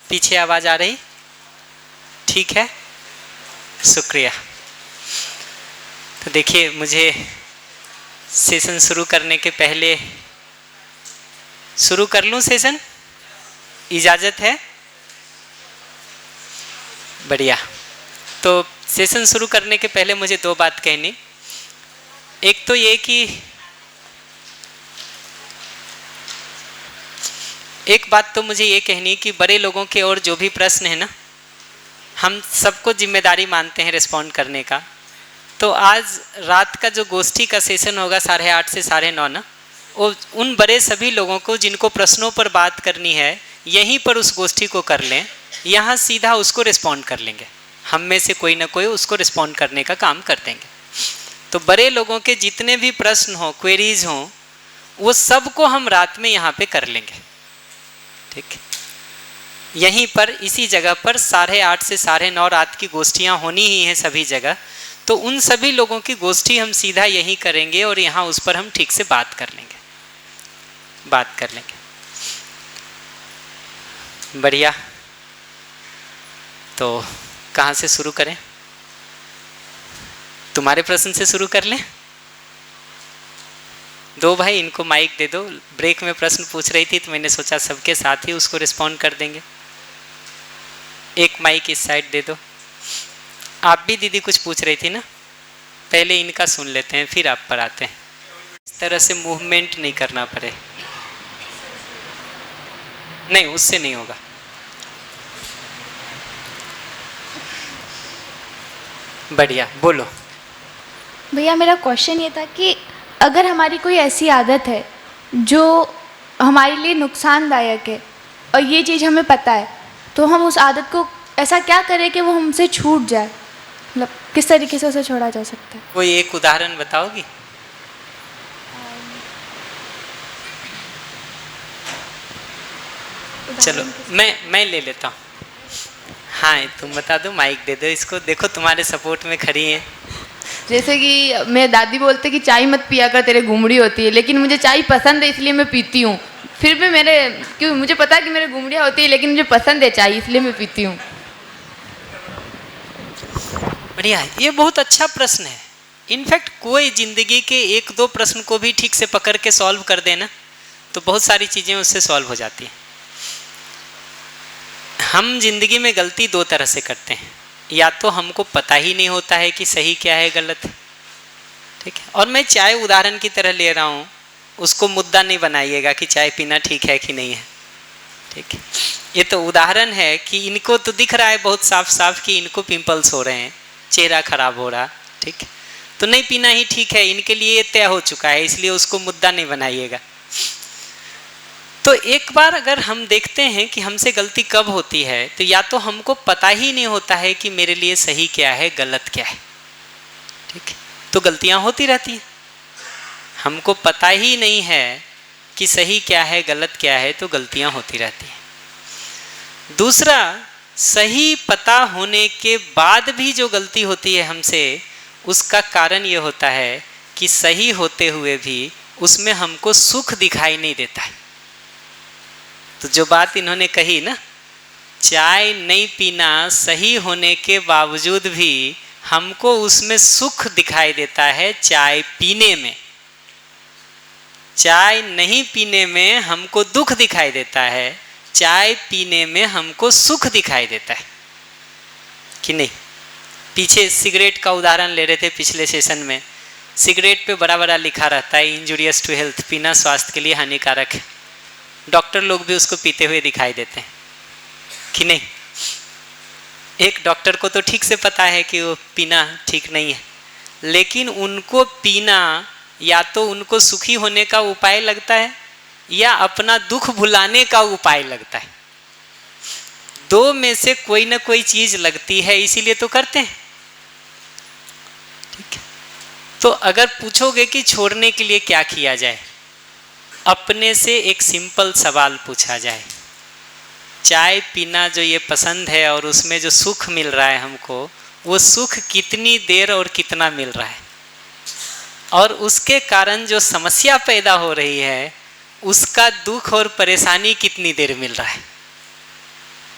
पीछे आवाज़ आ रही? ठीक है, शुक्रिया। तो देखिए, मुझे सेशन शुरू करने के पहले शुरू कर लूँ सेशन? इजाज़त है? बढ़िया। तो सेशन शुरू करने के पहले मुझे दो बात कहनी। एक तो ये कि एक बात तो मुझे ये कहनी कि बड़े लोगों के और जो भी प्रश्न है ना, हम सबको जिम्मेदारी मानते हैं रिस्पॉन्ड करने का। तो आज रात का जो गोष्ठी का सेशन होगा 8:30 से 9:30 ना, वो उन बड़े सभी लोगों को जिनको प्रश्नों पर बात करनी है यहीं पर उस गोष्ठी को कर लें, यहाँ सीधा उसको रिस्पॉन्ड कर लेंगे। हम में से कोई ना कोई उसको रिस्पॉन्ड करने का काम कर देंगे। तो बड़े लोगों के जितने भी प्रश्न हों, क्वेरीज हों, वो सबको हम रात में यहाँ पे कर लेंगे। ठीक, यहीं पर इसी जगह पर 8:30 से 9:30 रात की गोष्ठियाँ होनी ही हैं सभी जगह। तो उन सभी लोगों की गोष्ठी हम सीधा यहीं करेंगे और यहाँ उस पर हम ठीक से बात कर लेंगे। बढ़िया। तो कहाँ से शुरू करें? तुम्हारे प्रश्न से शुरू कर लें? दो भाई, इनको माइक दे दो। ब्रेक में प्रश्न पूछ रही थी तो मैंने सोचा सबके साथ ही उसको रिस्पॉन्ड कर देंगे। एक माइक इस साइड दे दो। आप भी दीदी कुछ पूछ रही थी ना, पहले इनका सुन लेते हैं फिर आप पर आते हैं। इस तरह से मूवमेंट नहीं करना पड़े। नहीं, उससे नहीं होगा। बढ़िया, बोलो। भैया, मेरा क्वेश्चन ये था कि अगर हमारी कोई ऐसी आदत है जो हमारे लिए नुकसानदायक है और ये चीज़ हमें पता है, तो हम उस आदत को ऐसा क्या करें कि वो हमसे छूट जाए? मतलब किस तरीके से उसे छोड़ा जा सकता है? कोई एक उदाहरण बताओगी? चलो मैं ले लेता हूँ। हाँ, तुम बता दो, माइक दे दो इसको। देखो तुम्हारे सपोर्ट में खड़ी है। जैसे कि मेरे दादी बोलते कि चाय मत पिया कर, तेरे घुमड़ी होती है, लेकिन मुझे चाय पसंद है इसलिए मैं पीती हूँ। फिर भी क्यों मुझे पता है कि मेरे घुमड़ियाँ होती है, लेकिन मुझे पसंद है चाय इसलिए मैं पीती हूँ। बढ़िया, ये बहुत अच्छा प्रश्न है। इनफैक्ट कोई जिंदगी के एक दो प्रश्न को भी ठीक से पकड़ के सॉल्व कर देना तो बहुत सारी चीज़ें उससे सॉल्व हो जाती हैं। हम जिंदगी में गलती दो तरह से करते हैं। या तो हमको पता ही नहीं होता है कि सही क्या है गलत, ठीक है। और मैं चाय उदाहरण की तरह ले रहा हूँ, उसको मुद्दा नहीं बनाइएगा कि चाय पीना ठीक है कि नहीं है, ठीक है। ये तो उदाहरण है कि इनको तो दिख रहा है बहुत साफ साफ कि इनको पिंपल्स हो रहे हैं, चेहरा खराब हो रहा, ठीक है। तो नहीं पीना ही ठीक है, इनके लिए ये तय हो चुका है, इसलिए उसको मुद्दा नहीं बनाइएगा। तो एक बार अगर हम देखते हैं कि हमसे गलती कब होती है, तो या तो हमको पता ही नहीं होता है कि मेरे लिए सही क्या है गलत क्या है, ठीक है, तो गलतियां होती रहती हैं। हमको पता ही नहीं है कि सही क्या है गलत क्या है, तो गलतियां होती रहती हैं। दूसरा, सही पता होने के बाद भी जो गलती होती है हमसे, उसका कारण ये होता है कि सही होते हुए भी उसमें हमको सुख दिखाई नहीं देता है। तो जो बात इन्होंने कही ना, चाय नहीं पीना सही होने के बावजूद भी हमको उसमें सुख दिखाई देता है चाय पीने में, चाय नहीं पीने में हमको दुख दिखाई देता है, चाय पीने में हमको सुख दिखाई देता है कि नहीं। पीछे सिगरेट का उदाहरण ले रहे थे पिछले सेशन में। सिगरेट पे बड़ा बड़ा लिखा रहता है इंजूरियस टू हेल्थ, पीना स्वास्थ्य के लिए हानिकारक है। डॉक्टर लोग भी उसको पीते हुए दिखाई देते हैं कि नहीं। एक डॉक्टर को तो ठीक से पता है कि वो पीना ठीक नहीं है, लेकिन उनको पीना या तो उनको सुखी होने का उपाय लगता है या अपना दुख भुलाने का उपाय लगता है। दो में से कोई ना कोई चीज लगती है, इसीलिए तो करते हैं, ठीक है। तो अगर पूछोगे कि छोड़ने के लिए क्या किया जाए, अपने से एक सिंपल सवाल पूछा जाए, चाय पीना जो ये पसंद है और उसमें जो सुख मिल रहा है हमको, वो सुख कितनी देर और कितना मिल रहा है, और उसके कारण जो समस्या पैदा हो रही है उसका दुख और परेशानी कितनी देर मिल रहा है।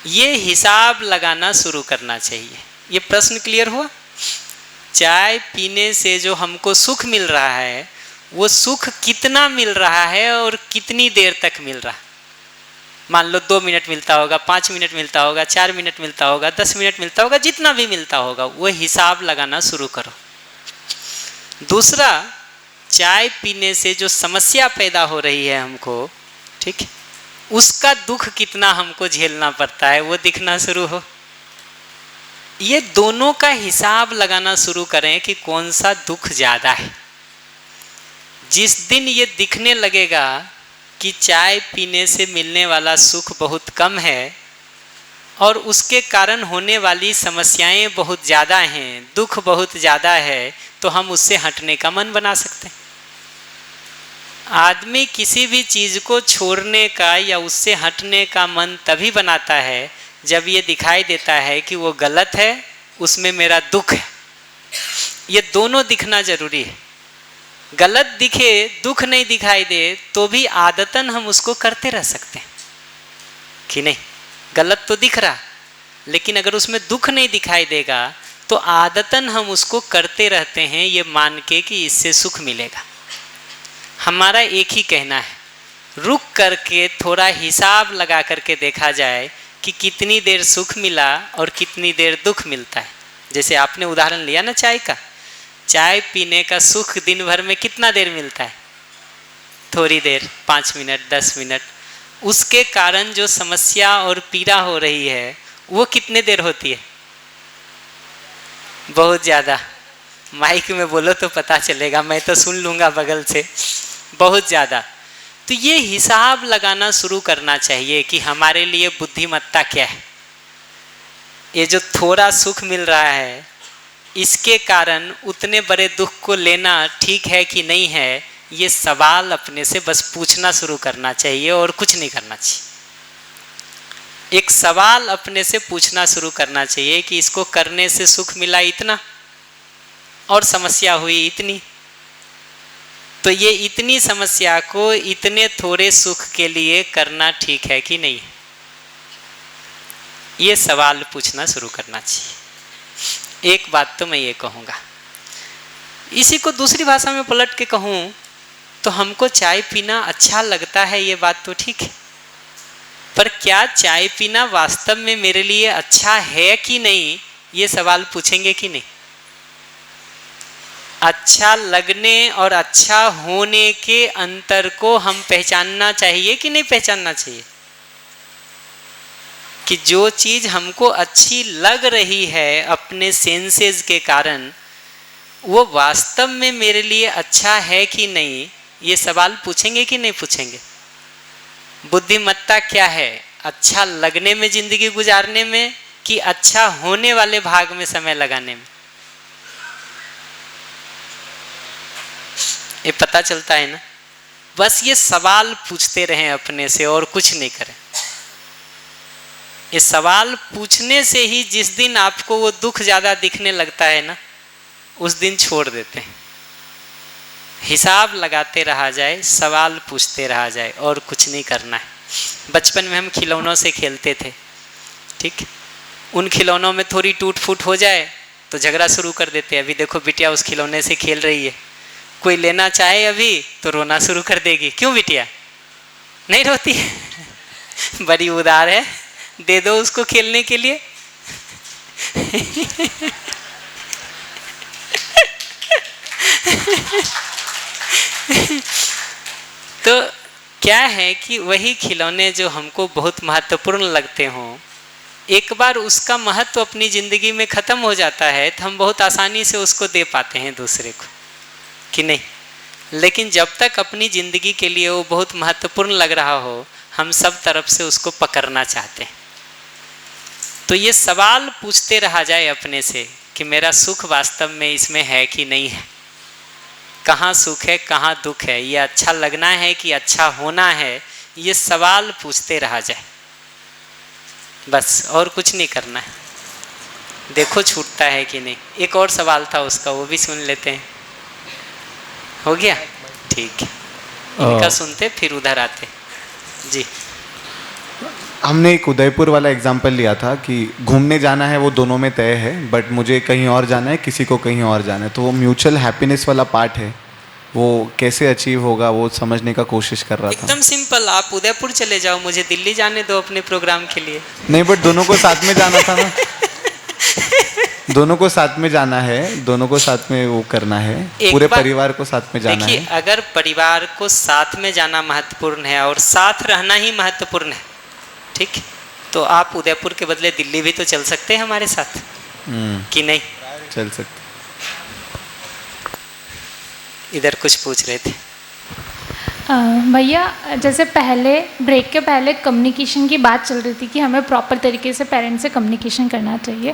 ये हिसाब लगाना शुरू करना चाहिए। ये प्रश्न क्लियर हुआ? चाय पीने से जो हमको सुख मिल रहा है वो सुख कितना मिल रहा है और कितनी देर तक मिल रहा है। मान लो 2 मिनट मिलता होगा, 5 मिनट मिलता होगा, 4 मिनट मिलता होगा, 10 मिनट मिलता होगा, जितना भी मिलता होगा वो हिसाब लगाना शुरू करो। दूसरा, चाय पीने से जो समस्या पैदा हो रही है हमको, ठीक है, उसका दुख कितना हमको झेलना पड़ता है वो दिखना शुरू हो। ये दोनों का हिसाब लगाना शुरू करें कि कौन सा दुख ज़्यादा है। जिस दिन ये दिखने लगेगा कि चाय पीने से मिलने वाला सुख बहुत कम है और उसके कारण होने वाली समस्याएं बहुत ज़्यादा हैं, दुख बहुत ज़्यादा है, तो हम उससे हटने का मन बना सकते हैं। आदमी किसी भी चीज़ को छोड़ने का या उससे हटने का मन तभी बनाता है जब ये दिखाई देता है कि वो गलत है, उसमें मेरा दुख है। ये दोनों दिखना जरूरी है। गलत दिखे, दुख नहीं दिखाई दे तो भी आदतन हम उसको करते रह सकते हैं कि नहीं। गलत तो दिख रहा, लेकिन अगर उसमें दुख नहीं दिखाई देगा तो आदतन हम उसको करते रहते हैं, ये मान के कि इससे सुख मिलेगा। हमारा एक ही कहना है, रुक करके थोड़ा हिसाब लगा करके देखा जाए कि कितनी देर सुख मिला और कितनी देर दुख मिलता है। जैसे आपने उदाहरण लिया ना चाय का, चाय पीने का सुख दिन भर में कितना देर मिलता है? थोड़ी देर, 5 मिनट, 10 मिनट। उसके कारण जो समस्या और पीड़ा हो रही है वो कितने देर होती है? बहुत ज़्यादा। माइक में बोलो तो पता चलेगा, मैं तो सुन लूँगा बगल से। बहुत ज़्यादा। तो ये हिसाब लगाना शुरू करना चाहिए कि हमारे लिए बुद्धिमत्ता क्या है। ये जो थोड़ा सुख मिल रहा है इसके कारण उतने बड़े दुख को लेना ठीक है कि नहीं है, ये सवाल अपने से बस पूछना शुरू करना चाहिए और कुछ नहीं करना चाहिए। एक सवाल अपने से पूछना शुरू करना चाहिए कि इसको करने से सुख मिला इतना और समस्या हुई इतनी, तो ये इतनी समस्या को इतने थोड़े सुख के लिए करना ठीक है कि नहीं। ये सवाल पूछना शुरू करना चाहिए। एक बात तो मैं ये कहूँगा, इसी को दूसरी भाषा में पलट के कहूँ तो हमको चाय पीना अच्छा लगता है, ये बात तो ठीक है, पर क्या चाय पीना वास्तव में मेरे लिए अच्छा है कि नहीं, ये सवाल पूछेंगे कि नहीं। अच्छा लगने और अच्छा होने के अंतर को हम पहचानना चाहिए कि नहीं पहचानना चाहिए। कि जो चीज़ हमको अच्छी लग रही है अपने सेंसेस के कारण, वो वास्तव में मेरे लिए अच्छा है कि नहीं, ये सवाल पूछेंगे कि नहीं पूछेंगे। बुद्धिमत्ता क्या है? अच्छा लगने में ज़िंदगी गुजारने में कि अच्छा होने वाले भाग में समय लगाने में? ये पता चलता है ना। बस ये सवाल पूछते रहें अपने से और कुछ नहीं करें। ये सवाल पूछने से ही जिस दिन आपको वो दुख ज़्यादा दिखने लगता है ना, उस दिन छोड़ देते हैं। हिसाब लगाते रहा जाए, सवाल पूछते रहा जाए और कुछ नहीं करना है। बचपन में हम खिलौनों से खेलते थे, ठीक, उन खिलौनों में थोड़ी टूट फूट हो जाए तो झगड़ा शुरू कर देते। अभी देखो बिटिया उस खिलौने से खेल रही है, कोई लेना चाहे अभी तो रोना शुरू कर देगी। क्यों बिटिया? नहीं रोती है? बड़ी उदार है, दे दो उसको खेलने के लिए। तो क्या है कि वही खिलौने जो हमको बहुत महत्वपूर्ण लगते हों, एक बार उसका महत्व अपनी ज़िंदगी में ख़त्म हो जाता है तो हम बहुत आसानी से उसको दे पाते हैं दूसरे को, कि नहीं। लेकिन जब तक अपनी ज़िंदगी के लिए वो बहुत महत्वपूर्ण लग रहा हो, हम सब तरफ से उसको पकड़ना चाहते हैं। तो ये सवाल पूछते रहा जाए अपने से कि मेरा सुख वास्तव में इसमें है कि नहीं है, कहाँ सुख है कहाँ दुख है, ये अच्छा लगना है कि अच्छा होना है, ये सवाल पूछते रहा जाए बस, और कुछ नहीं करना है। देखो छूटता है कि नहीं। एक और सवाल था उसका, वो भी सुन लेते हैं। हो गया? ठीक है, इनका सुनते फिर उधर आते। जी हमने एक उदयपुर वाला एग्जाम्पल लिया था कि घूमने जाना है वो दोनों में तय है, बट मुझे कहीं और जाना है, किसी को कहीं और जाना है, तो वो म्यूचुअल हैप्पीनेस वाला पार्ट है, वो कैसे अचीव होगा वो समझने का कोशिश कर रहा था। एकदम सिंपल, आप उदयपुर चले जाओ, मुझे दिल्ली जाने दो अपने प्रोग्राम के लिए। नहीं, बट दोनों को साथ में जाना था ना। दोनों को साथ में जाना है, दोनों को साथ में वो करना है, पूरे परिवार को साथ में जाना है। देखिए, अगर परिवार को साथ में जाना महत्वपूर्ण है और साथ रहना ही महत्वपूर्ण है, ठीक, तो आप उदयपुर के बदले दिल्ली भी तो चल सकते हैं हमारे साथ, कि नहीं? चल सकते। इधर कुछ पूछ रहे थे। भैया, जैसे पहले ब्रेक के पहले कम्युनिकेशन की बात चल रही थी कि हमें प्रॉपर तरीके से पेरेंट्स से कम्युनिकेशन करना चाहिए,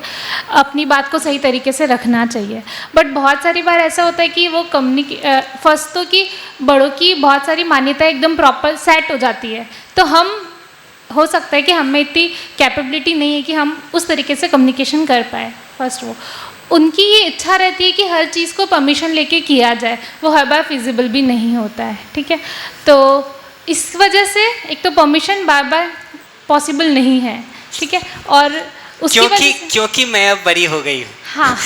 अपनी बात को सही तरीके से रखना चाहिए। बट बहुत सारी बार ऐसा होता है कि वो फर्स्ट तो कि बड़ों की बहुत सारी मान्यताएं एकदम प्रॉपर सेट हो जाती है, तो हम हो सकता है कि हमें इतनी कैपेबिलिटी नहीं है कि हम उस तरीके से कम्युनिकेशन कर पाए। फर्स्ट वो उनकी ये इच्छा रहती है कि हर चीज़ को परमिशन लेके किया जाए, वो हर बार फिजिबल भी नहीं होता है, ठीक है? तो इस वजह से एक तो परमिशन बार बार पॉसिबल नहीं है, ठीक है? और उसकी क्योंकि मैं अब बड़ी हो गई हूँ। हाँ।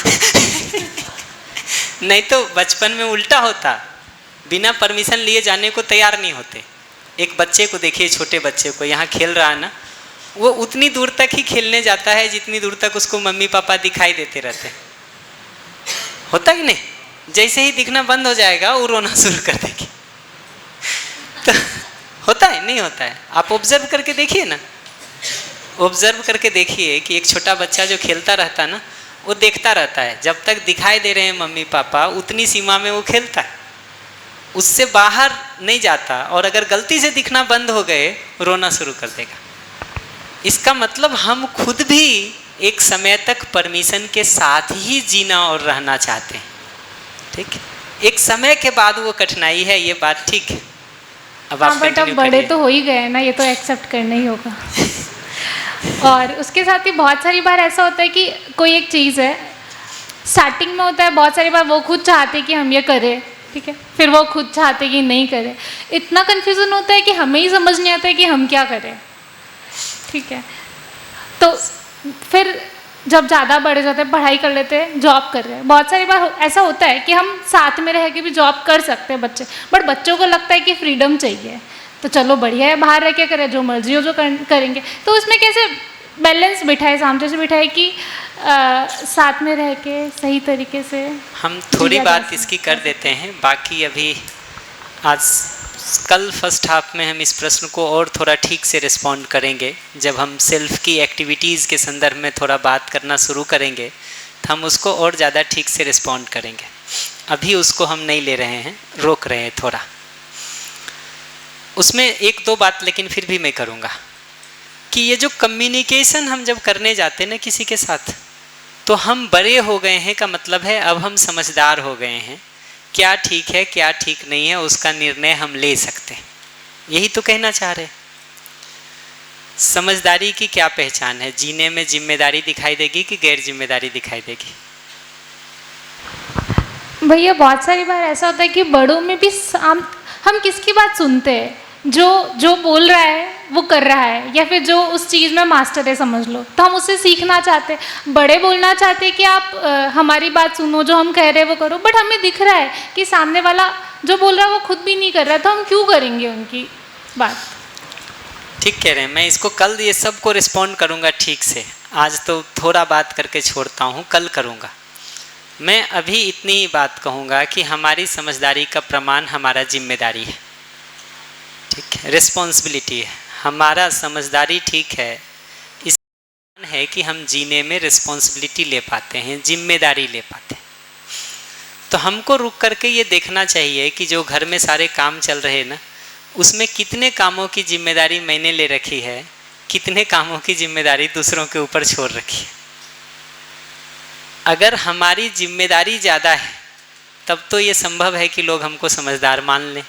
नहीं तो बचपन में उल्टा होता, बिना परमिशन लिए जाने को तैयार नहीं होते। एक बच्चे को देखिए, छोटे बच्चे को, यहाँ खेल रहा है ना, वो उतनी दूर तक ही खेलने जाता है जितनी दूर तक उसको मम्मी पापा दिखाई देते रहते हैं। होता कि नहीं? जैसे ही दिखना बंद हो जाएगा वो रोना शुरू कर देगी। तो होता है, नहीं होता है? आप ऑब्जर्व करके देखिए ना, ऑब्जर्व करके देखिए कि एक छोटा बच्चा जो खेलता रहता है ना, वो देखता रहता है, जब तक दिखाई दे रहे हैं मम्मी पापा उतनी सीमा में वो खेलता है, उससे बाहर नहीं जाता। और अगर गलती से दिखना बंद हो गए रोना शुरू कर देगा। इसका मतलब हम खुद भी एक समय तक परमिशन के साथ ही जीना और रहना चाहते हैं, ठीक? एक समय के बाद वो कठिनाई है, ये बात ठीक है। अब आप बट अब बड़े तो हो ही गए ना, ये तो एक्सेप्ट करना ही होगा। और उसके साथ ही बहुत सारी बार ऐसा होता है कि कोई एक चीज़ है, स्टार्टिंग में होता है, बहुत सारी बार वो खुद चाहते कि हम ये करें, ठीक है, फिर वो खुद चाहते कि नहीं करें। इतना कन्फ्यूज़न होता है कि हमें ही समझ नहीं आता है कि हम क्या करें, ठीक है? तो फिर जब ज़्यादा बड़े जाते हैं, पढ़ाई कर लेते हैं, जॉब कर रहे हैं, बहुत सारी बार ऐसा होता है कि हम साथ में रह के भी जॉब कर सकते हैं बच्चे, बट बच्चों को लगता है कि फ्रीडम चाहिए, तो चलो बढ़िया है, बाहर रह के करें, जो मर्जी हो जो करेंगे। तो उसमें कैसे बैलेंस बिठाए, सामने से बिठाए कि साथ में रह के सही तरीके से हम थोड़ी बात इसकी कर देते हैं। बाकी अभी आज कल फर्स्ट हाफ में हम इस प्रश्न को और थोड़ा ठीक से रिस्पॉन्ड करेंगे। जब हम सेल्फ की एक्टिविटीज़ के संदर्भ में थोड़ा बात करना शुरू करेंगे तो हम उसको और ज़्यादा ठीक से रिस्पॉन्ड करेंगे। अभी उसको हम नहीं ले रहे हैं, रोक रहे हैं थोड़ा। उसमें एक दो बात लेकिन फिर भी मैं करूँगा कि ये जो कम्युनिकेशन हम जब करने जाते हैं ना किसी के साथ, तो हम बड़े हो गए हैं का मतलब है अब हम समझदार हो गए हैं, क्या ठीक है क्या ठीक नहीं है उसका निर्णय हम ले सकते हैं। यही तो कहना चाह रहे। समझदारी की क्या पहचान है? जीने में जिम्मेदारी दिखाई देगी कि गैर जिम्मेदारी दिखाई देगी? भैया बहुत सारी बार ऐसा होता है कि बड़ों में भी हम किसकी बात सुनते हैं? जो बोल रहा है वो कर रहा है, या फिर जो उस चीज़ में मास्टर है समझ लो, तो हम उससे सीखना चाहते हैं। बड़े बोलना चाहते हैं कि आप हमारी बात सुनो, जो हम कह रहे हैं वो करो, बट हमें दिख रहा है कि सामने वाला जो बोल रहा है वो खुद भी नहीं कर रहा है, तो हम क्यों करेंगे उनकी बात? ठीक कह रहे हैं। मैं इसको कल ये सब को रिस्पॉन्ड करूँगा ठीक से। आज तो थोड़ा बात करके छोड़ता हूँ, कल करूँगा। मैं अभी इतनी ही बात कहूँगा कि हमारी समझदारी का प्रमाण हमारा जिम्मेदारी है, ठीक है, रिस्पॉन्सिबिलिटी है। हमारा समझदारी ठीक है, इस है कि हम जीने में रिस्पॉन्सिबिलिटी ले पाते हैं, जिम्मेदारी ले पाते हैं। तो हमको रुक करके ये देखना चाहिए कि जो घर में सारे काम चल रहे हैं ना, उसमें कितने कामों की जिम्मेदारी मैंने ले रखी है, कितने कामों की जिम्मेदारी दूसरों के ऊपर छोड़ रखी है। अगर हमारी जिम्मेदारी ज़्यादा है तब तो ये संभव है कि लोग हमको समझदार मान लें।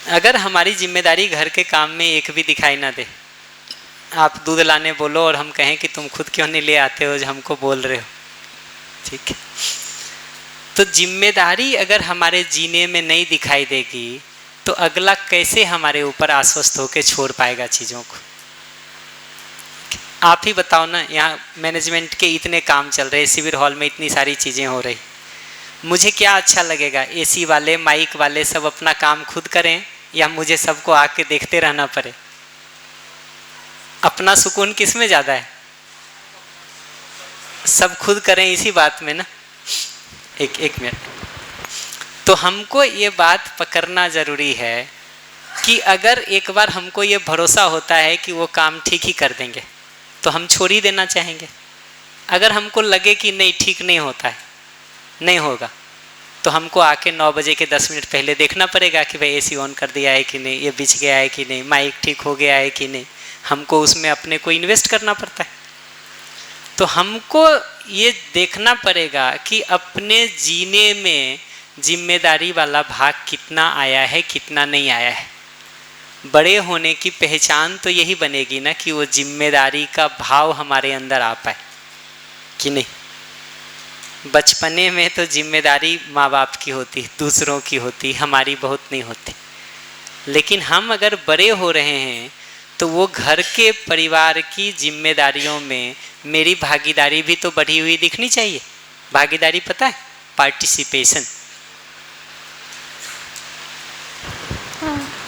अगर हमारी जिम्मेदारी घर के काम में एक भी दिखाई ना दे, आप दूध लाने बोलो और हम कहें कि तुम खुद क्यों नहीं ले आते हो जो हमको बोल रहे हो, ठीक है, तो जिम्मेदारी अगर हमारे जीने में नहीं दिखाई देगी तो अगला कैसे हमारे ऊपर आश्वस्त होकर छोड़ पाएगा चीज़ों को? आप ही बताओ ना, यहाँ मैनेजमेंट के इतने काम चल रहे, शिविर हॉल में इतनी सारी चीज़ें हो रही, मुझे क्या अच्छा लगेगा? एसी वाले, माइक वाले सब अपना काम खुद करें या मुझे सबको आके देखते रहना पड़े? अपना सुकून किस में ज़्यादा है? सब खुद करें इसी बात में ना। एक मिनट, तो हमको ये बात पकड़ना ज़रूरी है कि अगर एक बार हमको ये भरोसा होता है कि वो काम ठीक ही कर देंगे तो हम छोड़ ही देना चाहेंगे। अगर हमको लगे कि नहीं, ठीक नहीं होता है, नहीं होगा, तो हमको आके 9 बजे के 10 मिनट पहले देखना पड़ेगा कि भाई एसी ऑन कर दिया है कि नहीं, ये बिछ गया है कि नहीं, माइक ठीक हो गया है कि नहीं। हमको उसमें अपने को इन्वेस्ट करना पड़ता है। तो हमको ये देखना पड़ेगा कि अपने जीने में जिम्मेदारी वाला भाग कितना आया है, कितना नहीं आया है। बड़े होने की पहचान तो यही बनेगी ना कि वो जिम्मेदारी का भाव हमारे अंदर आ पाए कि नहीं। बचपने में तो जिम्मेदारी माँ बाप की होती, दूसरों की होती, हमारी बहुत नहीं होती। लेकिन हम अगर बड़े हो रहे हैं तो वो घर के परिवार की जिम्मेदारियों में मेरी भागीदारी भी तो बढ़ी हुई दिखनी चाहिए। भागीदारी पता है? पार्टिसिपेशन।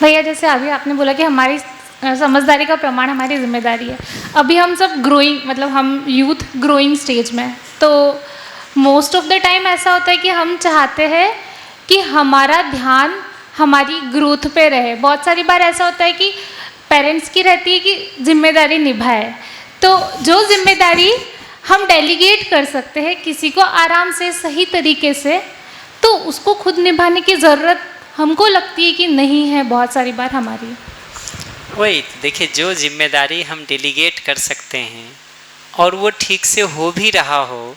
भैया जैसे अभी आपने बोला कि हमारी समझदारी का प्रमाण हमारी जिम्मेदारी है। अभी हम सब ग्रोइंग, मतलब हम यूथ ग्रोइंग स्टेज में हैं, तो मोस्ट ऑफ द टाइम ऐसा होता है कि हम चाहते हैं कि हमारा ध्यान हमारी ग्रोथ पे रहे। बहुत सारी बार ऐसा होता है कि पेरेंट्स की रहती है कि जिम्मेदारी निभाए, तो जो जिम्मेदारी हम डेलीगेट कर सकते हैं किसी को आराम से, सही तरीके से, तो उसको खुद निभाने की ज़रूरत हमको लगती है कि नहीं है बहुत सारी बार हमारी। वही देखिए, जो जिम्मेदारी हम डेलीगेट कर सकते हैं और वो ठीक से हो भी रहा हो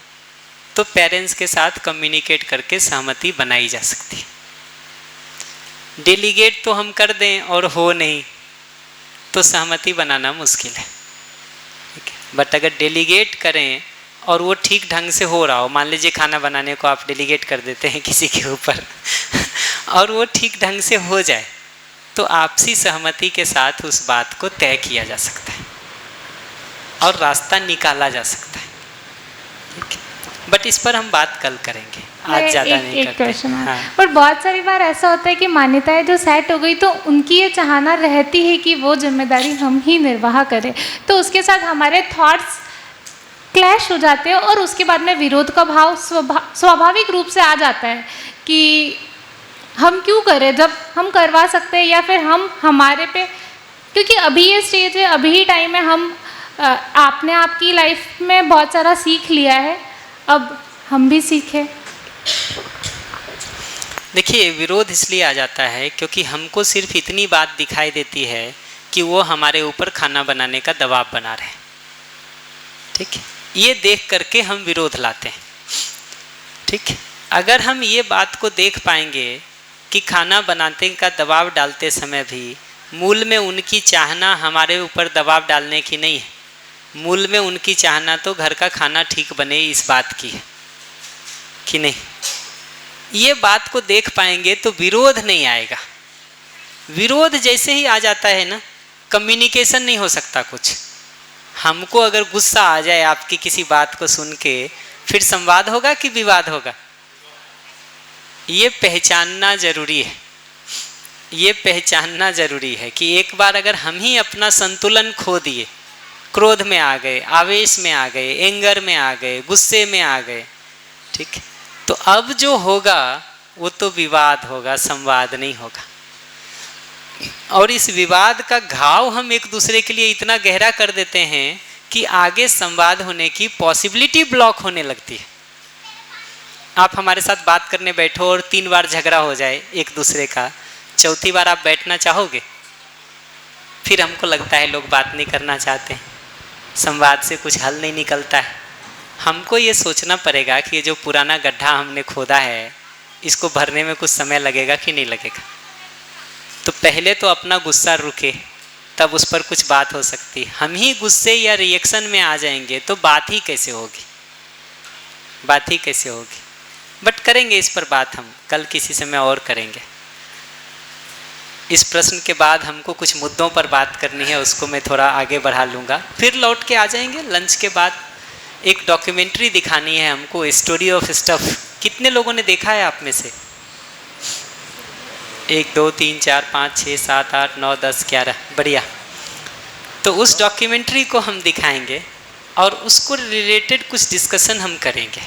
तो पेरेंट्स के साथ कम्युनिकेट करके सहमति बनाई जा सकती है। डेलीगेट तो हम कर दें और हो नहीं तो सहमति बनाना मुश्किल है, ठीक है। बट अगर डेलीगेट करें और वो ठीक ढंग से हो रहा हो, मान लीजिए खाना बनाने को आप डेलीगेट कर देते हैं किसी के ऊपर और वो ठीक ढंग से हो जाए तो आपसी सहमति के साथ उस बात को तय किया जा सकता है और रास्ता निकाला जा सकता है, ठीक है। बट इस पर हम बात कल करेंगे, आज ज़्यादा नहीं करते। क्वेश्चन है, हाँ। पर बहुत सारी बार ऐसा होता है कि मान्यताएं जो सेट हो गई तो उनकी ये चाहना रहती है कि वो जिम्मेदारी हम ही निर्वाह करें, तो उसके साथ हमारे थॉट्स क्लैश हो जाते हैं और उसके बाद में विरोध का भाव स्वाभाविक रूप से आ जाता है कि हम क्यों करें जब हम करवा सकते हैं, या फिर हम हमारे पे, क्योंकि अभी ये स्टेज है, अभी ही टाइम है, हम आपने आपकी लाइफ में बहुत सारा सीख लिया है, अब हम भी सीखें। देखिए, विरोध इसलिए आ जाता है क्योंकि हमको सिर्फ इतनी बात दिखाई देती है कि वो हमारे ऊपर खाना बनाने का दबाव बना रहे हैं, ठीक है। ये देख करके हम विरोध लाते हैं, ठीक है। अगर हम ये बात को देख पाएंगे कि खाना बनाने का दबाव डालते समय भी मूल में उनकी चाहना हमारे ऊपर दबाव डालने की नहीं है, मूल में उनकी चाहना तो घर का खाना ठीक बने इस बात की है कि नहीं। ये बात को देख पाएंगे तो विरोध नहीं आएगा। विरोध जैसे ही आ जाता है ना, कम्युनिकेशन नहीं हो सकता कुछ। हमको अगर गुस्सा आ जाए आपकी किसी बात को सुन के, फिर संवाद होगा कि विवाद होगा? ये पहचानना जरूरी है, ये पहचानना जरूरी है कि एक बार अगर हम ही अपना संतुलन खो दिए, क्रोध में आ गए, आवेश में आ गए, एंगर में आ गए, गुस्से में आ गए, ठीक है, तो अब जो होगा वो तो विवाद होगा, संवाद नहीं होगा। और इस विवाद का घाव हम एक दूसरे के लिए इतना गहरा कर देते हैं कि आगे संवाद होने की पॉसिबिलिटी ब्लॉक होने लगती है। आप हमारे साथ बात करने बैठो और 3 बार झगड़ा हो जाए एक दूसरे का, चौथी बार आप बैठना चाहोगे? फिर हमको लगता है लोग बात नहीं करना चाहते हैं, संवाद से कुछ हल नहीं निकलता है। हमको ये सोचना पड़ेगा कि ये जो पुराना गड्ढा हमने खोदा है इसको भरने में कुछ समय लगेगा कि नहीं लगेगा। तो पहले तो अपना गुस्सा रुके, तब उस पर कुछ बात हो सकती है। हम ही गुस्से या रिएक्शन में आ जाएंगे तो बात ही कैसे होगी, बात ही कैसे होगी। बट करेंगे इस पर बात, हम कल किसी समय और करेंगे। इस प्रश्न के बाद हमको कुछ मुद्दों पर बात करनी है, उसको मैं थोड़ा आगे बढ़ा लूँगा, फिर लौट के आ जाएंगे लंच के बाद। एक डॉक्यूमेंट्री दिखानी है हमको, स्टोरी ऑफ स्टफ। कितने लोगों ने देखा है आप में से? 1 2 3 4 5 6 7 8 9 10 11, बढ़िया। तो उस डॉक्यूमेंट्री को हम दिखाएंगे और उसको रिलेटेड कुछ डिस्कशन हम करेंगे,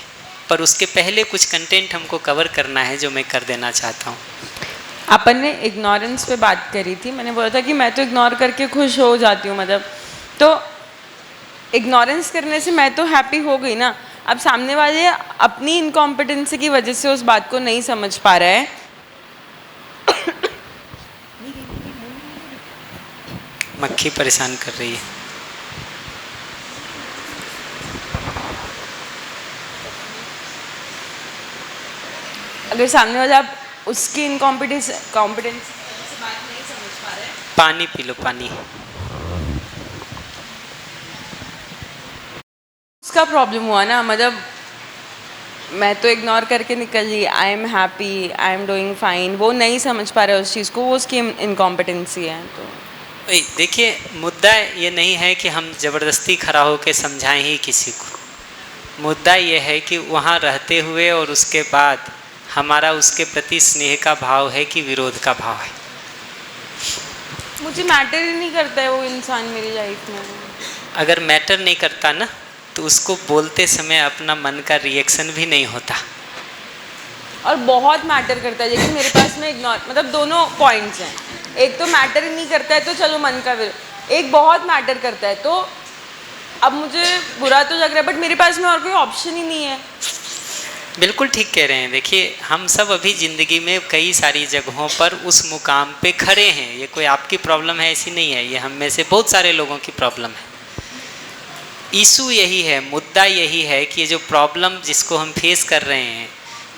पर उसके पहले कुछ कंटेंट हमको कवर करना है जो मैं कर देना चाहता हूँ। अपन ने इग्नोरेंस पे बात करी थी, मैंने बोला था कि मैं तो इग्नोर करके खुश हो जाती हूँ, मतलब तो इग्नोरेंस करने से मैं तो हैप्पी हो गई ना। अब सामने वाले अपनी इनकॉम्पिटेंसी की वजह से उस बात को नहीं समझ पा रहा है। मक्खी परेशान कर रही है। अगर सामने वाला आप उसकी कॉम्पिटेंसी से बात नहीं समझ पा रहे हैं। पानी पी लो, पानी। उसका प्रॉब्लम हुआ ना, मतलब मैं तो इग्नोर करके निकल ली, I am happy, I am doing fine, वो नहीं समझ पा रहा है उस चीज़ को, वो उसकी इनकॉम्पिटेंसी है। तो देखिए, मुद्दा ये नहीं है कि हम ज़बरदस्ती खड़ा होकर समझाएं ही किसी को। मुद्दा ये है कि वहाँ रहते हुए और उसके बाद हमारा उसके प्रति स्नेह का भाव है कि विरोध का भाव है। मुझे मैटर ही नहीं करता है वो इंसान मेरी लाइफ में। अगर मैटर नहीं करता ना, तो उसको बोलते समय अपना मन का रिएक्शन भी नहीं होता। और बहुत मैटर करता है, लेकिन मेरे पास में इग्नोर, मतलब दोनों पॉइंट्स हैं। एक तो मैटर ही नहीं करता है तो चलो मन का विरोध, एक बहुत मैटर करता है। तो अब मुझे बुरा तो लग रहा है, बट मेरे पास में और कोई ऑप्शन ही नहीं है। बिल्कुल ठीक कह रहे हैं। देखिए, हम सब अभी ज़िंदगी में कई सारी जगहों पर उस मुकाम पे खड़े हैं। ये कोई आपकी प्रॉब्लम है ऐसी नहीं है, ये हम में से बहुत सारे लोगों की प्रॉब्लम है। इशू यही है, मुद्दा यही है कि ये जो प्रॉब्लम जिसको हम फेस कर रहे हैं,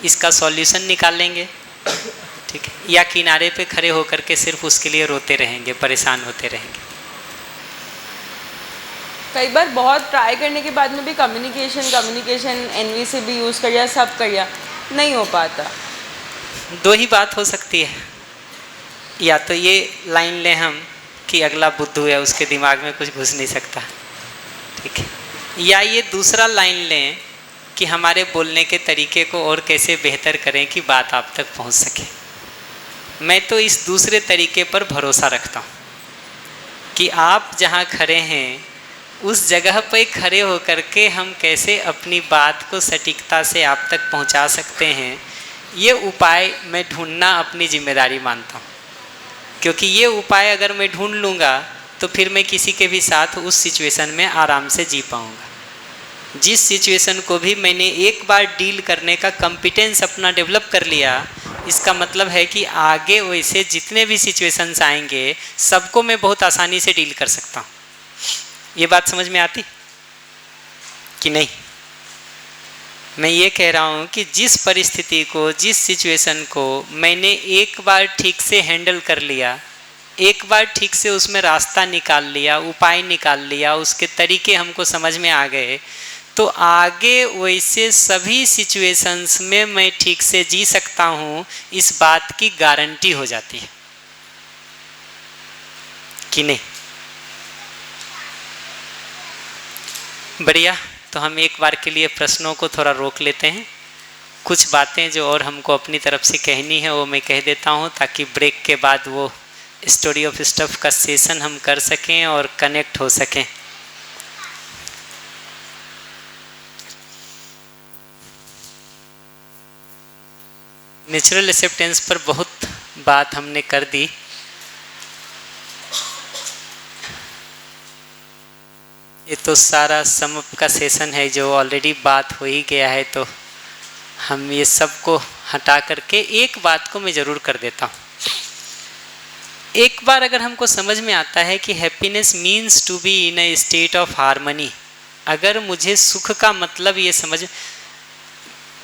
इसका सॉल्यूशन निकालेंगे, ठीक है, या किनारे पे खड़े होकर के सिर्फ उसके लिए रोते रहेंगे, परेशान होते रहेंगे। कई बार बहुत ट्राई करने के बाद में भी कम्युनिकेशन एनवीसी भी यूज़ कर लिया, सब कर लिया, नहीं हो पाता। दो ही बात हो सकती है, या तो ये लाइन लें हम कि अगला बुद्धू है, उसके दिमाग में कुछ घुस नहीं सकता, ठीक है, या ये दूसरा लाइन लें कि हमारे बोलने के तरीके को और कैसे बेहतर करें कि बात आप तक पहुंच सके। मैं तो इस दूसरे तरीके पर भरोसा रखता हूं कि आप जहां खड़े हैं उस जगह पर खड़े होकर के हम कैसे अपनी बात को सटीकता से आप तक पहुंचा सकते हैं, ये उपाय मैं ढूंढना अपनी जिम्मेदारी मानता हूं। क्योंकि ये उपाय अगर मैं ढूंढ लूँगा तो फिर मैं किसी के भी साथ उस सिचुएशन में आराम से जी पाऊँगा। जिस सिचुएशन को भी मैंने एक बार डील करने का कॉम्पिटेंस अपना डेवलप कर लिया, इसका मतलब है कि आगे वैसे जितने भी सिचुएशंस आएंगे सबको मैं बहुत आसानी से डील कर सकता हूँ। ये बात समझ में आती कि नहीं? मैं ये कह रहा हूँ कि जिस परिस्थिति को, जिस सिचुएशन को मैंने एक बार ठीक से हैंडल कर लिया, एक बार ठीक से उसमें रास्ता निकाल लिया, उपाय निकाल लिया, उसके तरीके हमको समझ में आ गए, तो आगे वैसे सभी सिचुएशंस में मैं ठीक से जी सकता हूँ, इस बात की गारंटी हो जाती है कि नहीं? बढ़िया। तो हम एक बार के लिए प्रश्नों को थोड़ा रोक लेते हैं। कुछ बातें जो और हमको अपनी तरफ से कहनी है वो मैं कह देता हूँ, ताकि ब्रेक के बाद वो स्टोरी ऑफ स्टफ का सेशन हम कर सकें और कनेक्ट हो सकें। नेचुरल एक्सेप्टेंस पर बहुत बात हमने कर दी। ये तो सारा समअप का सेशन है जो ऑलरेडी बात हो ही गया है, तो हम ये सब को हटा करके एक बात को मैं ज़रूर कर देता हूँ। एक बार अगर हमको समझ में आता है कि happiness means to be in a state of harmony, अगर मुझे सुख का मतलब ये समझ,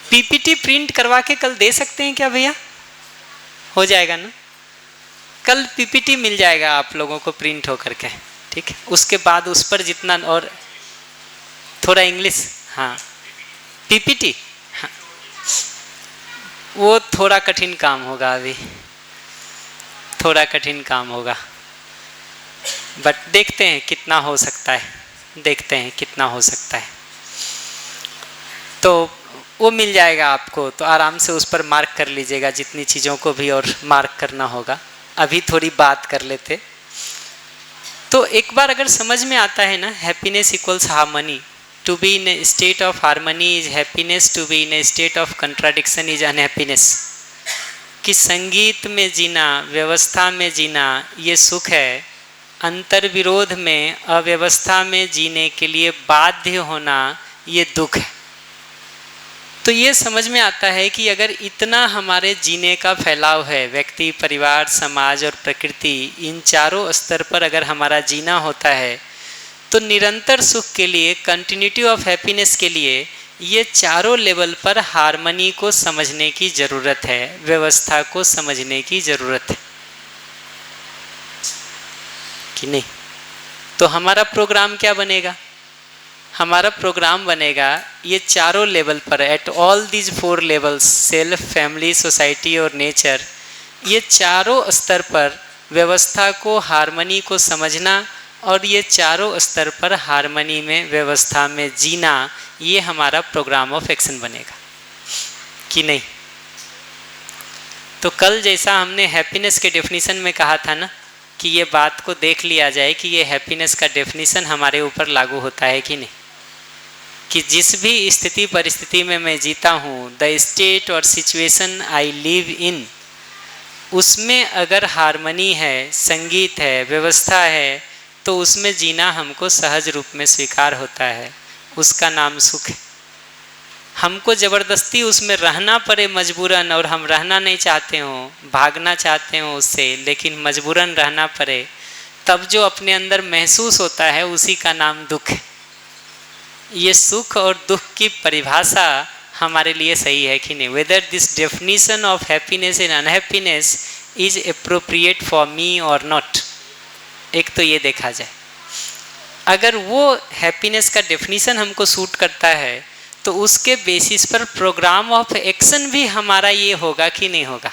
पीपीटी प्रिंट करवा के कल दे सकते हैं क्या भैया? हो जाएगा ना? कल पीपीटी मिल जाएगा आप लोगों को प्रिंट हो करके, ठीक है। उसके बाद उस पर जितना, और थोड़ा इंग्लिश, हाँ पीपीटी, हाँ वो थोड़ा कठिन काम होगा अभी। थोड़ा कठिन काम होगा, बट देखते हैं कितना हो सकता है, देखते हैं कितना हो सकता है। तो वो मिल जाएगा आपको, तो आराम से उस पर मार्क कर लीजिएगा जितनी चीज़ों को भी और मार्क करना होगा। अभी थोड़ी बात कर लेते। तो एक बार अगर समझ में आता है ना, happiness equals harmony, to be in a state of harmony is happiness, to be in a state of contradiction is unhappiness, कि संगीत में जीना, व्यवस्था में जीना ये सुख है, अंतर विरोध में, अव्यवस्था में जीने के लिए बाध्य होना ये दुख है। तो ये समझ में आता है कि अगर इतना हमारे जीने का फैलाव है, व्यक्ति, परिवार, समाज और प्रकृति, इन चारों स्तर पर अगर हमारा जीना होता है, तो निरंतर सुख के लिए, कंटिन्यूटी ऑफ हैप्पीनेस के लिए ये चारों लेवल पर हार्मनी को समझने की ज़रूरत है, व्यवस्था को समझने की ज़रूरत है कि नहीं। तो हमारा प्रोग्राम क्या बनेगा? हमारा प्रोग्राम बनेगा ये चारों लेवल पर, eight all these 4 levels, self, family, society और नेचर, ये चारों स्तर पर व्यवस्था को, हार्मनी को समझना और ये चारों स्तर पर हार्मनी में, व्यवस्था में जीना, ये हमारा प्रोग्राम ऑफ एक्शन बनेगा कि नहीं। तो कल जैसा हमने हैप्पीनेस के डेफिनेशन में कहा था ना, कि ये बात को देख लिया जाए कि ये हैप्पीनेस का डेफिनेशन हमारे ऊपर लागू होता है कि नहीं, कि जिस भी स्थिति परिस्थिति में मैं जीता हूँ, द स्टेट और सिचुएशन आई लिव इन, उसमें अगर हार्मनी है, संगीत है, व्यवस्था है, तो उसमें जीना हमको सहज रूप में स्वीकार होता है, उसका नाम सुख है। हमको ज़बरदस्ती उसमें रहना पड़े मजबूरन, और हम रहना नहीं चाहते हों, भागना चाहते हों उससे, लेकिन मजबूरन रहना पड़े, तब जो अपने अंदर महसूस होता है उसी का नाम दुख है। ये सुख और दुख की परिभाषा हमारे लिए सही है कि नहीं? Whether this definition of happiness and unhappiness is appropriate for me और नॉट, एक तो ये देखा जाए। अगर वो हैप्पीनेस का डेफिनेशन हमको सूट करता है, तो उसके बेसिस पर प्रोग्राम ऑफ एक्शन भी हमारा ये होगा कि नहीं होगा,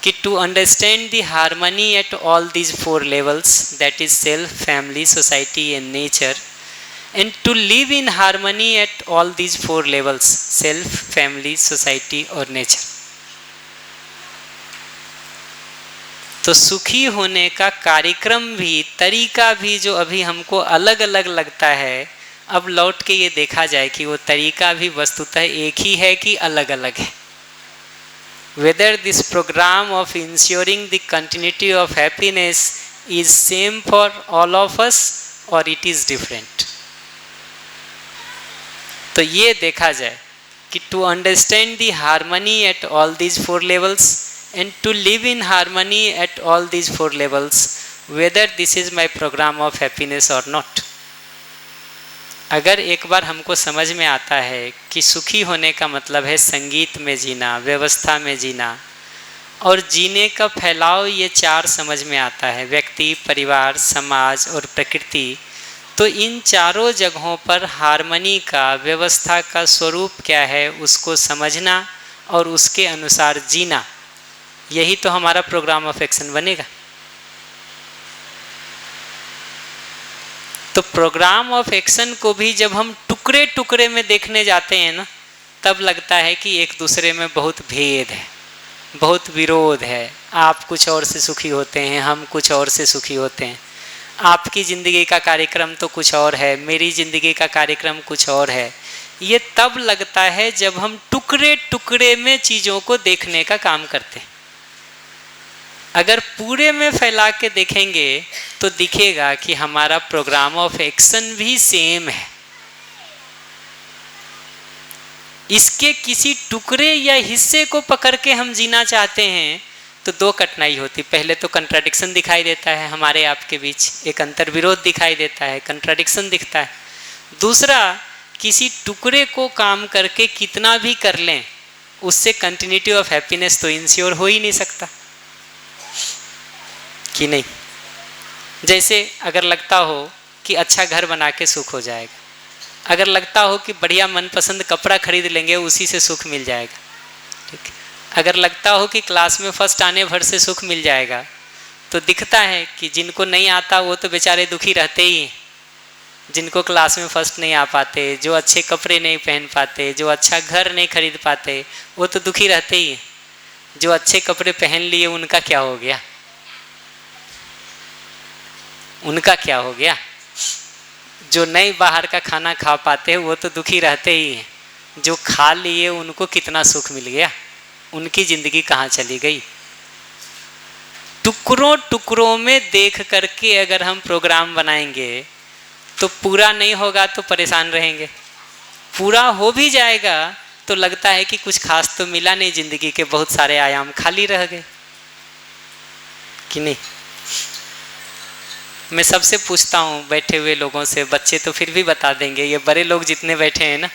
कि to understand the harmony at all these 4 levels, that is self, family, society and nature, and to live in harmony at all these 4 levels, self, family, society और नेचर। तो सुखी होने का कार्यक्रम भी, तरीका भी जो अभी हमको अलग अलग लगता है, अब लौट के ये देखा जाए कि वो तरीका भी वस्तुतः एक ही है कि अलग अलग है। Whether this programme of ensuring the continuity of happiness is same for all of us और इट इज़ डिफरेंट। तो ये देखा जाए कि to understand the harmony at all these 4 levels and to live in harmony at all these 4 levels, whether this is my program of happiness or not। अगर एक बार हमको समझ में आता है कि सुखी होने का मतलब है संगीत में जीना, व्यवस्था में जीना, और जीने का फैलाव ये 4 समझ में आता है, व्यक्ति, परिवार, समाज और प्रकृति, तो इन चारों जगहों पर हार्मनी का, व्यवस्था का स्वरूप क्या है उसको समझना और उसके अनुसार जीना, यही तो हमारा प्रोग्राम ऑफ एक्शन बनेगा। तो प्रोग्राम ऑफ एक्शन को भी जब हम टुकड़े टुकड़े में देखने जाते हैं ना, तब लगता है कि एक दूसरे में बहुत भेद है, बहुत विरोध है। आप कुछ और से सुखी होते हैं, हम कुछ और से सुखी होते हैं। आपकी ज़िंदगी का कार्यक्रम तो कुछ और है, मेरी ज़िंदगी का कार्यक्रम कुछ और है। ये तब लगता है जब हम टुकड़े टुकड़े में चीज़ों को देखने का काम करते हैं। अगर पूरे में फैला के देखेंगे तो दिखेगा कि हमारा प्रोग्राम ऑफ एक्शन भी सेम है। इसके किसी टुकड़े या हिस्से को पकड़ के हम जीना चाहते हैं तो 2 कठिनाई होती। पहले तो कंट्राडिक्शन दिखाई देता है, हमारे आपके बीच एक अंतर विरोध दिखाई देता है, कंट्राडिक्शन दिखता है। दूसरा, किसी टुकड़े को काम करके कितना भी कर लें, उससे कंटिन्यूटी ऑफ हैप्पीनेस तो इंश्योर हो ही नहीं सकता कि नहीं। जैसे अगर लगता हो कि अच्छा घर बना के सुख हो जाएगा, अगर लगता हो कि बढ़िया मनपसंद कपड़ा खरीद लेंगे उसी से सुख मिल जाएगा, ठीक है। अगर लगता हो कि क्लास में फर्स्ट आने भर से सुख मिल जाएगा, तो दिखता है कि जिनको नहीं आता वो तो बेचारे दुखी रहते ही हैं। जिनको क्लास में फर्स्ट नहीं आ पाते, जो अच्छे कपड़े नहीं पहन पाते, जो अच्छा घर नहीं खरीद पाते, वो तो दुखी रहते ही हैं। जो अच्छे कपड़े पहन लिए उनका क्या हो गया? उनका क्या हो गया? जो नहीं बाहर का खाना खा पाते वो तो दुखी रहते ही हैं। जो खा लिए उनको कितना सुख मिल गया, उनकी जिंदगी कहाँ चली गई? टुकड़ों टुकड़ों में देख करके अगर हम प्रोग्राम बनाएंगे तो पूरा नहीं होगा तो परेशान रहेंगे, पूरा हो भी जाएगा तो लगता है कि कुछ खास तो मिला नहीं, जिंदगी के बहुत सारे आयाम खाली रह गए कि नहीं। मैं सबसे पूछता हूँ बैठे हुए लोगों से, बच्चे तो फिर भी बता देंगे, ये बड़े लोग जितने बैठे हैं ना,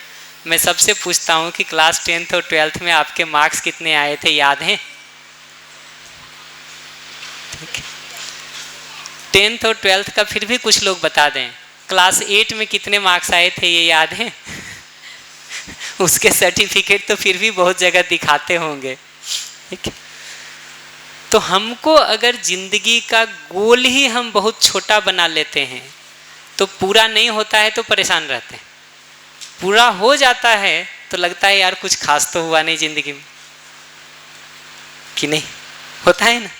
मैं सबसे पूछता हूँ कि क्लास 10th और 12th में आपके मार्क्स कितने आए थे, याद हैं? 10th और 12th का फिर भी कुछ लोग बता दें। क्लास 8 में कितने मार्क्स आए थे ये याद है? उसके सर्टिफिकेट तो फिर भी बहुत जगह दिखाते होंगे। ठीक है, तो हमको अगर जिंदगी का गोल ही हम बहुत छोटा बना लेते हैं तो पूरा नहीं होता है तो परेशान रहते हैं, पूरा हो जाता है तो लगता है यार कुछ खास तो हुआ नहीं जिंदगी में, कि नहीं होता है ना।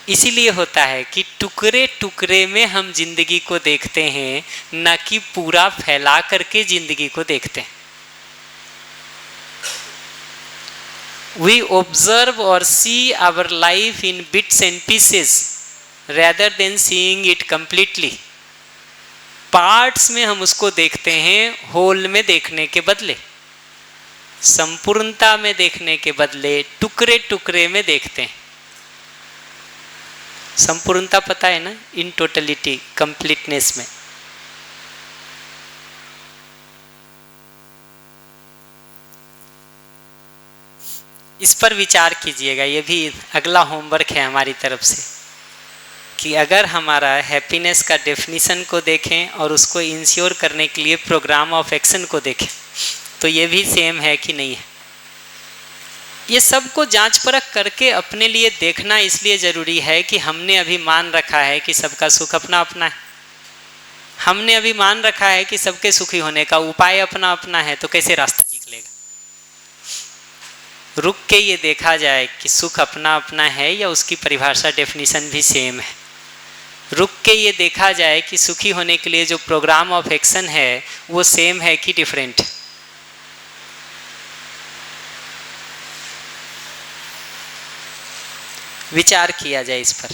इसीलिए होता है कि टुकड़े टुकड़े में हम जिंदगी को देखते हैं, न कि पूरा फैला करके जिंदगी को देखते हैं। We observe or see our life in bits and pieces rather than seeing it completely. Parts में हम उसको देखते हैं, होल में देखने के बदले, संपूर्णता में देखने के बदले टुकड़े टुकड़े में देखते हैं। संपूर्णता पता है ना, इन टोटलिटी, कंप्लीटनेस में। इस पर विचार कीजिएगा, ये भी अगला होमवर्क है हमारी तरफ से, कि अगर हमारा हैप्पीनेस का डेफिनेशन को देखें और उसको इंश्योर करने के लिए प्रोग्राम ऑफ एक्शन को देखें तो ये भी सेम है कि नहीं है। ये सबको जांच परख करके अपने लिए देखना इसलिए ज़रूरी है कि हमने अभी मान रखा है कि सबका सुख अपना अपना है, हमने अभी मान रखा है कि सबके सुखी होने का उपाय अपना अपना है, तो कैसे रास्ता निकलेगा। रुक के ये देखा जाए कि सुख अपना अपना है या उसकी परिभाषा डेफिनेशन भी सेम है। रुक के ये देखा जाए कि सुखी होने के लिए जो प्रोग्राम ऑफ एक्शन है वो सेम है कि डिफरेंट। विचार किया जाए इस पर,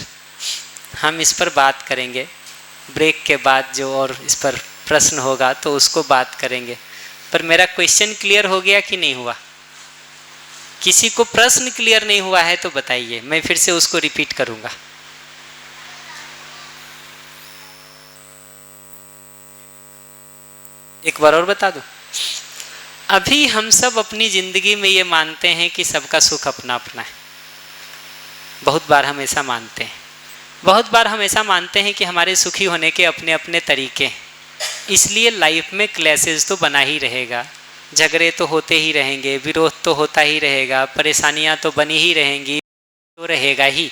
हम इस पर बात करेंगे ब्रेक के बाद, जो और इस पर प्रश्न होगा तो उसको बात करेंगे। पर मेरा क्वेश्चन क्लियर हो गया कि नहीं हुआ? किसी को प्रश्न क्लियर नहीं हुआ है तो बताइए, मैं फिर से उसको रिपीट करूंगा। एक बार और बता दूं। अभी हम सब अपनी जिंदगी में ये मानते हैं कि सबका सुख अपना अपना है। बहुत बार हम ऐसा मानते हैं, बहुत बार हम ऐसा मानते हैं कि हमारे सुखी होने के अपने अपने तरीके हैं, इसलिए लाइफ में क्लैशेस तो बना ही रहेगा, झगड़े तो होते ही रहेंगे, विरोध तो होता ही रहेगा, परेशानियां तो बनी ही रहेंगी, तो रहेगा ही।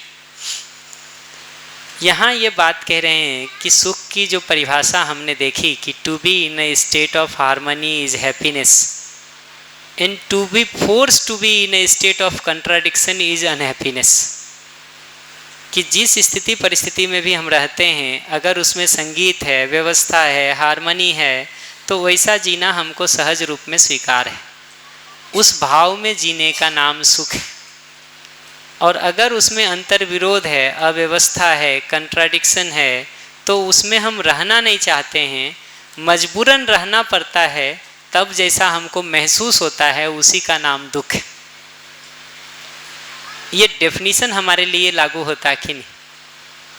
यहाँ ये बात कह रहे हैं कि सुख की जो परिभाषा हमने देखी कि to be in a state of harmony is happiness and to be force to be in a state of contradiction is unhappiness, कि जिस स्थिति परिस्थिति में भी हम रहते हैं अगर उसमें संगीत है, व्यवस्था है, हार्मनी है, तो वैसा जीना हमको सहज रूप में स्वीकार है। उस भाव में जीने का नाम सुख है। और अगर उसमें अंतर विरोध है, अव्यवस्था है, कंट्राडिक्शन है, तो उसमें हम रहना नहीं चाहते हैं, मजबूरन रहना पड़ता है, तब जैसा हमको महसूस होता है उसी का नाम दुख है। ये डेफिनेशन हमारे लिए लागू होता कि नहीं?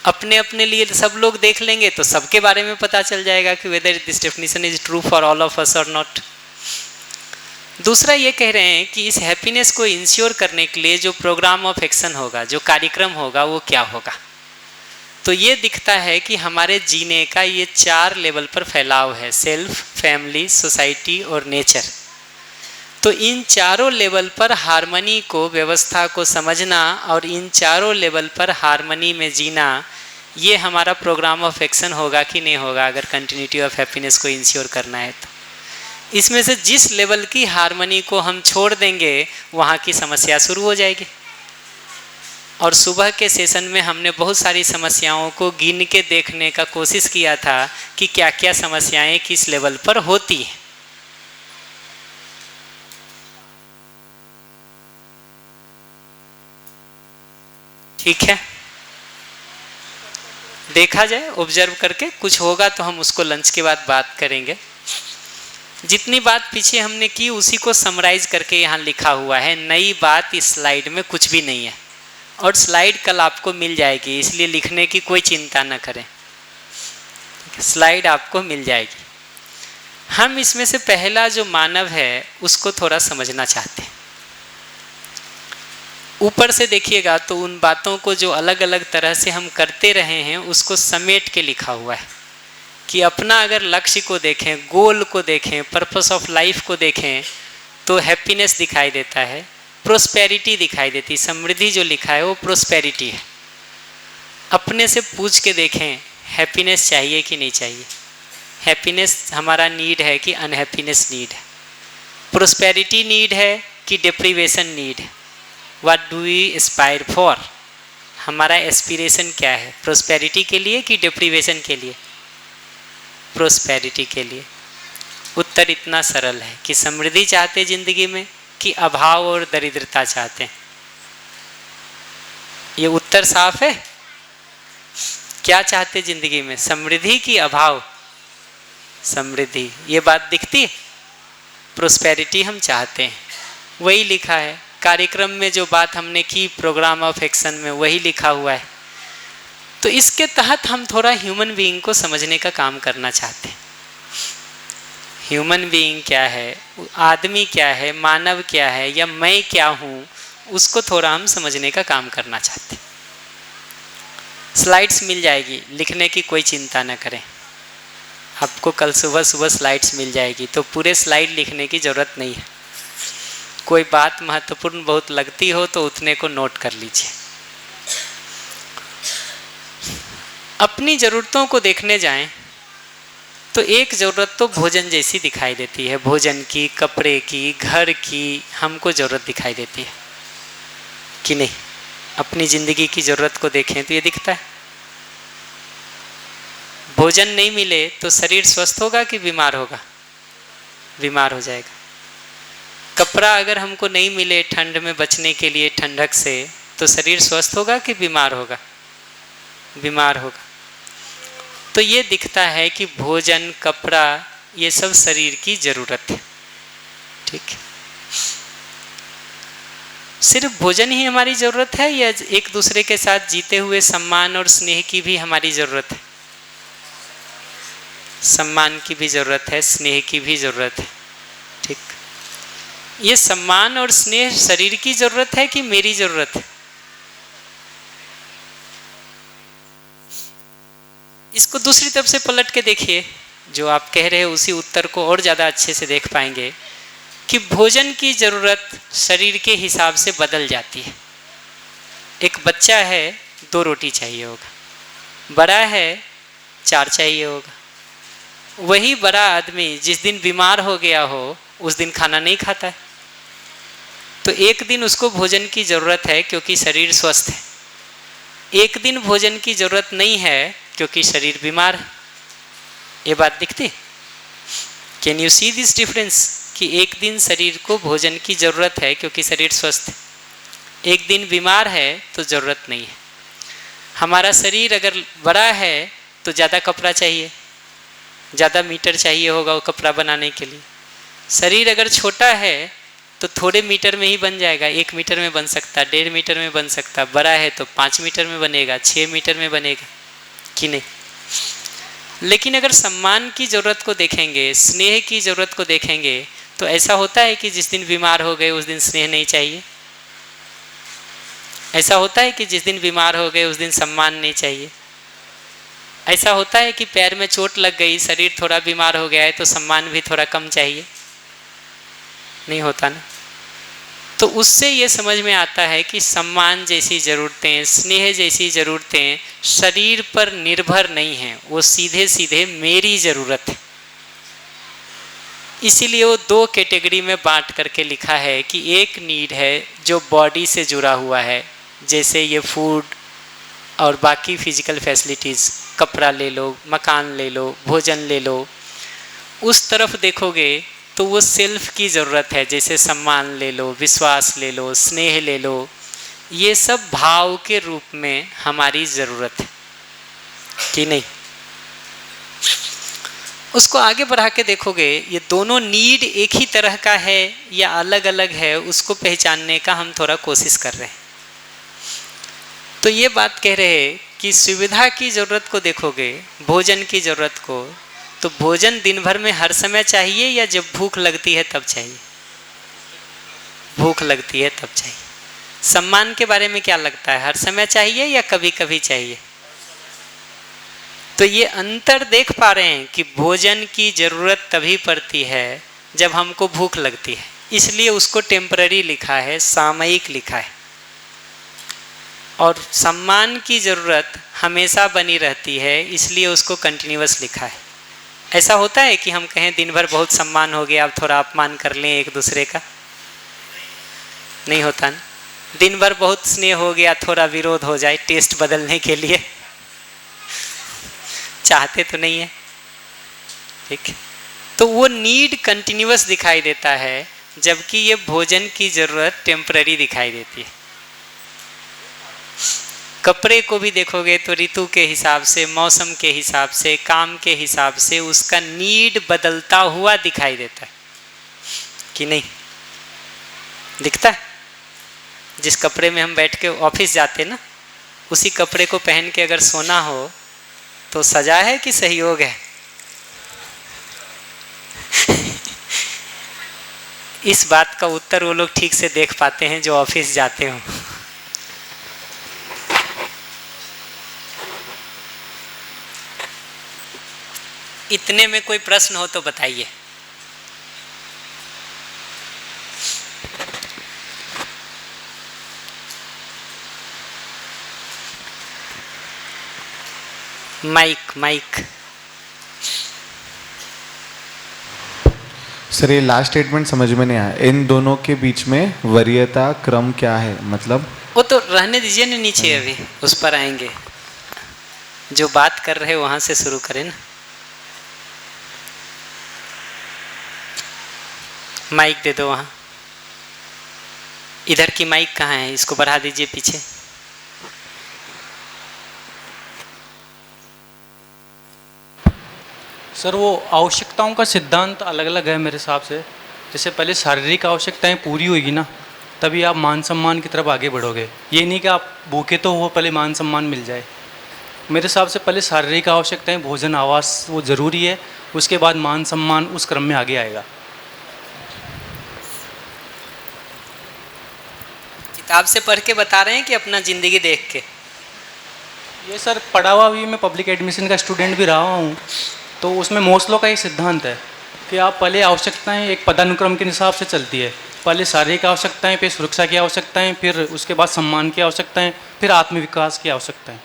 अपने अपने लिए सब लोग देख लेंगे तो सबके बारे में पता चल जाएगा कि whether this definition is true for all of us और नॉट। दूसरा ये कह रहे हैं कि इस हैप्पीनेस को इंश्योर करने के लिए जो प्रोग्राम ऑफ एक्शन होगा, जो कार्यक्रम होगा, वो क्या होगा। तो ये दिखता है कि हमारे जीने का ये 4 लेवल पर फैलाव है, सेल्फ, फैमिली, सोसाइटी और नेचर। तो इन चारों लेवल पर हार्मनी को, व्यवस्था को समझना और इन चारों लेवल पर हार्मनी में जीना, ये हमारा प्रोग्राम ऑफ एक्शन होगा कि नहीं होगा अगर कंटिन्यूटी ऑफ हैप्पीनेस को इंश्योर करना है तो। इसमें से जिस लेवल की हार्मनी को हम छोड़ देंगे वहाँ की समस्या शुरू हो जाएगी। और सुबह के सेशन में हमने बहुत सारी समस्याओं को गिन के देखने का कोशिश किया था कि क्या क्या समस्याएं किस लेवल पर होती हैं। ठीक है, देखा जाए ऑब्जर्व करके, कुछ होगा तो हम उसको लंच के बाद बात करेंगे। जितनी बात पीछे हमने की उसी को समराइज करके यहाँ लिखा हुआ है। नई बात इस स्लाइड में कुछ भी नहीं है और स्लाइड कल आपको मिल जाएगी, इसलिए लिखने की कोई चिंता न करें, स्लाइड आपको मिल जाएगी। हम इसमें से पहला जो मानव है उसको थोड़ा समझना चाहते हैं। ऊपर से देखिएगा तो उन बातों को जो अलग अलग तरह से हम करते रहे हैं उसको समेट के लिखा हुआ है कि अपना अगर लक्ष्य को देखें, गोल को देखें, पर्पस ऑफ लाइफ को देखें तो हैप्पीनेस दिखाई देता है, प्रोस्पेरिटी दिखाई देती। समृद्धि जो लिखा है वो प्रोस्पेरिटी है। अपने से पूछ के देखें हैप्पीनेस चाहिए कि नहीं चाहिए, हैप्पीनेस हमारा नीड है कि अनहैप्पीनेस नीड है, प्रोस्पेरिटी नीड है कि डिप्रीवेशन नीड है। What do we aspire for, हमारा एस्पिरेशन क्या है, प्रोस्पेरिटी के लिए कि डिप्रीवेशन के लिए, प्रोस्पेरिटी के लिए। उत्तर इतना सरल है कि समृद्धि चाहते जिंदगी में कि अभाव और दरिद्रता चाहते हैं। ये उत्तर साफ है। क्या चाहते जिंदगी में, समृद्धि की अभाव? समृद्धि, ये बात दिखती है। प्रोस्पेरिटी हम चाहते हैं, वही लिखा है कार्यक्रम में। जो बात हमने की प्रोग्राम ऑफ एक्शन में वही लिखा हुआ है। तो इसके तहत हम थोड़ा ह्यूमन बीइंग को समझने का काम करना चाहते हैं। ह्यूमन बीइंग क्या है, आदमी क्या है, मानव क्या है, या मैं क्या हूँ, उसको थोड़ा हम समझने का काम करना चाहते हैं। स्लाइड्स मिल जाएगी, लिखने की कोई चिंता न करें। आपको कल सुबह सुबह स्लाइड्स मिल जाएगी, तो पूरे स्लाइड लिखने की ज़रूरत नहीं है। कोई बात महत्वपूर्ण बहुत लगती हो तो उतने को नोट कर लीजिए। अपनी ज़रूरतों को देखने जाएं तो एक ज़रूरत तो भोजन जैसी दिखाई देती है। भोजन की, कपड़े की, घर की हमको ज़रूरत दिखाई देती है कि नहीं? अपनी ज़िंदगी की ज़रूरत को देखें तो ये दिखता है। भोजन नहीं मिले तो शरीर स्वस्थ होगा कि बीमार होगा? बीमार हो जाएगा। कपड़ा अगर हमको नहीं मिले ठंड में बचने के लिए, ठंडक से, तो शरीर स्वस्थ होगा कि बीमार होगा? बीमार होगा। तो ये दिखता है कि भोजन, कपड़ा, ये सब शरीर की ज़रूरत है। ठीक है, सिर्फ भोजन ही हमारी ज़रूरत है या एक दूसरे के साथ जीते हुए सम्मान और स्नेह की भी हमारी ज़रूरत है? सम्मान की भी ज़रूरत है, स्नेह की भी ज़रूरत है। ठीक, ये सम्मान और स्नेह शरीर की ज़रूरत है कि मेरी ज़रूरत है? इसको दूसरी तरफ से पलट के देखिए। जो आप कह रहे हैं उसी उत्तर को और ज़्यादा अच्छे से देख पाएंगे कि भोजन की ज़रूरत शरीर के हिसाब से बदल जाती है। एक बच्चा है 2 रोटी चाहिए होगा, बड़ा है 4 चाहिए होगा। वही बड़ा आदमी जिस दिन बीमार हो गया हो उस दिन खाना नहीं खाता है। तो एक दिन उसको भोजन की ज़रूरत है क्योंकि शरीर स्वस्थ है, एक दिन भोजन की ज़रूरत नहीं है क्योंकि शरीर बीमार है। ये बात दिखती? Can you see this difference कि एक दिन शरीर को भोजन की ज़रूरत है क्योंकि शरीर स्वस्थ है, एक दिन बीमार है तो ज़रूरत नहीं है। हमारा शरीर अगर बड़ा है तो ज़्यादा कपड़ा चाहिए, ज़्यादा मीटर चाहिए होगा वो कपड़ा बनाने के लिए। शरीर अगर छोटा है तो थोड़े मीटर में ही बन जाएगा, 1 मीटर में बन सकता, 1.5 मीटर में बन सकता। बड़ा है तो 5 मीटर में बनेगा, 6 मीटर में बनेगा कि नहीं? लेकिन अगर सम्मान की ज़रूरत को देखेंगे, स्नेह की ज़रूरत को देखेंगे तो ऐसा होता है कि जिस दिन बीमार हो गए उस दिन स्नेह नहीं चाहिए। ऐसा होता है कि जिस दिन बीमार हो गए उस दिन सम्मान नहीं चाहिए। ऐसा होता है कि पैर में चोट लग गई, शरीर थोड़ा बीमार हो गया है तो सम्मान भी थोड़ा कम चाहिए। नहीं होता ना। तो उससे ये समझ में आता है कि सम्मान जैसी ज़रूरतें, स्नेह जैसी ज़रूरतें शरीर पर निर्भर नहीं हैं, वो सीधे सीधे मेरी ज़रूरत है। इसीलिए वो दो कैटेगरी में बांट करके लिखा है कि एक नीड है जो बॉडी से जुड़ा हुआ है, जैसे ये फूड और बाकी फिजिकल फैसिलिटीज़, कपड़ा ले लो, मकान ले लो, भोजन ले लो। उस तरफ देखोगे तो वो सेल्फ की ज़रूरत है, जैसे सम्मान ले लो, विश्वास ले लो, स्नेह ले लो। ये सब भाव के रूप में हमारी ज़रूरत है कि नहीं। उसको आगे बढ़ा के देखोगे, ये दोनों नीड एक ही तरह का है या अलग अलग है, उसको पहचानने का हम थोड़ा कोशिश कर रहे हैं। तो ये बात कह रहे हैं कि सुविधा की ज़रूरत को देखोगे, भोजन की ज़रूरत को, तो भोजन दिन भर में हर समय चाहिए या जब भूख लगती है तब चाहिए? भूख लगती है तब चाहिए। सम्मान के बारे में क्या लगता है, हर समय चाहिए या कभी कभी चाहिए? तो ये अंतर देख पा रहे हैं कि भोजन की ज़रूरत तभी पड़ती है जब हमको भूख लगती है, इसलिए उसको टेम्पररी लिखा है, सामयिक लिखा है। और सम्मान की ज़रूरत हमेशा बनी रहती है, इसलिए उसको कंटिन्यूअस लिखा है। ऐसा होता है कि हम कहें दिन भर बहुत सम्मान हो गया, अब थोड़ा अपमान कर लें एक दूसरे का? नहीं होता ना। दिन भर बहुत स्नेह हो गया, थोड़ा विरोध हो जाए टेस्ट बदलने के लिए, चाहते तो नहीं है, ठीक। तो वो नीड कंटिन्यूअस दिखाई देता है, जबकि ये भोजन की ज़रूरत टेम्पररी दिखाई देती है। कपड़े को भी देखोगे तो ऋतु के हिसाब से, मौसम के हिसाब से, काम के हिसाब से उसका नीड बदलता हुआ दिखाई देता है कि नहीं? दिखता है। जिस कपड़े में हम बैठ के ऑफिस जाते ना, उसी कपड़े को पहन के अगर सोना हो तो सजा है कि सहयोग है? इस बात का उत्तर वो लोग ठीक से देख पाते हैं जो ऑफिस जाते हो। इतने में कोई प्रश्न हो तो बताइए। माइक। सर ये लास्ट स्टेटमेंट समझ में नहीं आया, इन दोनों के बीच में वरीयता क्रम क्या है, मतलब? वो तो रहने दीजिए ना, नीचे अभी उस पर आएंगे। जो बात कर रहे वहां से शुरू करें ना। माइक दे दो वहाँ। इधर की माइक कहाँ है? इसको बढ़ा दीजिए पीछे। सर वो आवश्यकताओं का सिद्धांत अलग अलग है मेरे हिसाब से। जैसे पहले शारीरिक आवश्यकताएं पूरी होगी ना, तभी आप मान सम्मान की तरफ आगे बढ़ोगे। ये नहीं कि आप भूखे तो हो पहले मान सम्मान मिल जाए। मेरे हिसाब से पहले शारीरिक आवश्यकताएं, भोजन, आवास वो ज़रूरी है, उसके बाद मान सम्मान उस क्रम में आगे आएगा। किताब से पढ़ के बता रहे हैं कि अपना ज़िंदगी देख के? ये सर पढ़ा हुआ भी, मैं पब्लिक एडमिशन का स्टूडेंट भी रहा हूँ, तो उसमें मोस्लो का ये सिद्धांत है कि आप पहले आवश्यकताएं एक पदानुक्रम के हिसाब से चलती है। पहले शारीरिक आवश्यकताएं, फिर सुरक्षा की आवश्यकताएं, फिर उसके बाद सम्मान की आवश्यकताएं, फिर आत्मविकास की आवश्यकताएं।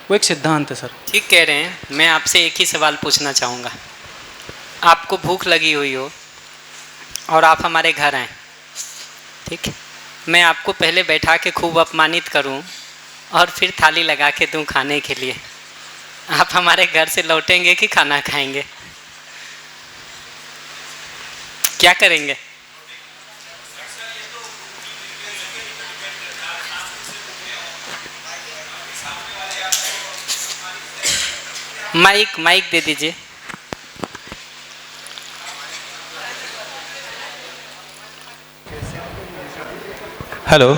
वो एक सिद्धांत है सर। ठीक कह रहे हैं। मैं आपसे एक ही सवाल पूछना चाहूँगा। आपको भूख लगी हुई हो और आप हमारे घर आएँ, ठीक है, मैं आपको पहले बैठा के खूब अपमानित करूं और फिर थाली लगा के दूं खाने के लिए, आप हमारे घर से लौटेंगे कि खाना खाएंगे? क्या करेंगे? माइक दे दीजिए। हेलो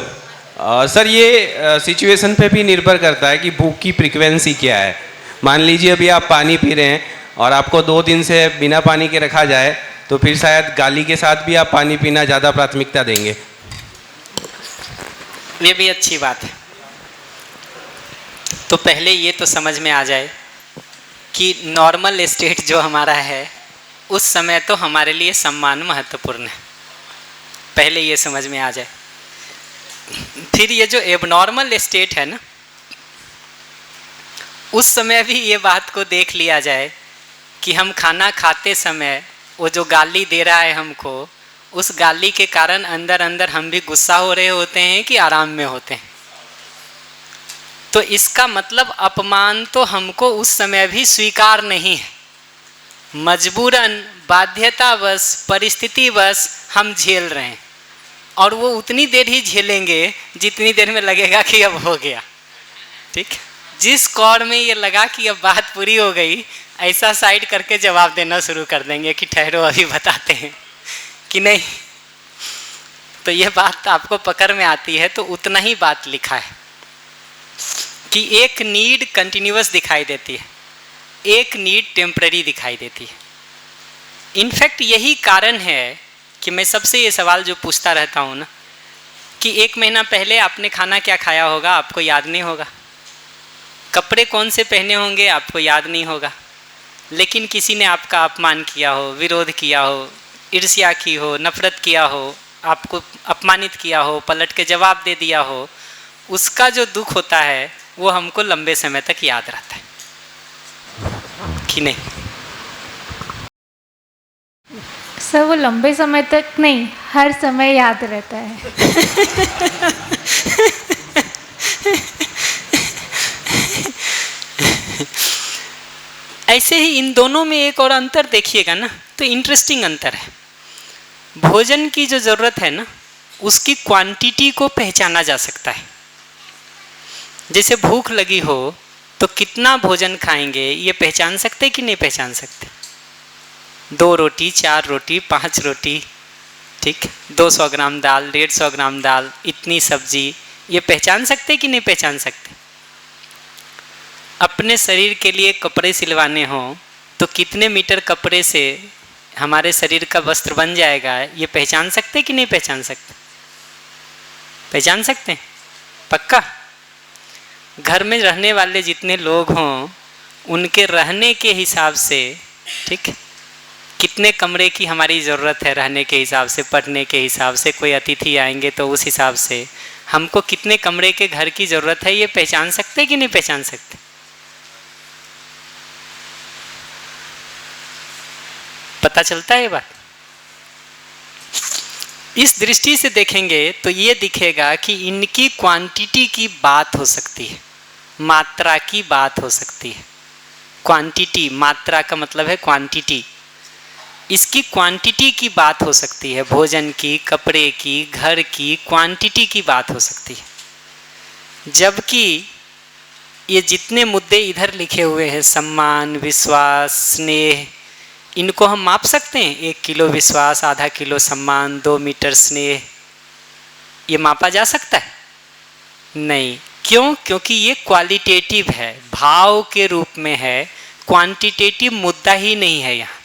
सर, ये सिचुएशन पे भी निर्भर करता है कि भूख की फ्रीक्वेंसी क्या है। मान लीजिए अभी आप पानी पी रहे हैं और आपको 2 दिन से बिना पानी के रखा जाए, तो फिर शायद गाली के साथ भी आप पानी पीना ज़्यादा प्राथमिकता देंगे। ये भी अच्छी बात है। तो पहले ये तो समझ में आ जाए कि नॉर्मल स्टेट जो हमारा है, उस समय तो हमारे लिए सम्मान महत्वपूर्ण है। पहले ये समझ में आ जाए। फिर ये जो एबनॉर्मल स्टेट है ना, उस समय भी ये बात को देख लिया जाए कि हम खाना खाते समय वो जो गाली दे रहा है हमको, उस गाली के कारण अंदर अंदर हम भी गुस्सा हो रहे होते हैं कि आराम में होते हैं। तो इसका मतलब अपमान तो हमको उस समय भी स्वीकार नहीं है, मजबूरन बाध्यतावश परिस्थितिवश हम झेल रहे हैं, और वो उतनी देर ही झेलेंगे जितनी देर में लगेगा कि अब हो गया। ठीक, जिस कौर में ये लगा कि अब बात पूरी हो गई, ऐसा साइड करके जवाब देना शुरू कर देंगे कि ठहरो अभी बताते हैं कि नहीं। तो ये बात आपको पकड़ में आती है। तो उतना ही बात लिखा है कि एक नीड कंटिन्यूअस दिखाई देती है, एक नीड टेम्पररी दिखाई देती है। इनफैक्ट यही कारण है कि मैं सबसे ये सवाल जो पूछता रहता हूँ ना, कि 1 महीना पहले आपने खाना क्या खाया होगा, आपको याद नहीं होगा। कपड़े कौन से पहने होंगे, आपको याद नहीं होगा। लेकिन किसी ने आपका अपमान किया हो, विरोध किया हो, ईर्ष्या की हो, नफरत किया हो, आपको अपमानित किया हो, पलट के जवाब दे दिया हो, उसका जो दुख होता है वो हमको लंबे समय तक याद रहता है कि नहीं? सर वो लंबे समय तक नहीं, हर समय याद रहता है। ऐसे ही इन दोनों में एक और अंतर देखिएगा ना, तो इंटरेस्टिंग अंतर है। भोजन की जो ज़रूरत है ना, उसकी क्वांटिटी को पहचाना जा सकता है। जैसे भूख लगी हो तो कितना भोजन खाएंगे ये पहचान सकते कि नहीं पहचान सकते? 2 रोटी, 4 रोटी, 5 रोटी, ठीक, 200 ग्राम दाल, 150 ग्राम दाल, इतनी सब्जी, ये पहचान सकते कि नहीं पहचान सकते? अपने शरीर के लिए कपड़े सिलवाने हों तो कितने मीटर कपड़े से हमारे शरीर का वस्त्र बन जाएगा, ये पहचान सकते कि नहीं पहचान सकते? पहचान सकते हैं पक्का? घर में रहने वाले जितने लोग हों उनके रहने के हिसाब से, ठीक, कितने कमरे की हमारी ज़रूरत है रहने के हिसाब से, पढ़ने के हिसाब से, कोई अतिथि आएंगे तो उस हिसाब से हमको कितने कमरे के घर की ज़रूरत है, ये पहचान सकते कि नहीं पहचान सकते? पता चलता है बात? इस दृष्टि से देखेंगे तो ये दिखेगा कि इनकी क्वांटिटी की बात हो सकती है, मात्रा की बात हो सकती है। क्वांटिटी, मात्रा का मतलब है क्वांटिटी, इसकी क्वांटिटी की बात हो सकती है। भोजन की, कपड़े की, घर की क्वांटिटी की बात हो सकती है। जबकि ये जितने मुद्दे इधर लिखे हुए हैं, सम्मान, विश्वास, स्नेह, इनको हम माप सकते हैं? 1 किलो विश्वास, आधा किलो सम्मान, 2 मीटर स्नेह, ये मापा जा सकता है? नहीं। क्यों? क्योंकि ये क्वालिटेटिव है, भाव के रूप में है, क्वांटिटेटिव मुद्दा ही नहीं है यहाँ।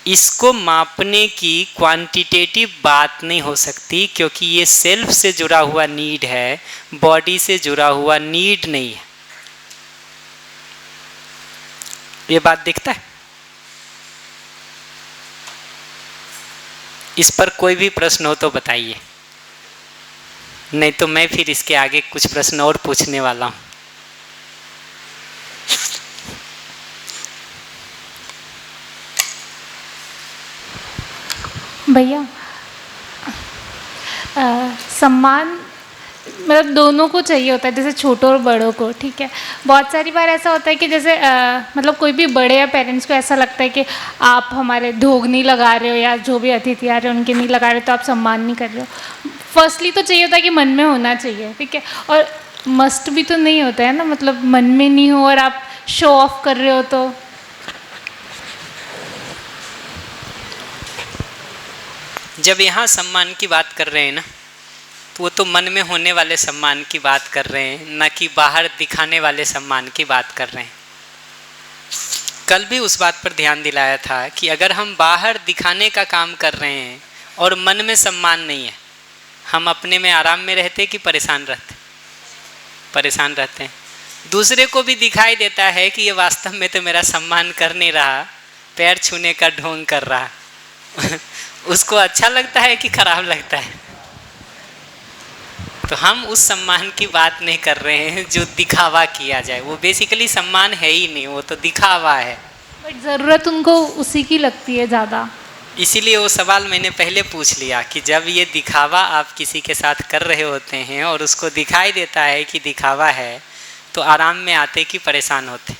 इसको मापने की क्वांटिटेटिव बात नहीं हो सकती, क्योंकि ये सेल्फ से जुड़ा हुआ नीड है, बॉडी से जुड़ा हुआ नीड नहीं है। ये बात दिखता है? इस पर कोई भी प्रश्न हो तो बताइए, नहीं तो मैं फिर इसके आगे कुछ प्रश्न और पूछने वाला हूँ। भैया सम्मान मतलब दोनों को चाहिए होता है, जैसे छोटों और बड़ों को, ठीक है। बहुत सारी बार ऐसा होता है कि जैसे मतलब कोई भी बड़े या पेरेंट्स को ऐसा लगता है कि आप हमारे धोख नहीं लगा रहे हो, या जो भी अतिथि आ रहे हो उनके नहीं लगा रहे हो, तो आप सम्मान नहीं कर रहे हो। फर्स्टली तो चाहिए होता है कि मन में होना चाहिए, ठीक है, और मस्ट भी तो नहीं होता है ना, मतलब मन में नहीं हो और आप शो ऑफ कर रहे हो तो। जब यहाँ सम्मान की बात कर रहे हैं ना, तो वो तो मन में होने वाले सम्मान की बात कर रहे हैं, ना कि बाहर दिखाने वाले सम्मान की बात कर रहे हैं। कल भी उस बात पर ध्यान दिलाया था कि अगर हम बाहर दिखाने का काम कर रहे हैं और मन में सम्मान नहीं है, हम अपने में आराम में रहते कि परेशान रहते? परेशान रहते हैं। दूसरे को भी दिखाई देता है कि ये वास्तव में तो मेरा सम्मान कर नहीं रहा, पैर छूने का ढोंग कर रहा, उसको अच्छा लगता है कि खराब लगता है? तो हम उस सम्मान की बात नहीं कर रहे हैं जो दिखावा किया जाए, वो बेसिकली सम्मान है ही नहीं, वो तो दिखावा है। बट ज़रूरत उनको उसी की लगती है ज़्यादा। इसीलिए वो सवाल मैंने पहले पूछ लिया कि जब ये दिखावा आप किसी के साथ कर रहे होते हैं और उसको दिखाई देता है कि दिखावा है, तो आराम में आते कि परेशान होते?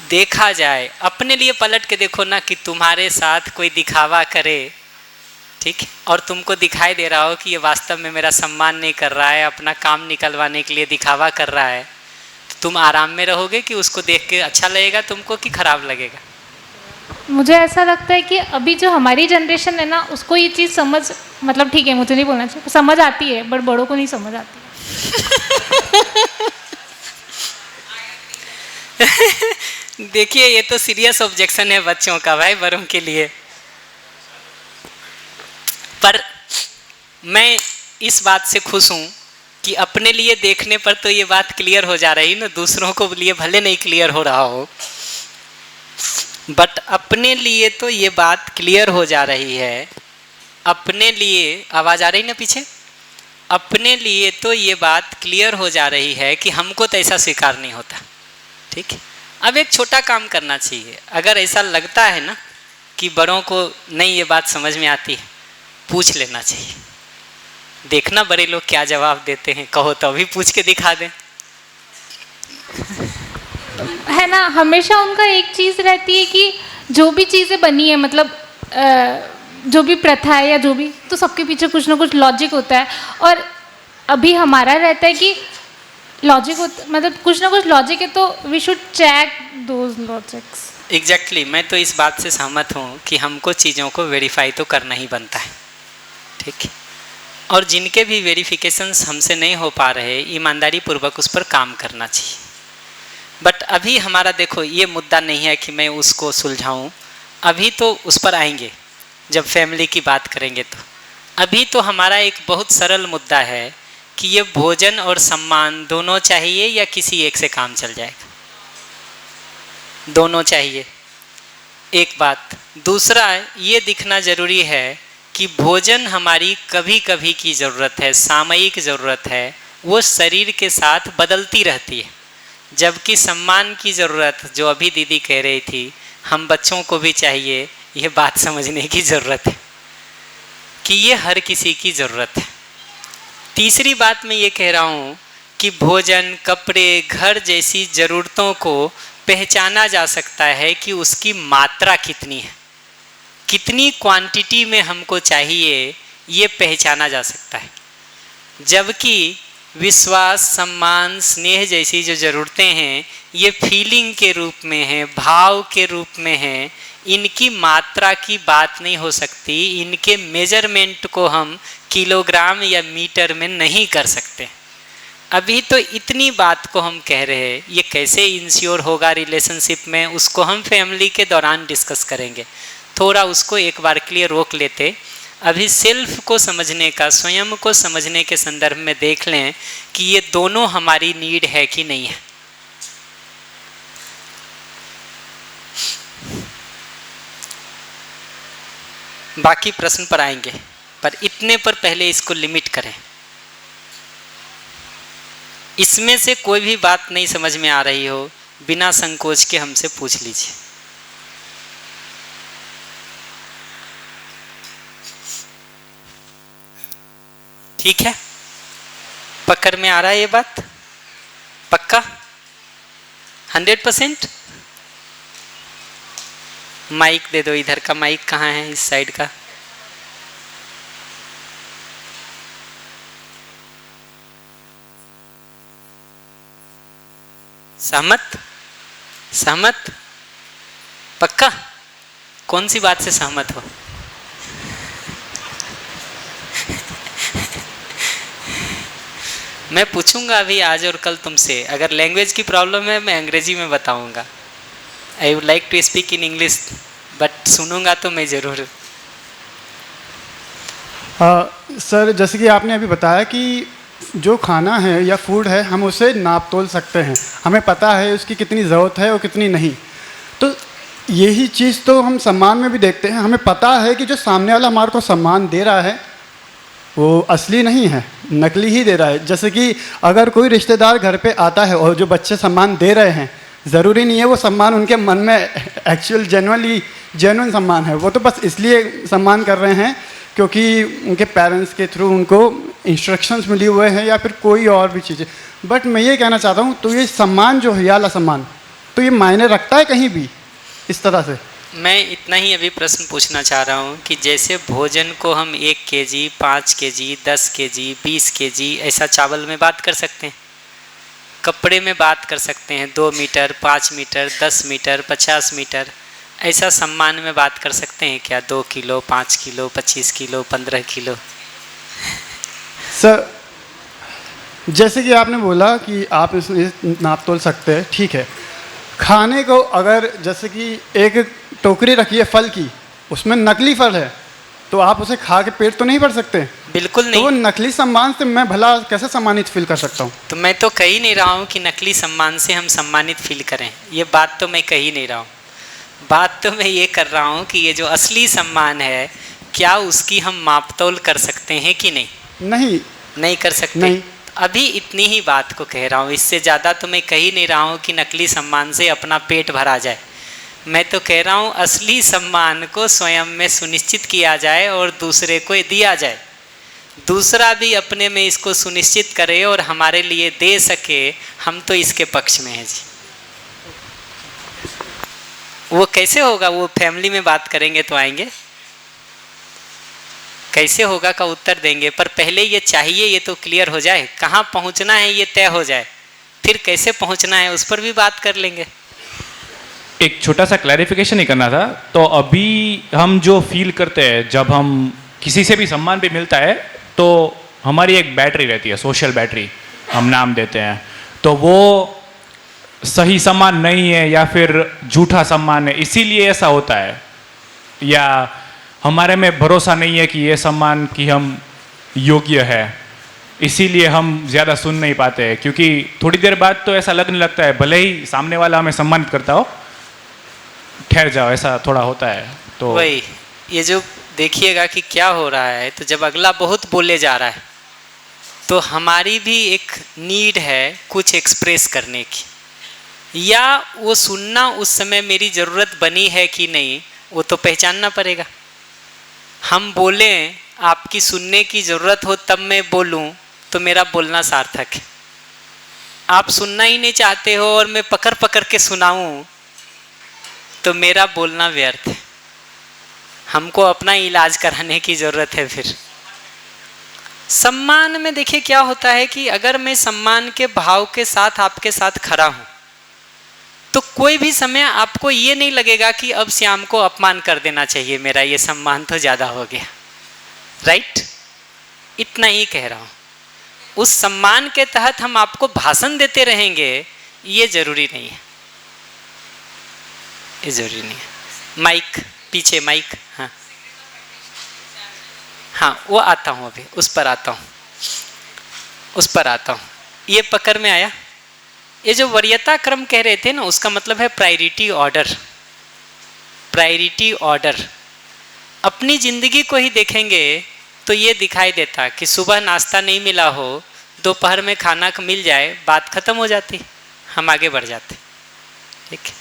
देखा जाए, अपने लिए पलट के देखो ना कि तुम्हारे साथ कोई दिखावा करे, ठीक है, और तुमको दिखाई दे रहा हो कि ये वास्तव में मेरा सम्मान नहीं कर रहा है, अपना काम निकलवाने के लिए दिखावा कर रहा है, तो तुम आराम में रहोगे कि उसको देख के अच्छा लगेगा तुमको कि खराब लगेगा? मुझे ऐसा लगता है कि अभी जो हमारी जनरेशन है ना, उसको ये चीज़ समझ, मतलब ठीक है मुझे नहीं बोलना चाहिए, समझ आती है, बट बड़ों को नहीं समझ आती। देखिए ये तो सीरियस ऑब्जेक्शन है बच्चों का भाई, बड़ों के लिए। पर मैं इस बात से खुश हूँ कि अपने लिए देखने पर तो ये बात क्लियर हो जा रही ना, दूसरों को लिए भले नहीं क्लियर हो रहा हो, बट अपने लिए तो ये बात क्लियर हो जा रही है। अपने लिए, आवाज़ आ रही ना पीछे? अपने लिए तो ये बात क्लियर हो जा रही है कि हमको तो ऐसा स्वीकार नहीं होता, ठीक है। अब एक छोटा काम करना चाहिए, अगर ऐसा लगता है ना कि बड़ों को नहीं ये बात समझ में आती है, पूछ लेना चाहिए, देखना बड़े लोग क्या जवाब देते हैं, कहो तो अभी पूछ के दिखा दें। है ना, हमेशा उनका एक चीज़ रहती है कि जो भी चीज़ें बनी है, मतलब जो भी प्रथा है या जो भी, तो सबके पीछे कुछ ना कुछ लॉजिक होता है। और अभी हमारा रहता है कि लॉजिक होता, मतलब कुछ ना कुछ लॉजिक है, तो we should check those logics. Exactly, मैं तो इस बात से सहमत हूँ कि हमको चीज़ों को वेरीफाई तो करना ही बनता है, ठीक है। और जिनके भी वेरिफिकेशंस हमसे नहीं हो पा रहे, ईमानदारी पूर्वक उस पर काम करना चाहिए। बट अभी हमारा देखो ये मुद्दा नहीं है कि मैं उसको सुलझाऊँ, अभी तो उस पर आएंगे जब फैमिली की बात करेंगे। तो अभी तो हमारा एक बहुत सरल मुद्दा है कि ये भोजन और सम्मान दोनों चाहिए या किसी एक से काम चल जाएगा? दोनों चाहिए, एक बात। दूसरा, ये दिखना ज़रूरी है कि भोजन हमारी कभी कभी की ज़रूरत है, सामयिक ज़रूरत है, वो शरीर के साथ बदलती रहती है। जबकि सम्मान की ज़रूरत, जो अभी दीदी कह रही थी, हम बच्चों को भी चाहिए, ये बात समझने की ज़रूरत है कि ये हर किसी की ज़रूरत है। तीसरी बात मैं ये कह रहा हूँ कि भोजन, कपड़े, घर जैसी ज़रूरतों को पहचाना जा सकता है कि उसकी मात्रा कितनी है, कितनी क्वांटिटी में हमको चाहिए, ये पहचाना जा सकता है। जबकि विश्वास, सम्मान, स्नेह जैसी जो ज़रूरतें हैं, ये फीलिंग के रूप में हैं, भाव के रूप में हैं, इनकी मात्रा की बात नहीं हो सकती, इनके मेजरमेंट को हम किलोग्राम या मीटर में नहीं कर सकते। अभी तो इतनी बात को हम कह रहे हैं, ये कैसे इंश्योर होगा रिलेशनशिप में, उसको हम फैमिली के दौरान डिस्कस करेंगे। थोड़ा उसको एक बार के लिए रोक लेते, अभी सेल्फ को समझने का, स्वयं को समझने के संदर्भ में देख लें कि ये दोनों हमारी नीड है कि नहीं है। बाकी प्रश्न पर आएंगे, पर इतने पर पहले इसको लिमिट करें। इसमें से कोई भी बात नहीं समझ में आ रही हो, बिना संकोच के हमसे पूछ लीजिए। ठीक है, पकड़ में आ रहा है ये बात? पक्का 100%? माइक दे दो, इधर का माइक कहाँ है, इस साइड का? सहमत? सहमत? पक्का? कौन सी बात से सहमत हो? मैं पूछूंगा अभी आज और कल तुमसे, अगर लैंग्वेज की प्रॉब्लम है मैं अंग्रेजी में बताऊंगा। I would like to speak in English, but सुनूंगा तो मैं ज़रूर। सर, जैसे कि आपने अभी बताया कि जो खाना है या फूड है, हम उसे नाप तोल सकते हैं, हमें पता है उसकी कितनी ज़रूरत है और कितनी नहीं। तो यही चीज़ तो हम सम्मान में भी देखते हैं। हमें पता है कि जो सामने वाला हमारे को सम्मान दे रहा है वो असली नहीं है, नकली ही दे रहा है। जैसे कि अगर कोई रिश्तेदार घर पे आता है और जो बच्चे सम्मान दे रहे हैं, ज़रूरी नहीं है वो सम्मान उनके मन में एक्चुअल जेन्युइन सम्मान है। वो तो बस इसलिए सम्मान कर रहे हैं क्योंकि उनके पेरेंट्स के थ्रू उनको इंस्ट्रक्शंस मिली हुए हैं या फिर कोई और भी चीज़ें। बट मैं ये कहना चाहता हूँ, तो ये सम्मान जो है, ये वाला सम्मान, तो ये मायने रखता है कहीं भी इस तरह से? मैं इतना ही अभी प्रश्न पूछना चाह रहा हूँ कि जैसे भोजन को हम 1 kg, 5 kg, 10 kg, 20 kg ऐसा चावल में बात कर सकते हैं, कपड़े में बात कर सकते हैं 2 मीटर, 5 मीटर, 10 मीटर, 50 मीटर, ऐसा सम्मान में बात कर सकते हैं क्या? 2 kilo, 5 kilo, 25 kilo, 15 kilo? Sir, जैसे कि आपने बोला कि आप इसमें नाप तोल सकते हैं, ठीक है। खाने को अगर जैसे कि एक टोकरी रखी है फल की, उसमें नकली फल है, तो आप उसे खा के पेट तो नहीं भर सकते? बिल्कुल नहीं। तो वो नकली सम्मान से मैं भला कैसे सम्मानित फील कर सकता हूँ? तो मैं तो कह ही नहीं रहा हूँ कि नकली सम्मान से हम सम्मानित फील करें, ये बात तो मैं कह ही नहीं रहा हूँ। बात तो मैं ये कर रहा हूँ कि ये जो असली सम्मान है, क्या उसकी हम मापतोल कर सकते हैं कि नहीं? नहीं कर सकते। नहीं। अभी इतनी ही बात को कह रहा हूँ, इससे ज़्यादा तो मैं कह ही नहीं रहा हूँ कि नकली सम्मान से अपना पेट भरा जाए। मैं तो कह रहा हूँ असली सम्मान को स्वयं में सुनिश्चित किया जाए और दूसरे को दिया जाए, दूसरा भी अपने में इसको सुनिश्चित करे और हमारे लिए दे सके। हम तो इसके पक्ष में हैं जी। वो कैसे होगा, वो फैमिली में बात करेंगे तो आएंगे, कैसे होगा का उत्तर देंगे। पर पहले ये चाहिए, ये तो क्लियर हो जाए, कहाँ पहुँचना है ये तय हो जाए, फिर कैसे पहुँचना है उस पर भी बात कर लेंगे। एक छोटा सा क्लैरिफिकेशन ही करना था। तो अभी हम जो फील करते हैं जब हम किसी से भी सम्मान भी मिलता है, तो हमारी एक बैटरी रहती है, सोशल बैटरी हम नाम देते हैं, तो वो सही सम्मान नहीं है या फिर झूठा सम्मान है, इसीलिए ऐसा होता है, या हमारे में भरोसा नहीं है कि ये सम्मान की हम योग्य है, इसीलिए हम ज़्यादा सुन नहीं पाते हैं। क्योंकि थोड़ी देर बाद तो ऐसा लगने लगता है, भले ही सामने वाला हमें सम्मानित करता हो, ठहर जाओ, ऐसा थोड़ा होता है। तो वही ये जो देखिएगा कि क्या हो रहा है, तो जब अगला बहुत बोले जा रहा है तो हमारी भी एक नीड है कुछ एक्सप्रेस करने की, या वो सुनना उस समय मेरी ज़रूरत बनी है कि नहीं, वो तो पहचानना पड़ेगा। हम बोलें आपकी सुनने की ज़रूरत हो तब मैं बोलूं तो मेरा बोलना सार्थक है। आप सुनना ही नहीं चाहते हो और मैं पकड़ पकड़ के सुनाऊं तो मेरा बोलना व्यर्थ है। हमको अपना इलाज कराने की ज़रूरत है। फिर सम्मान में देखिए क्या होता है कि अगर मैं सम्मान के भाव के साथ आपके साथ खड़ा हूं तो कोई भी समय आपको ये नहीं लगेगा कि अब श्याम को अपमान कर देना चाहिए, मेरा ये सम्मान तो ज़्यादा हो गया। राइट, इतना ही कह रहा हूँ। उस सम्मान के तहत हम आपको भाषण देते रहेंगे, ये जरूरी नहीं है, ये जरूरी नहीं है। माइक पीछे, माइक, हाँ हाँ, वो आता हूँ, अभी उस पर आता हूँ, उस पर आता हूँ। ये पकड़ में आया। ये जो वरीयता क्रम कह रहे थे ना, उसका मतलब है प्रायोरिटी ऑर्डर। प्रायोरिटी ऑर्डर अपनी ज़िंदगी को ही देखेंगे तो ये दिखाई देता कि सुबह नाश्ता नहीं मिला हो, दोपहर में खाना मिल जाए, बात खत्म हो जाती, हम आगे बढ़ जाते। ठीक है,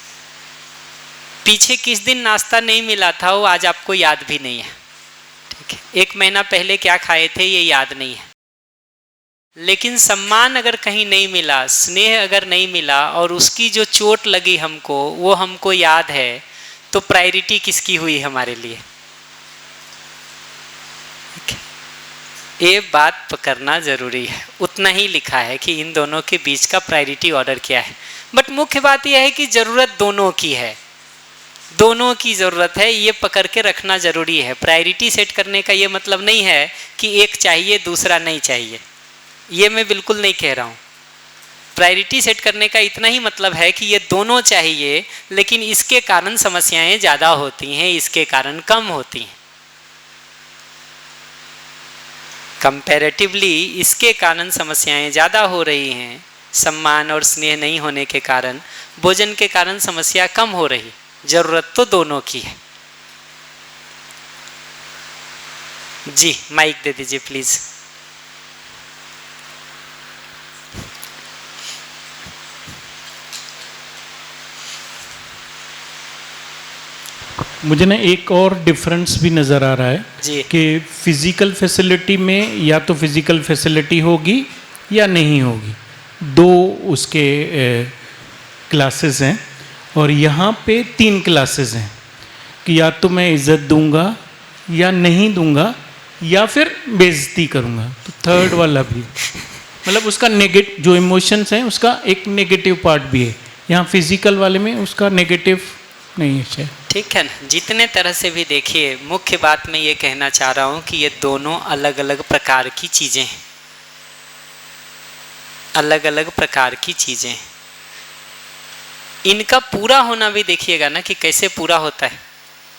पीछे किस दिन नाश्ता नहीं मिला था वो आज आपको याद भी नहीं है। ठीक है, 1 महीना पहले क्या खाए थे ये याद नहीं है। लेकिन सम्मान अगर कहीं नहीं मिला, स्नेह अगर नहीं मिला और उसकी जो चोट लगी हमको वो हमको याद है, तो प्रायोरिटी किसकी हुई हमारे लिए? ये बात पकड़ना जरूरी है। उतना ही लिखा है कि इन दोनों के बीच का प्रायोरिटी ऑर्डर क्या है। बट मुख्य बात यह है कि ज़रूरत दोनों की है, दोनों की ज़रूरत है, ये पकड़ के रखना ज़रूरी है। प्रायोरिटी सेट करने का ये मतलब नहीं है कि एक चाहिए दूसरा नहीं चाहिए, ये मैं बिल्कुल नहीं कह रहा हूँ। प्रायोरिटी सेट करने का इतना ही मतलब है कि ये दोनों चाहिए, लेकिन इसके कारण समस्याएं ज़्यादा होती हैं, इसके कारण कम होती हैं। कंपैरेटिवली इसके कारण समस्याएं ज़्यादा हो रही हैं। सम्मान और स्नेह नहीं होने के कारण, भोजन के कारण समस्या कम हो रही। जरूरत तो दोनों की है। जी माइक दे दीजिए प्लीज। मुझे ना एक और डिफरेंस भी नज़र आ रहा है जी। कि फिज़िकल फैसिलिटी में या तो फिज़िकल फैसिलिटी होगी या नहीं होगी, दो उसके क्लासेस हैं, और यहाँ पे 3 क्लासेस हैं कि या तो मैं इज़्ज़त दूंगा या नहीं दूंगा या फिर बेइज्जती करूंगा। तो थर्ड वाला भी मतलब उसका नेगेटिव जो इमोशंस हैं उसका एक नेगेटिव पार्ट भी है, यहाँ फिज़िकल वाले में उसका नेगेटिव नहीं है। ठीक है ना, जितने तरह से भी देखिए, मुख्य बात मैं ये कहना चाह रहा हूँ कि ये दोनों अलग अलग प्रकार की चीज़ें हैं, अलग अलग प्रकार की चीज़ें हैं। इनका पूरा होना भी देखिएगा ना कि कैसे पूरा होता है,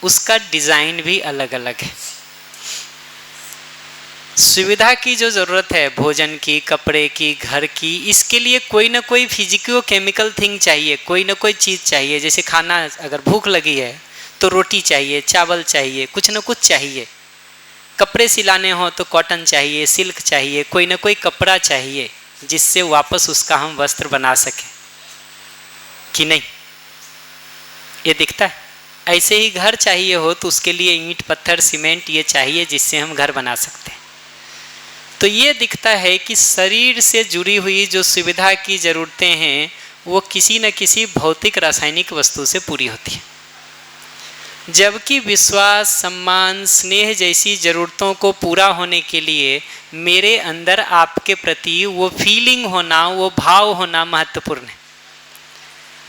उसका डिज़ाइन भी अलग अलग है। सुविधा की जो ज़रूरत है, भोजन की, कपड़े की, घर की, इसके लिए कोई ना कोई फिजिको केमिकल थिंग चाहिए, कोई ना कोई चीज़ चाहिए। जैसे खाना, अगर भूख लगी है तो रोटी चाहिए, चावल चाहिए, कुछ ना कुछ चाहिए। कपड़े सिलाने हो तो कॉटन चाहिए, सिल्क चाहिए, कोई ना कोई कपड़ा चाहिए जिससे वापस उसका हम वस्त्र बना सकें कि नहीं। ये दिखता है। ऐसे ही घर चाहिए हो तो उसके लिए ईंट, पत्थर, सीमेंट ये चाहिए जिससे हम घर बना सकते हैं। तो ये दिखता है कि शरीर से जुड़ी हुई जो सुविधा की ज़रूरतें हैं वो किसी न किसी भौतिक रासायनिक वस्तु से पूरी होती है, जबकि विश्वास, सम्मान, स्नेह जैसी ज़रूरतों को पूरा होने के लिए मेरे अंदर आपके प्रति वो फीलिंग होना, वो भाव होना महत्वपूर्ण है।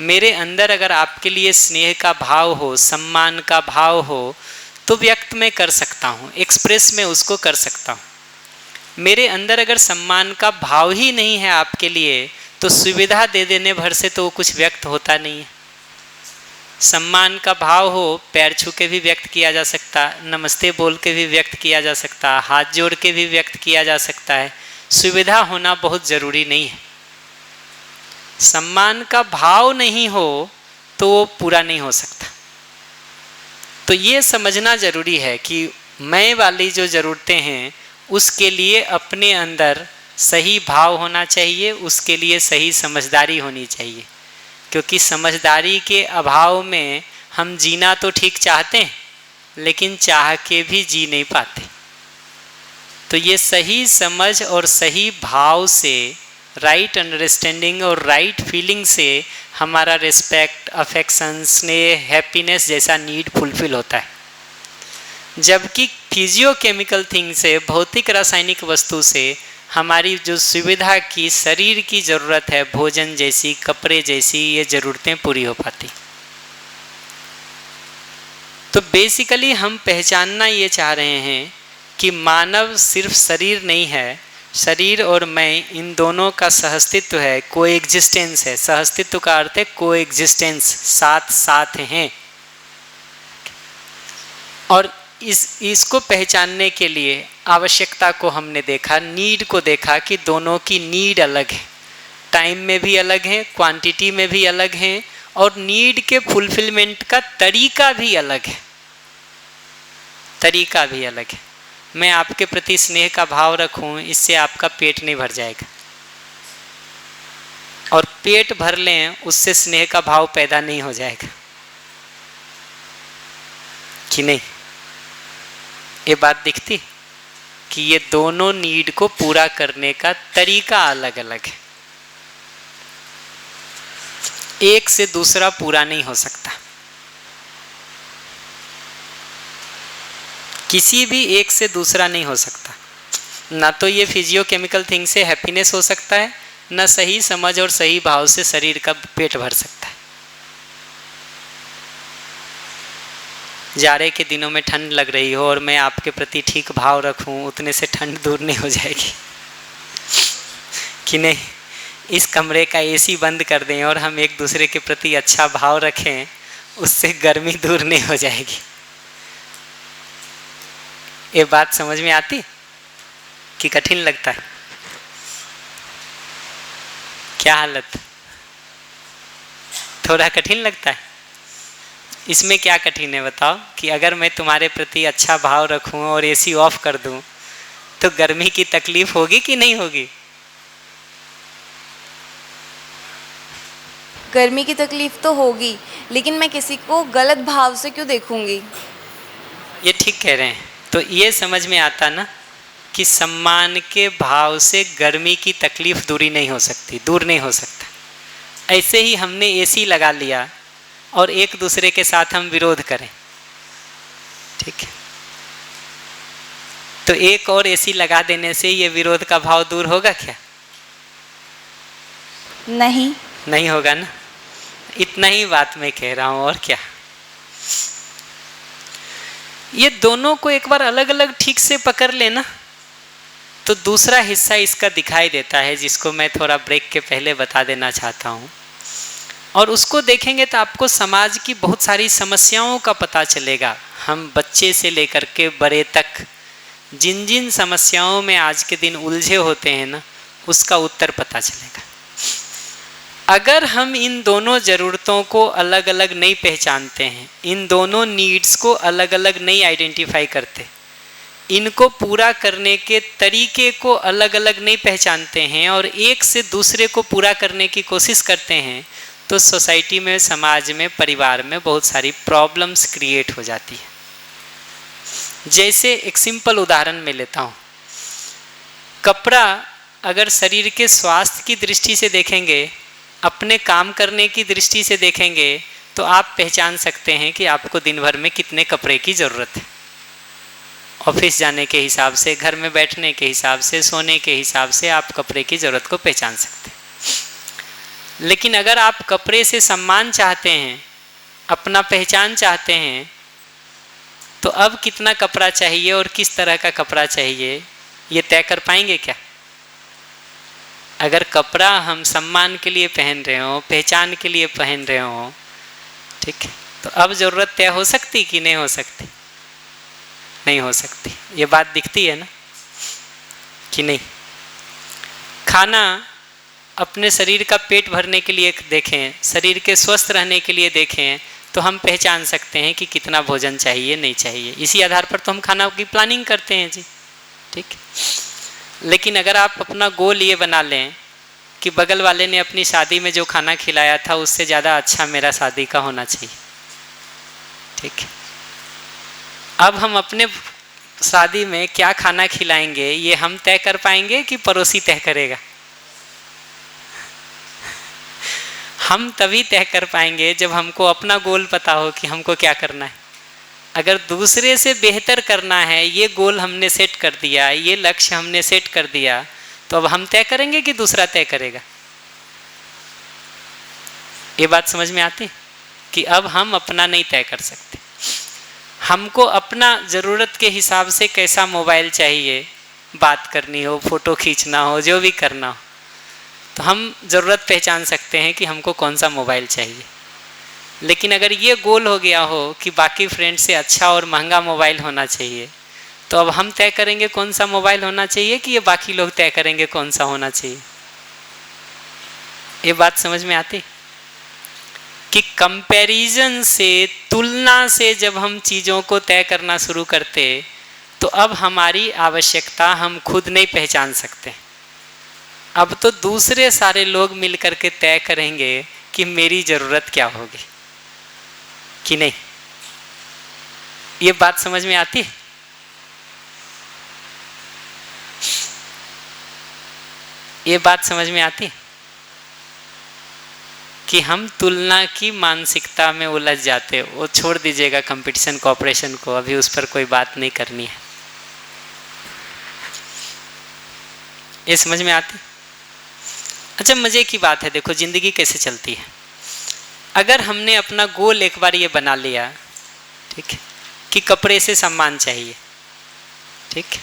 मेरे अंदर अगर आपके लिए स्नेह का भाव हो, सम्मान का भाव हो, तो व्यक्त मैं कर सकता हूँ, एक्सप्रेस में उसको कर सकता हूँ। मेरे अंदर अगर सम्मान का भाव ही नहीं है आपके लिए, तो सुविधा दे देने भर से तो वो कुछ व्यक्त होता नहीं है। सम्मान का भाव हो, पैर छू के भी व्यक्त किया जा सकता, नमस्ते बोल के भी व्यक्त किया जा सकता, हाथ जोड़ के भी व्यक्त किया जा सकता है। सुविधा होना बहुत ज़रूरी नहीं है। सम्मान का भाव नहीं हो तो वो पूरा नहीं हो सकता। तो ये समझना ज़रूरी है कि मैं वाली जो ज़रूरतें हैं उसके लिए अपने अंदर सही भाव होना चाहिए, उसके लिए सही समझदारी होनी चाहिए, क्योंकि समझदारी के अभाव में हम जीना तो ठीक चाहते हैं लेकिन चाह के भी जी नहीं पाते। तो ये सही समझ और सही भाव से, राइट अंडरस्टैंडिंग और राइट फीलिंग से हमारा रिस्पेक्ट, अफेक्शन, स्नेह, हैप्पीनेस जैसा नीड फुलफिल होता है। जबकि फिजियोकेमिकल थिंग से, भौतिक रासायनिक वस्तु से हमारी जो सुविधा की, शरीर की ज़रूरत है, भोजन जैसी, कपड़े जैसी, ये ज़रूरतें पूरी हो पाती। तो बेसिकली हम पहचानना ये चाह रहे हैं कि मानव सिर्फ शरीर नहीं है, शरीर और मैं इन दोनों का सहअस्तित्व है, कोएग्जिस्टेंस है। सहअस्तित्व का अर्थ है कोएग्जिस्टेंस, साथ साथ हैं। और इसको पहचानने के लिए आवश्यकता को हमने देखा, नीड को देखा कि दोनों की नीड अलग है, टाइम में भी अलग है, क्वांटिटी में भी अलग है, और नीड के फुलफिलमेंट का तरीका भी अलग है, तरीका भी अलग है। मैं आपके प्रति स्नेह का भाव रखूं, इससे आपका पेट नहीं भर जाएगा, और पेट भर लें उससे स्नेह का भाव पैदा नहीं हो जाएगा कि नहीं। ये बात दिखती कि ये दोनों नीड को पूरा करने का तरीका अलग अलग है, एक से दूसरा पूरा नहीं हो सकता। किसी भी एक से दूसरा नहीं हो सकता। ना तो ये फिजियोकेमिकल थिंग से हैप्पीनेस हो सकता है, ना सही समझ और सही भाव से शरीर का पेट भर सकता है। जाड़े के दिनों में ठंड लग रही हो और मैं आपके प्रति ठीक भाव रखूं, उतने से ठंड दूर नहीं हो जाएगी कि नहीं। इस कमरे का एसी बंद कर दें और हम एक दूसरे के प्रति अच्छा भाव रखें, उससे गर्मी दूर नहीं हो जाएगी। ये बात समझ में आती कि कठिन लगता है? क्या हालत, थोड़ा कठिन लगता है? इसमें क्या कठिन है बताओ कि अगर मैं तुम्हारे प्रति अच्छा भाव रखूं और एसी ऑफ कर दूं तो गर्मी की तकलीफ होगी कि नहीं होगी? गर्मी की तकलीफ तो होगी, लेकिन मैं किसी को गलत भाव से क्यों देखूंगी? ये ठीक कह रहे हैं। तो ये समझ में आता ना कि सम्मान के भाव से गर्मी की तकलीफ दूर नहीं हो सकता। ऐसे ही हमने एसी लगा लिया और एक दूसरे के साथ हम विरोध करें, ठीक है, तो एक और एसी लगा देने से ये विरोध का भाव दूर होगा क्या? नहीं होगा ना। इतना ही बात मैं कह रहा हूं, और क्या। ये दोनों को एक बार अलग अलग ठीक से पकड़ लेना तो दूसरा हिस्सा इसका दिखाई देता है, जिसको मैं थोड़ा ब्रेक के पहले बता देना चाहता हूं। और उसको देखेंगे तो आपको समाज की बहुत सारी समस्याओं का पता चलेगा। हम बच्चे से लेकर के बड़े तक जिन जिन समस्याओं में आज के दिन उलझे होते हैं ना, उसका उत्तर पता चलेगा। अगर हम इन दोनों ज़रूरतों को अलग अलग नहीं पहचानते हैं, इन दोनों नीड्स को अलग अलग नहीं आइडेंटिफाई करते, इनको पूरा करने के तरीके को अलग अलग नहीं पहचानते हैं और एक से दूसरे को पूरा करने की कोशिश करते हैं, तो सोसाइटी में, समाज में, परिवार में बहुत सारी प्रॉब्लम्स क्रिएट हो जाती है। जैसे एक सिंपल उदाहरण मैं लेता हूँ। कपड़ा अगर शरीर के स्वास्थ्य की दृष्टि से देखेंगे, अपने काम करने की दृष्टि से देखेंगे, तो आप पहचान सकते हैं कि आपको दिन भर में कितने कपड़े की ज़रूरत है। ऑफिस जाने के हिसाब से, घर में बैठने के हिसाब से, सोने के हिसाब से आप कपड़े की ज़रूरत को पहचान सकते हैं। लेकिन अगर आप कपड़े से सम्मान चाहते हैं, अपना पहचान चाहते हैं, तो अब कितना कपड़ा चाहिए और किस तरह का कपड़ा चाहिए ये तय कर पाएंगे क्या? अगर कपड़ा हम सम्मान के लिए पहन रहे हो, पहचान के लिए पहन रहे हो, ठीक है, तो अब ज़रूरत तय हो सकती कि नहीं हो सकती? नहीं हो सकती। ये बात दिखती है ना कि नहीं? खाना अपने शरीर का पेट भरने के लिए देखें, शरीर के स्वस्थ रहने के लिए देखें, तो हम पहचान सकते हैं कि कितना भोजन चाहिए, नहीं चाहिए। इसी आधार पर तो हम खाना की प्लानिंग करते हैं जी, ठीक है। लेकिन अगर आप अपना गोल ये बना लें कि बगल वाले ने अपनी शादी में जो खाना खिलाया था उससे ज़्यादा अच्छा मेरा शादी का होना चाहिए, ठीक है। अब हम अपने शादी में क्या खाना खिलाएंगे ये हम तय कर पाएंगे कि पड़ोसी तय करेगा? हम तभी तय कर पाएंगे जब हमको अपना गोल पता हो कि हमको क्या करना है। अगर दूसरे से बेहतर करना है, ये गोल हमने सेट कर दिया, ये लक्ष्य हमने सेट कर दिया, तो अब हम तय करेंगे कि दूसरा तय करेगा? ये बात समझ में आती कि अब हम अपना नहीं तय कर सकते। हमको अपना ज़रूरत के हिसाब से कैसा मोबाइल चाहिए, बात करनी हो, फ़ोटो खींचना हो, जो भी करना हो, तो हम ज़रूरत पहचान सकते हैं कि हमको कौन सा मोबाइल चाहिए। लेकिन अगर ये गोल हो गया हो कि बाकी फ्रेंड से अच्छा और महंगा मोबाइल होना चाहिए, तो अब हम तय करेंगे कौन सा मोबाइल होना चाहिए कि ये बाकी लोग तय करेंगे कौन सा होना चाहिए? ये बात समझ में आती कि कंपैरिजन से, तुलना से जब हम चीज़ों को तय करना शुरू करते, तो अब हमारी आवश्यकता हम खुद नहीं पहचान सकते। अब तो दूसरे सारे लोग मिल करके तय करेंगे कि मेरी ज़रूरत क्या होगी कि नहीं। ये बात समझ में आती है? ये बात समझ में आती है कि हम तुलना की मानसिकता में उलझ जाते। वो छोड़ दीजिएगा कंपटीशन कोऑपरेशन को, अभी उस पर कोई बात नहीं करनी है। ये समझ में आती? अच्छा, मज़े की बात है, देखो ज़िंदगी कैसे चलती है। अगर हमने अपना गोल एक बार ये बना लिया, ठीक है, कि कपड़े से सम्मान चाहिए, ठीक है,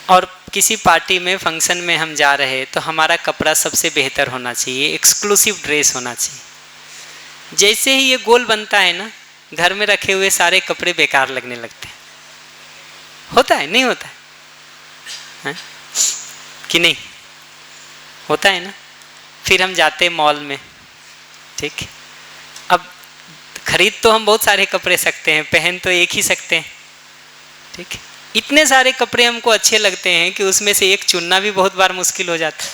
और किसी पार्टी में, फंक्शन में हम जा रहे, तो हमारा कपड़ा सबसे बेहतर होना चाहिए, एक्सक्लूसिव ड्रेस होना चाहिए। जैसे ही ये गोल बनता है ना, घर में रखे हुए सारे कपड़े बेकार लगने लगते हैं। होता है नहीं होता है कि नहीं? होता है ना। फिर हम जाते मॉल में, ठीक है, अब खरीद तो हम बहुत सारे कपड़े सकते हैं, पहन तो एक ही सकते हैं, ठीक है। इतने सारे कपड़े हमको अच्छे लगते हैं कि उसमें से एक चुनना भी बहुत बार मुश्किल हो जाता है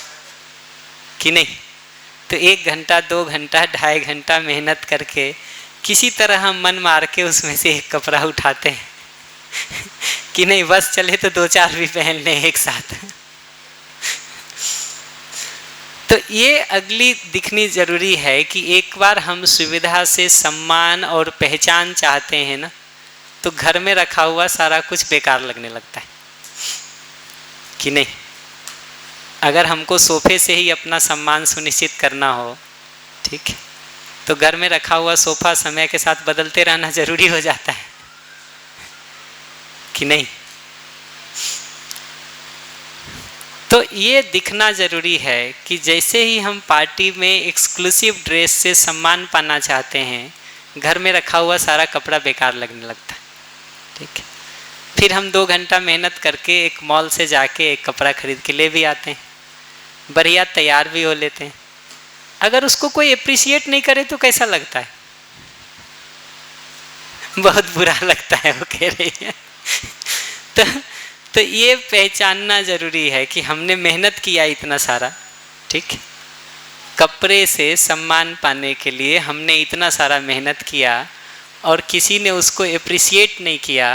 कि नहीं। तो 1 घंटा 2 घंटा 2.5 घंटा मेहनत करके किसी तरह हम मन मार के उसमें से एक कपड़ा उठाते हैं कि नहीं बस चले तो 2-4 भी पहन लें एक साथ। तो ये अगली दिखनी जरूरी है कि एक बार हम सुविधा से सम्मान और पहचान चाहते हैं ना, तो घर में रखा हुआ सारा कुछ बेकार लगने लगता है कि नहीं। अगर हमको सोफे से ही अपना सम्मान सुनिश्चित करना हो, ठीक है, तो घर में रखा हुआ सोफा समय के साथ बदलते रहना जरूरी हो जाता है कि नहीं। तो ये दिखना जरूरी है कि जैसे ही हम पार्टी में एक्सक्लूसिव ड्रेस से सम्मान पाना चाहते हैं, घर में रखा हुआ सारा कपड़ा बेकार लगने लगता है, ठीक है। फिर हम 2 घंटा मेहनत करके एक मॉल से जाके एक कपड़ा खरीद के ले भी आते हैं, बढ़िया तैयार भी हो लेते हैं। अगर उसको कोई अप्रिशिएट नहीं करे तो कैसा लगता है? बहुत बुरा लगता है, वो कह रही है। तो ये पहचानना जरूरी है कि हमने मेहनत किया इतना सारा, ठीक है, कपड़े से सम्मान पाने के लिए हमने इतना सारा मेहनत किया और किसी ने उसको अप्रिशिएट नहीं किया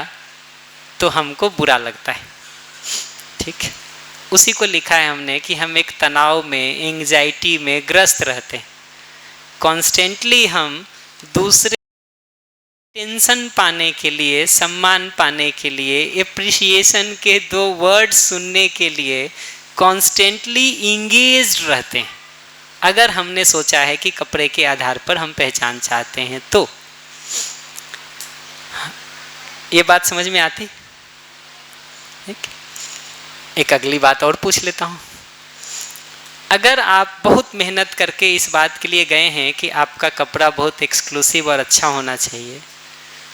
तो हमको बुरा लगता है, ठीक है। उसी को लिखा है हमने कि हम एक तनाव में, एंग्जाइटी में ग्रस्त रहते हैं। कॉन्स्टेंटली हम दूसरे टेंशन पाने के लिए, सम्मान पाने के लिए, एप्रिसिएशन के 2 वर्ड सुनने के लिए कॉन्स्टेंटली इंगेज्ड रहते हैं। अगर हमने सोचा है कि कपड़े के आधार पर हम पहचान चाहते हैं तो ये बात समझ में आती? एक अगली बात और पूछ लेता हूँ। अगर आप बहुत मेहनत करके इस बात के लिए गए हैं कि आपका कपड़ा बहुत एक्सक्लूसिव और अच्छा होना चाहिए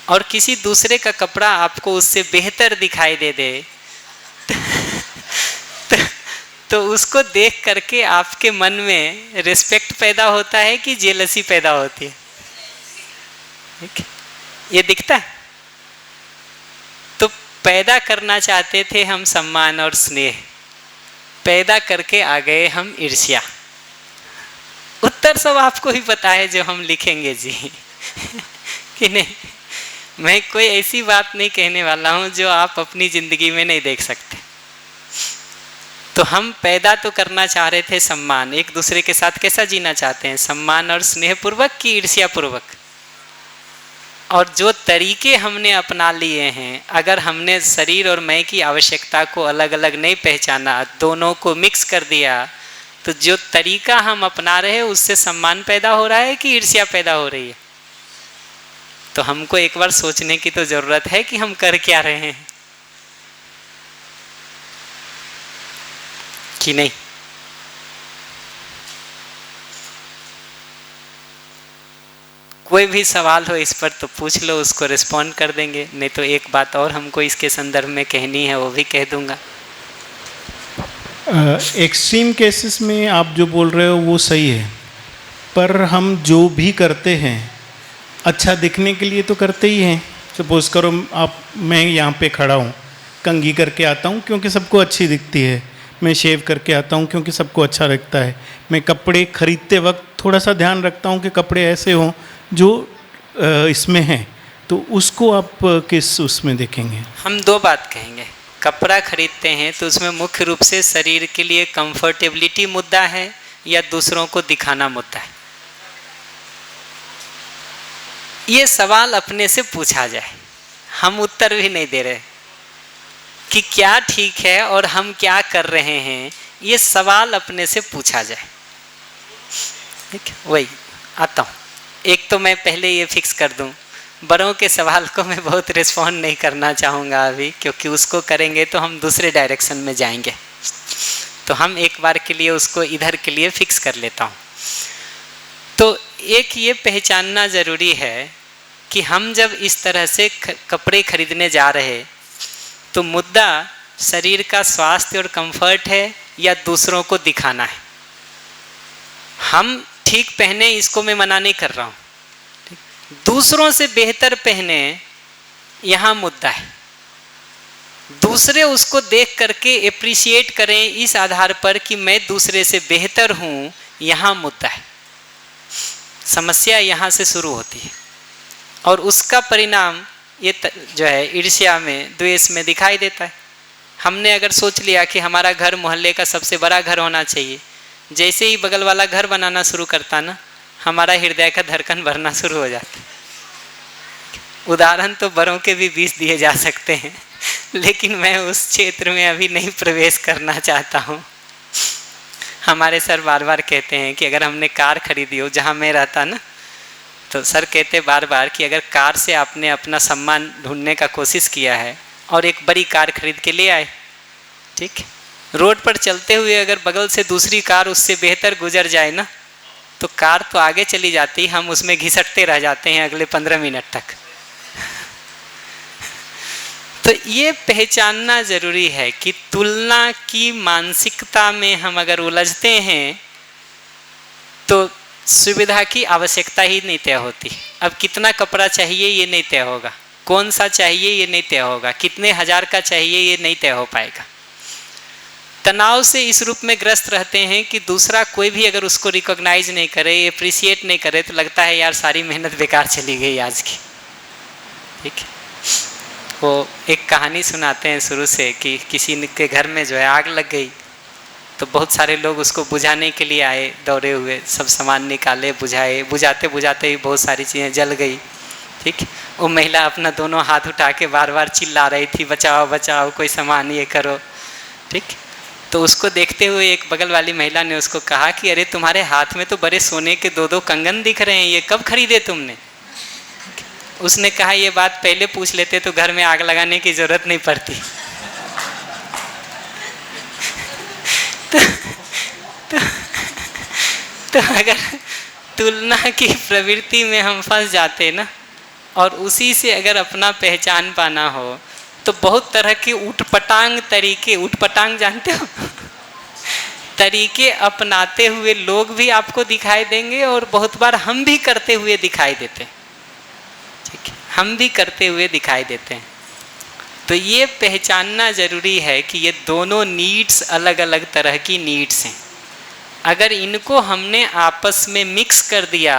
और किसी दूसरे का कपड़ा आपको उससे बेहतर दिखाई दे तो उसको देख करके आपके मन में रिस्पेक्ट पैदा होता है कि जेलसी पैदा होती है? ठीक है, ये दिखता है। तो पैदा करना चाहते थे हम सम्मान और स्नेह, पैदा करके आ गए हम ईर्ष्या। उत्तर सब आपको ही पता है जो हम लिखेंगे जी कि नहीं। मैं कोई ऐसी बात नहीं कहने वाला हूँ जो आप अपनी ज़िंदगी में नहीं देख सकते। तो हम पैदा तो करना चाह रहे थे सम्मान, एक दूसरे के साथ कैसा जीना चाहते हैं, सम्मान और स्नेह पूर्वक कि ईर्ष्या पूर्वक। और जो तरीके हमने अपना लिए हैं, अगर हमने शरीर और मैं की आवश्यकता को अलग अलग नहीं पहचाना, दोनों को मिक्स कर दिया, तो जो तरीका हम अपना रहे हैं उससे सम्मान पैदा हो रहा है कि ईर्ष्या पैदा हो रही है। तो हमको एक बार सोचने की तो ज़रूरत है कि हम कर क्या रहे हैं कि नहीं। कोई भी सवाल हो इस पर तो पूछ लो, उसको रिस्पॉन्ड कर देंगे। नहीं तो एक बात और हमको इसके संदर्भ में कहनी है, वो भी कह दूंगा। एक्सट्रीम केसेस में आप जो बोल रहे हो वो सही है, पर हम जो भी करते हैं अच्छा दिखने के लिए तो करते ही हैं। सपोज़ करो मैं यहाँ पे खड़ा हूँ, कंघी करके आता हूँ क्योंकि सबको अच्छी दिखती है, मैं शेव करके आता हूँ क्योंकि सबको अच्छा लगता है, मैं कपड़े खरीदते वक्त थोड़ा सा ध्यान रखता हूँ कि कपड़े ऐसे हों जो इसमें हैं, तो उसको आप किस उसमें देखेंगे? हम 2 बात कहेंगे। कपड़ा खरीदते हैं तो उसमें मुख्य रूप से शरीर के लिए कंफर्टेबिलिटी मुद्दा है या दूसरों को दिखाना मुद्दा है? ये सवाल अपने से पूछा जाए। हम उत्तर भी नहीं दे रहे कि क्या ठीक है और हम क्या कर रहे हैं, ये सवाल अपने से पूछा जाए। ठीक है, वही आता हूँ। एक तो मैं पहले ये फिक्स कर दूँ, बड़ों के सवाल को मैं बहुत रिस्पॉन्ड नहीं करना चाहूँगा अभी, क्योंकि उसको करेंगे तो हम दूसरे डायरेक्शन में जाएंगे। तो हम एक बार के लिए उसको इधर के लिए फिक्स कर लेता हूँ। तो एक ये पहचानना ज़रूरी है कि हम जब इस तरह से कपड़े खरीदने जा रहे तो मुद्दा शरीर का स्वास्थ्य और कंफर्ट है या दूसरों को दिखाना है। हम ठीक पहने इसको मैं मना नहीं कर रहा हूँ, दूसरों से बेहतर पहने, यहाँ मुद्दा है। दूसरे उसको देख करके एप्रिशिएट करें इस आधार पर कि मैं दूसरे से बेहतर हूँ, यहाँ मुद्दा है। समस्या यहाँ से शुरू होती है और उसका परिणाम ये जो है ईर्ष्या में, द्वेष में दिखाई देता है। हमने अगर सोच लिया कि हमारा घर मोहल्ले का सबसे बड़ा घर होना चाहिए, जैसे ही बगल वाला घर बनाना शुरू करता ना, हमारा हृदय का धड़कन भरना शुरू हो जाता है। उदाहरण तो बड़ों के भी 20 दिए जा सकते हैं, लेकिन मैं उस क्षेत्र में अभी नहीं प्रवेश करना चाहता हूँ। हमारे सर बार बार कहते हैं कि अगर हमने कार खरीदी हो, जहाँ मैं रहता ना, तो सर कहते बार बार कि अगर कार से आपने अपना सम्मान ढूंढने का कोशिश किया है और एक बड़ी कार खरीद के ले आए, ठीक, रोड पर चलते हुए अगर बगल से दूसरी कार उससे बेहतर गुजर जाए ना, तो कार तो आगे चली जाती, हम उसमें घिसटते रह जाते हैं अगले 15 मिनट तक। तो ये पहचानना जरूरी है कि तुलना की मानसिकता में हम अगर उलझते हैं तो सुविधा की आवश्यकता ही नहीं तय होती। अब कितना कपड़ा चाहिए ये नहीं तय होगा, कौन सा चाहिए ये नहीं तय होगा, कितने हजार का चाहिए ये नहीं तय हो पाएगा। तनाव से इस रूप में ग्रस्त रहते हैं कि दूसरा कोई भी अगर उसको रिकॉग्नाइज नहीं करे, एप्रिशिएट नहीं करे, तो लगता है यार सारी मेहनत बेकार चली गई आज की। ठीक है, वो एक कहानी सुनाते हैं शुरू से कि किसी के घर में जो है आग लग गई, तो बहुत सारे लोग उसको बुझाने के लिए आए दौड़े हुए, सब सामान निकाले, बुझाए, बुझाते बुझाते ही बहुत सारी चीज़ें जल गई। ठीक, वो महिला अपना दोनों हाथ उठा के बार बार चिल्ला रही थी, बचाओ बचाओ, कोई सामान ये करो। ठीक, तो उसको देखते हुए एक बगल वाली महिला ने उसको कहा कि अरे तुम्हारे हाथ में तो बड़े सोने के 2-2 कंगन दिख रहे हैं, ये कब खरीदे तुमने? उसने कहा ये बात पहले पूछ लेते तो घर में आग लगाने की जरूरत नहीं पड़ती। तो अगर तुलना की प्रवृत्ति में हम फंस जाते ना, और उसी से अगर अपना पहचान पाना हो, तो बहुत तरह के उठपटांग तरीके, उठपटांग जानते हो, तरीके अपनाते हुए लोग भी आपको दिखाई देंगे और बहुत बार हम भी करते हुए दिखाई देते हैं। ठीक है, हम भी करते हुए दिखाई देते हैं। तो ये पहचानना जरूरी है कि ये दोनों नीड्स अलग अलग तरह की नीड्स हैं। अगर इनको हमने आपस में मिक्स कर दिया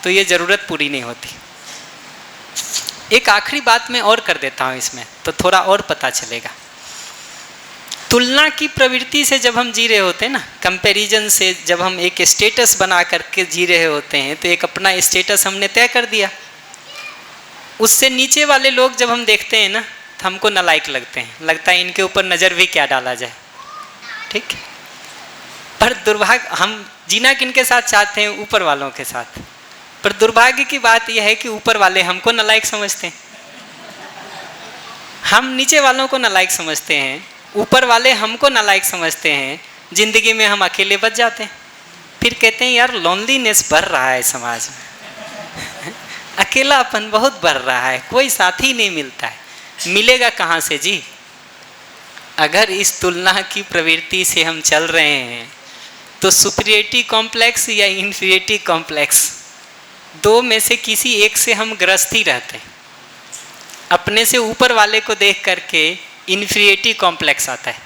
तो ये ज़रूरत पूरी नहीं होती। एक आखिरी बात मैं और कर देता हूँ इसमें, तो थोड़ा और पता चलेगा। तुलना की प्रवृत्ति से जब हम जी रहे होते हैं ना, कंपैरिजन से जब हम एक स्टेटस बना करके जी रहे होते हैं, तो एक अपना स्टेटस हमने तय कर दिया। उससे नीचे वाले लोग जब हम देखते हैं ना, तो हमको नालायक लगते हैं, लगता है इनके ऊपर नज़र भी क्या डाला जाए। ठीक, पर दुर्भाग्य, हम जीना किनके साथ चाहते हैं? ऊपर वालों के साथ। पर दुर्भाग्य की बात यह है कि ऊपर वाले हमको नालायक समझते हैं, हम नीचे वालों को नालायक समझते हैं, ऊपर वाले हमको नालायक समझते हैं। जिंदगी में हम अकेले बच जाते हैं, फिर कहते हैं यार लोनलीनेस बढ़ रहा है समाज में, अकेलापन बहुत बढ़ रहा है, कोई साथी नहीं मिलता है। मिलेगा कहाँ से जी? अगर इस तुलना की प्रवृत्ति से हम चल रहे हैं तो सुपीरियरिटी कॉम्प्लेक्स या इन्फीरियरिटी कॉम्प्लेक्स, दो में से किसी एक से हम ग्रस्त ही रहते हैं। अपने से ऊपर वाले को देख करके इन्फीरियरिटी कॉम्प्लेक्स आता है,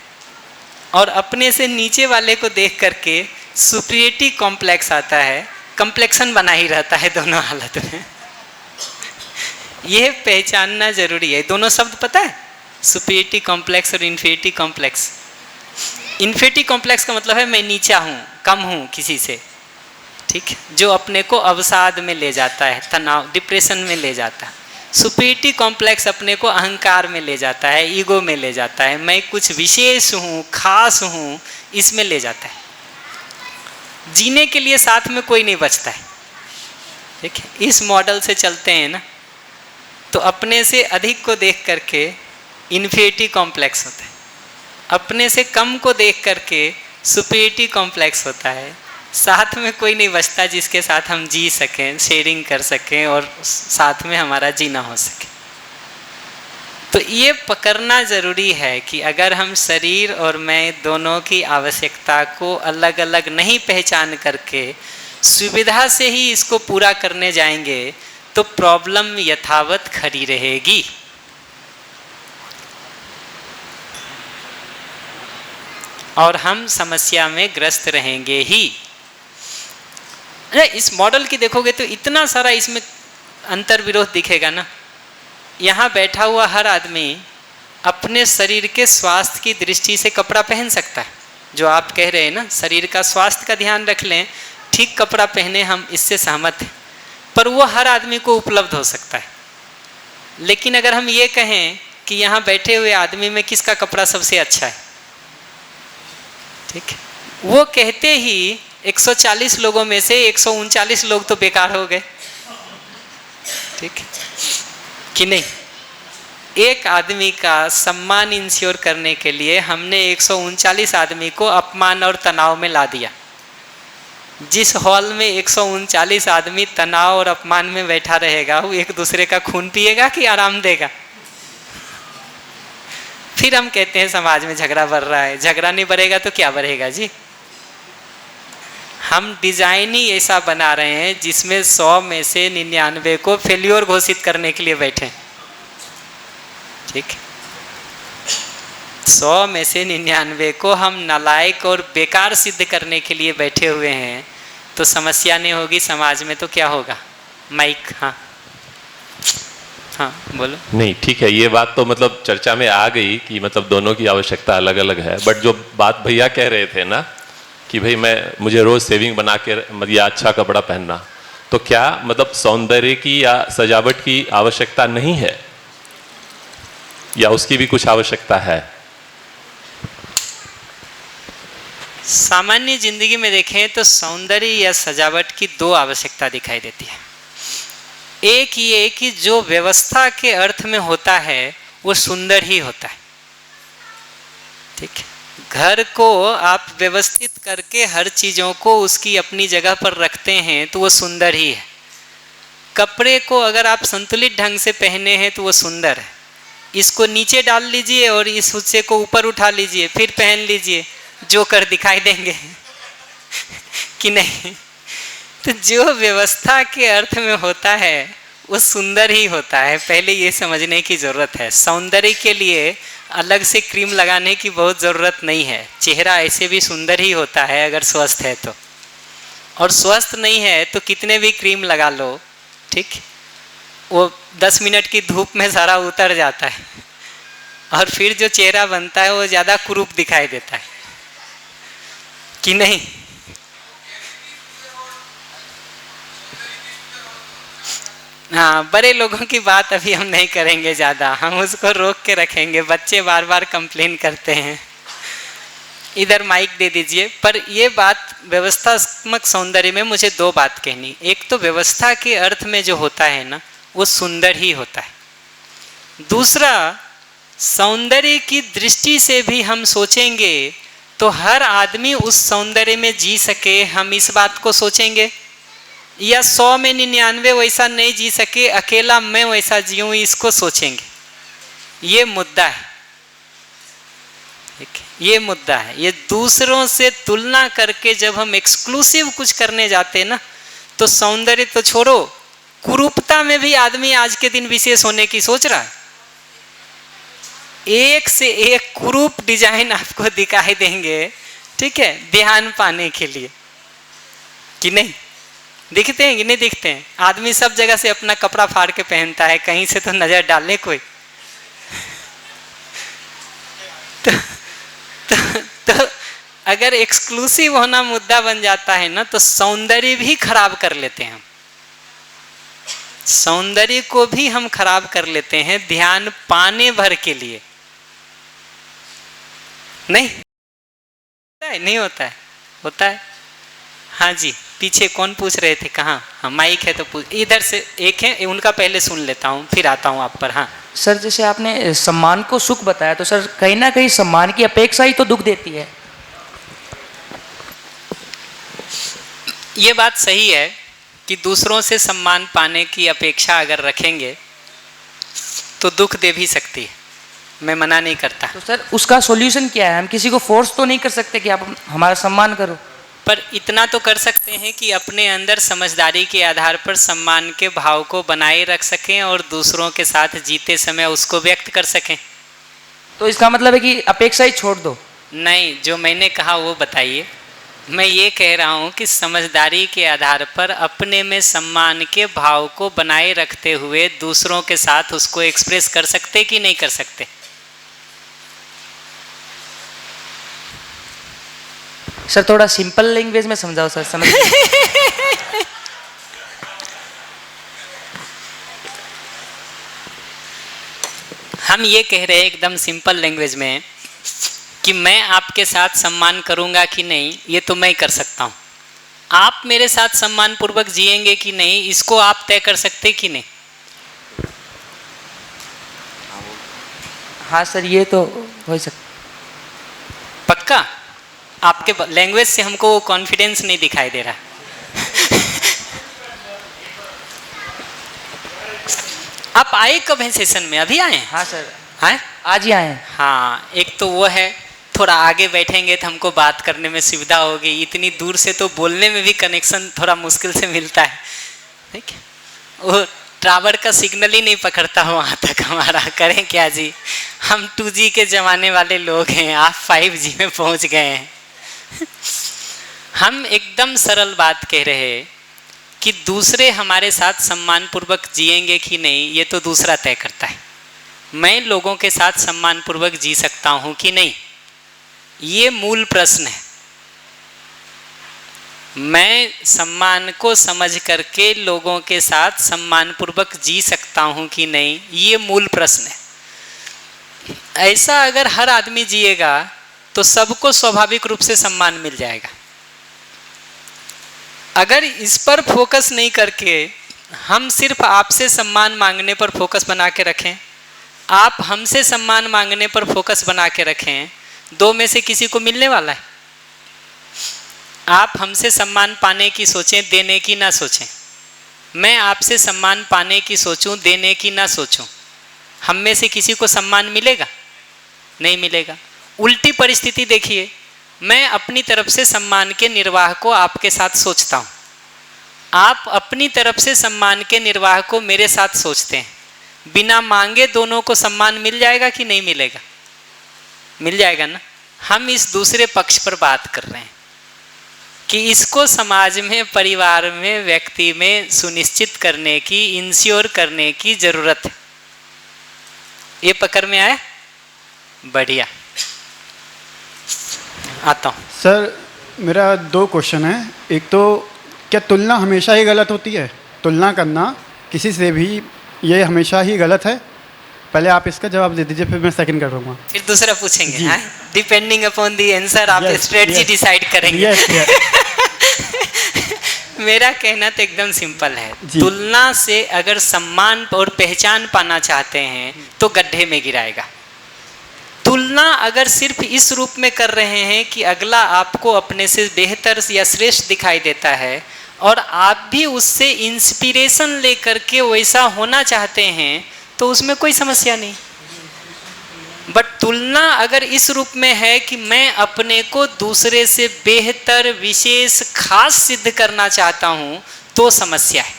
और अपने से नीचे वाले को देख करके सुपीरियरिटी कॉम्प्लेक्स आता है। कॉम्प्लेक्सन बना ही रहता है दोनों हालत में। यह पहचानना जरूरी है। दोनों शब्द पता है, सुपीरियरिटी कॉम्प्लेक्स और इन्फीरियरिटी कॉम्प्लेक्स। इन्फीरियरिटी कॉम्प्लेक्स का मतलब है मैं नीचा हूँ, कम हूँ किसी से। ठीक, जो अपने को अवसाद में ले जाता है, तनाव, डिप्रेशन में ले जाता है। सुपीरियरिटी कॉम्प्लेक्स अपने को अहंकार में ले जाता है, ईगो में ले जाता है, मैं कुछ विशेष हूँ, खास हूँ, इसमें ले जाता है। जीने के लिए साथ में कोई नहीं बचता है। ठीक है, इस मॉडल से चलते हैं ना, तो अपने से अधिक को देख करके इन्फीरियरिटी कॉम्प्लेक्स होता है, अपने से कम को देख करके सुपीरियरिटी कॉम्प्लेक्स होता है। साथ में कोई नहीं बचता जिसके साथ हम जी सकें, शेयरिंग कर सकें और साथ में हमारा जीना हो सके। तो ये पकड़ना ज़रूरी है कि अगर हम शरीर और मैं दोनों की आवश्यकता को अलग अलग नहीं पहचान करके सुविधा से ही इसको पूरा करने जाएंगे, तो प्रॉब्लम यथावत खड़ी रहेगी। और हम समस्या में ग्रस्त रहेंगे ही। इस मॉडल की देखोगे तो इतना सारा इसमें अंतर विरोध दिखेगा ना। यहाँ बैठा हुआ हर आदमी अपने शरीर के स्वास्थ्य की दृष्टि से कपड़ा पहन सकता है। जो आप कह रहे हैं ना, शरीर का स्वास्थ्य का ध्यान रख लें, ठीक कपड़ा पहने, हम इससे सहमत हैं। पर वो हर आदमी को उपलब्ध हो सकता है। लेकिन अगर हम ये कहें कि यहाँ बैठे हुए आदमी में किसका कपड़ा सबसे अच्छा है, ठीक है, वो कहते ही 140 लोगों में से 139 लोग तो बेकार हो गए, ठीक है कि नहीं। एक आदमी का सम्मान इंश्योर करने के लिए हमने 139 आदमी को अपमान और तनाव में ला दिया। जिस हॉल में 139 आदमी तनाव और अपमान में बैठा रहेगा, वो एक दूसरे का खून पिएगा कि आराम देगा? फिर हम कहते हैं समाज में झगड़ा बढ़ रहा है। झगड़ा नहीं बढ़ेगा तो क्या बढ़ेगा जी? हम डिजाइन ही ऐसा बना रहे हैं जिसमें 100 में से 99 को फेल्योर घोषित करने के लिए बैठे, ठीक। 100 में से 99 को हम नालायक और बेकार सिद्ध करने के लिए बैठे हुए हैं। तो समस्या नहीं होगी समाज में तो क्या होगा? माइक, हाँ हाँ बोलो। नहीं ठीक है, ये बात तो मतलब चर्चा में आ गई कि मतलब दोनों की आवश्यकता अलग अलग है। बट जो बात भैया कह रहे थे ना कि भाई मुझे रोज सेविंग बना के या अच्छा कपड़ा पहनना, तो क्या मतलब सौंदर्य की या सजावट की आवश्यकता नहीं है, या उसकी भी कुछ आवश्यकता है? सामान्य जिंदगी में देखें तो सौंदर्य या सजावट की दो आवश्यकता दिखाई देती है। एक ये कि जो व्यवस्था के अर्थ में होता है वो सुंदर ही होता है, ठीक है। घर को आप व्यवस्थित करके हर चीज़ों को उसकी अपनी जगह पर रखते हैं तो वो सुंदर ही है। कपड़े को अगर आप संतुलित ढंग से पहने हैं तो वो सुंदर है। इसको नीचे डाल लीजिए और इस हिस्से को ऊपर उठा लीजिए, फिर पहन लीजिए, जोकर दिखाई देंगे कि नहीं? तो जो व्यवस्था के अर्थ में होता है वो सुंदर ही होता है। पहले ये समझने की ज़रूरत है। सौंदर्य के लिए अलग से क्रीम लगाने की बहुत ज़रूरत नहीं है। चेहरा ऐसे भी सुंदर ही होता है अगर स्वस्थ है तो, और स्वस्थ नहीं है तो कितने भी क्रीम लगा लो, ठीक, वो 10 मिनट की धूप में सारा उतर जाता है और फिर जो चेहरा बनता है वो ज़्यादा कुरूप दिखाई देता है कि नहीं? हाँ, बड़े लोगों की बात अभी हम नहीं करेंगे ज़्यादा, हम उसको रोक के रखेंगे। बच्चे बार बार कंप्लेन करते हैं। इधर माइक दे दीजिए। पर ये बात व्यवस्थात्मक सौंदर्य में मुझे दो बात कहनी। एक तो व्यवस्था के अर्थ में जो होता है ना वो सुंदर ही होता है। दूसरा, सौंदर्य की दृष्टि से भी हम सोचेंगे तो हर आदमी उस सौंदर्य में जी सके, हम इस बात को सोचेंगे, या 100 में 99 वैसा नहीं जी सके, अकेला मैं वैसा जीऊँ, इसको सोचेंगे। ये मुद्दा है, ये मुद्दा है। ये दूसरों से तुलना करके जब हम एक्सक्लूसिव कुछ करने जाते हैं ना, तो सौंदर्य तो छोड़ो, कुरूपता में भी आदमी आज के दिन विशेष होने की सोच रहा है। एक से एक कुरूप डिजाइन आपको दिखाई देंगे, ठीक है, ध्यान पाने के लिए, कि नहीं? दिखते हैं कि नहीं दिखते हैं? आदमी सब जगह से अपना कपड़ा फाड़ के पहनता है, कहीं से तो नजर डाले कोई। तो अगर एक्सक्लूसिव होना मुद्दा बन जाता है ना, तो सौंदर्य भी खराब कर लेते हैं हम। सौंदर्य को भी हम खराब कर लेते हैं ध्यान पाने भर के लिए। नहीं होता है? नहीं होता है? होता है। हाँ जी, पीछे कौन पूछ रहे थे? कहाँ? हाँ, माइक है तो पूछ। इधर से एक है, उनका पहले सुन लेता हूँ, फिर आता हूँ आप पर। हाँ सर, जैसे आपने सम्मान को सुख बताया, तो सर कहीं ना कहीं सम्मान की अपेक्षा ही तो दुख देती है। ये बात सही है कि दूसरों से सम्मान पाने की अपेक्षा अगर रखेंगे तो दुख दे भी सकती है, मैं मना नहीं करता। तो सर उसका सॉल्यूशन क्या है? हम किसी को फोर्स तो नहीं कर सकते कि आप हमारा सम्मान करो। पर इतना तो कर सकते हैं कि अपने अंदर समझदारी के आधार पर सम्मान के भाव को बनाए रख सकें और दूसरों के साथ जीते समय उसको व्यक्त कर सकें। तो इसका मतलब है कि अपेक्षा ही छोड़ दो? नहीं, जो मैंने कहा वो बताइए। मैं ये कह रहा हूँ कि समझदारी के आधार पर अपने में सम्मान के भाव को बनाए रखते हुए दूसरों के साथ उसको एक्सप्रेस कर सकते कि नहीं कर सकते? सर थोड़ा सिंपल लैंग्वेज में समझाओ सर, समझ हम ये कह रहे हैं एकदम सिंपल लैंग्वेज में कि मैं आपके साथ सम्मान करूंगा कि नहीं ये तो मैं कर सकता हूँ, आप मेरे साथ सम्मान पूर्वक जिएंगे कि नहीं इसको आप तय कर सकते कि नहीं? हाँ सर, ये तो हो सकता। पक्का? आपके लैंग्वेज से हमको वो कॉन्फिडेंस नहीं दिखाई दे रहा। आप आए कब हैं सेशन में? अभी आए? हाँ सर, हैं? आज ही आए हैं। हाँ, एक तो वो है, थोड़ा आगे बैठेंगे तो हमको बात करने में सुविधा होगी, इतनी दूर से तो बोलने में भी कनेक्शन थोड़ा मुश्किल से मिलता है, ठीक है? वो टावर का सिग्नल ही नहीं पकड़ता वहाँ तक हमारा, करें क्या जी? हम 2G के ज़माने वाले लोग हैं, आप 5G में पहुँच गए हैं। हम एकदम सरल बात कह रहे हैं कि दूसरे हमारे साथ सम्मानपूर्वक जिएंगे कि नहीं ये तो दूसरा तय करता है। मैं लोगों के साथ सम्मानपूर्वक जी सकता हूँ कि नहीं, ये मूल प्रश्न है। मैं सम्मान को समझ करके लोगों के साथ सम्मानपूर्वक जी सकता हूँ कि नहीं, ये मूल प्रश्न है। ऐसा अगर हर आदमी जिएगा तो सबको स्वाभाविक रूप से सम्मान मिल जाएगा। अगर इस पर फोकस नहीं करके हम सिर्फ आपसे सम्मान मांगने पर फोकस बना के रखें, आप हमसे सम्मान मांगने पर फोकस बना के रखें, दो में से किसी को मिलने वाला है। आप हमसे सम्मान पाने की सोचें, देने की ना सोचें। मैं आपसे सम्मान पाने की सोचूं, देने की ना सोचूं, हम में से किसी को सम्मान मिलेगा? नहीं मिलेगा। उल्टी परिस्थिति देखिए, मैं अपनी तरफ से सम्मान के निर्वाह को आपके साथ सोचता हूँ, आप अपनी तरफ से सम्मान के निर्वाह को मेरे साथ सोचते हैं, बिना मांगे दोनों को सम्मान मिल जाएगा कि नहीं मिलेगा? मिल जाएगा ना। हम इस दूसरे पक्ष पर बात कर रहे हैं कि इसको समाज में, परिवार में, व्यक्ति में सुनिश्चित करने की, इंश्योर करने की जरूरत है। ये पकड़ में आया? बढ़िया। आता हूँ सर, मेरा 2 क्वेश्चन है। एक तो क्या तुलना हमेशा ही गलत होती है? तुलना करना किसी से भी ये हमेशा ही गलत है? पहले आप इसका जवाब दे दीजिए, फिर मैं सेकंड करूँगा। फिर दूसरा पूछेंगे। हाँ, डिपेंडिंग अपॉन दी आंसर आप स्ट्रेटजी डिसाइड करेंगे। मेरा कहना तो एकदम सिंपल है, तुलना से अगर सम्मान और पहचान पाना चाहते हैं तो गड्ढे में गिराएगा। तुलना अगर सिर्फ इस रूप में कर रहे हैं कि अगला आपको अपने से बेहतर या श्रेष्ठ दिखाई देता है और आप भी उससे इंस्पिरेशन लेकर के वैसा होना चाहते हैं तो उसमें कोई समस्या नहीं। बट तुलना अगर इस रूप में है कि मैं अपने को दूसरे से बेहतर, विशेष, खास सिद्ध करना चाहता हूं तो समस्या है।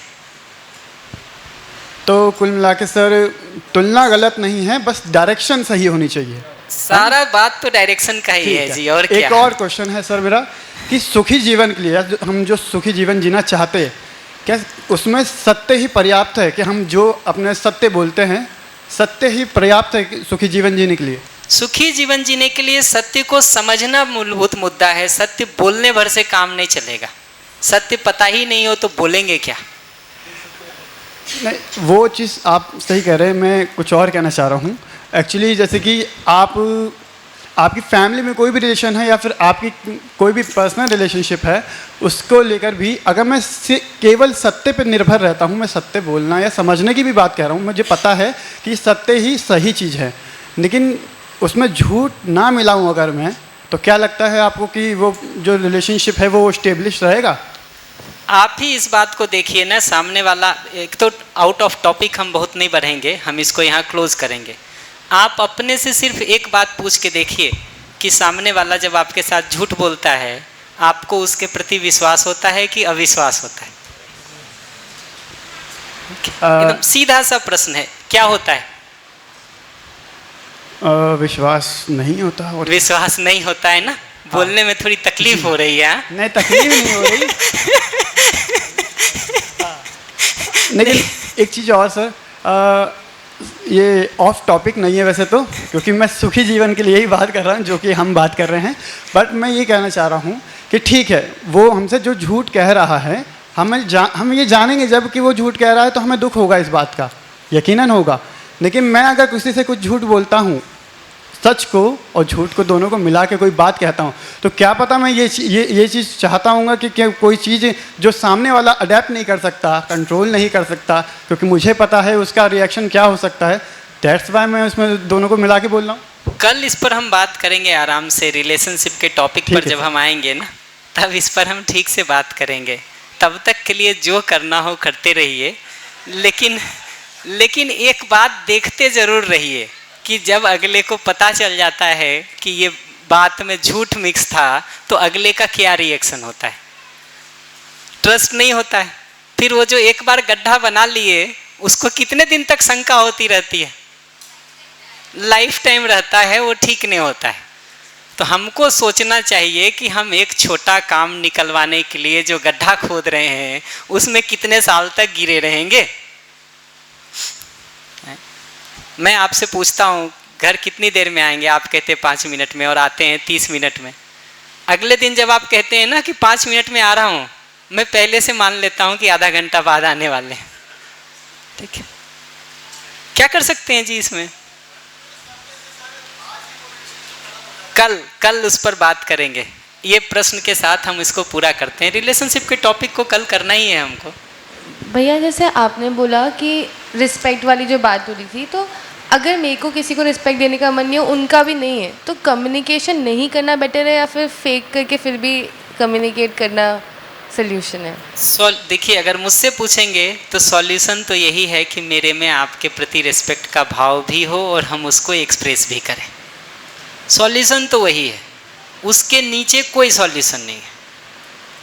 तो कुल मिला के सर, तुलना गलत नहीं है, बस डायरेक्शन सही होनी चाहिए। सारा बात तो डायरेक्शन का ही है जी। और क्या? एक और क्वेश्चन है सर मेरा कि सुखी जीवन के लिए हम जो सुखी जीवन जीना चाहते हैं, क्या उसमें सत्य ही पर्याप्त है? कि हम जो अपने सत्य बोलते हैं, सत्य ही पर्याप्त है सुखी जीवन जीने के लिए? सुखी जीवन जीने के लिए सत्य को समझना मूलभूत मुद्दा है। सत्य बोलने भर से काम नहीं चलेगा। सत्य पता ही नहीं हो तो बोलेंगे क्या? नहीं, वो चीज़ आप सही कह रहे हैं, मैं कुछ और कहना चाह रहा हूँ। एक्चुअली जैसे कि आपकी फैमिली में कोई भी रिलेशन है या फिर आपकी कोई भी पर्सनल रिलेशनशिप है, उसको लेकर भी अगर मैं केवल सत्य पर निर्भर रहता हूँ, मैं सत्य बोलना या समझने की भी बात कह रहा हूँ, मुझे पता है कि सत्य ही सही चीज़ है, लेकिन उसमें झूठ ना मिलाऊँ अगर मैं, तो क्या लगता है आपको कि वो जो रिलेशनशिप है वो स्टेब्लिश रहेगा? आप ही इस बात को देखिए ना, सामने वाला, एक तो आउट ऑफ टॉपिक हम बहुत नहीं बढ़ेंगे, हम इसको यहाँ क्लोज करेंगे। आप अपने से सिर्फ एक बात पूछ के देखिए कि सामने वाला जब आपके साथ झूठ बोलता है आपको उसके प्रति विश्वास होता है कि अविश्वास होता है? एकदम सीधा सा प्रश्न है, क्या होता है? विश्वास नहीं होता। और विश्वास नहीं होता है ना? बोलने में थोड़ी तकलीफ हो रही है। नहीं, तकलीफ नहीं हो रही। लेकिन एक चीज़ और सर, ये ऑफ टॉपिक नहीं है वैसे तो, क्योंकि मैं सुखी जीवन के लिए ही बात कर रहा हूँ जो कि हम बात कर रहे हैं। बट मैं ये कहना चाह रहा हूँ कि ठीक है, वो हमसे जो झूठ कह रहा है, हम ये जानेंगे जब कि वो झूठ कह रहा है तो हमें दुख होगा इस बात का, यकीनन होगा। लेकिन मैं अगर किसी से कुछ झूठ बोलता हूँ, सच को और झूठ को दोनों को मिला के कोई बात कहता हूँ, तो क्या पता मैं ये चीज़ चाहता हूँ कि कोई चीज़ जो सामने वाला अडेप्ट नहीं कर सकता, कंट्रोल नहीं कर सकता, क्योंकि मुझे पता है उसका रिएक्शन क्या हो सकता है। दैट्स वाई मैं उसमें दोनों को मिला के बोल रहा हूँ। कल इस पर हम बात करेंगे आराम से, रिलेशनशिप के टॉपिक पर जब हम आएंगे ना, तब इस पर हम ठीक से बात करेंगे। तब तक के लिए जो करना हो करते रहिए, लेकिन एक बात देखते ज़रूर रहिए कि जब अगले को पता चल जाता है कि ये बात में झूठ मिक्स था, तो अगले का क्या रिएक्शन होता है। ट्रस्ट नहीं होता है। फिर वो जो एक बार गड्ढा बना लिए, उसको कितने दिन तक शंका होती रहती है, लाइफ टाइम रहता है, वो ठीक नहीं होता है। तो हमको सोचना चाहिए कि हम एक छोटा काम निकलवाने के लिए जो गड्ढा खोद रहे हैं, उसमें कितने साल तक गिरे रहेंगे। मैं आपसे पूछता हूँ, घर कितनी देर में आएंगे? आप कहते हैं 5 मिनट में, और आते हैं 30 मिनट में। अगले दिन जब आप कहते हैं ना कि 5 मिनट में आ रहा हूँ, मैं पहले से मान लेता हूँ कि आधा घंटा बाद आने वाले हैं। ठीक है, क्या कर सकते हैं जी इसमें? कल उस पर बात करेंगे। ये प्रश्न के साथ हम इसको पूरा करते हैं। रिलेशनशिप के टॉपिक को कल करना ही है हमको। भैया, जैसे आपने बोला कि रिस्पेक्ट वाली जो बात हो रही थी, तो अगर मेरे को किसी को रिस्पेक्ट देने का मन नहीं हो, उनका भी नहीं है, तो कम्युनिकेशन नहीं करना बेटर है या फिर फेक करके फिर भी कम्युनिकेट करना सोल्यूशन है? देखिए, अगर मुझसे पूछेंगे तो सॉल्यूशन तो यही है कि मेरे में आपके प्रति रिस्पेक्ट का भाव भी हो और हम उसको एक्सप्रेस भी करें। सॉल्यूशन तो वही है, उसके नीचे कोई सॉल्यूशन नहीं है।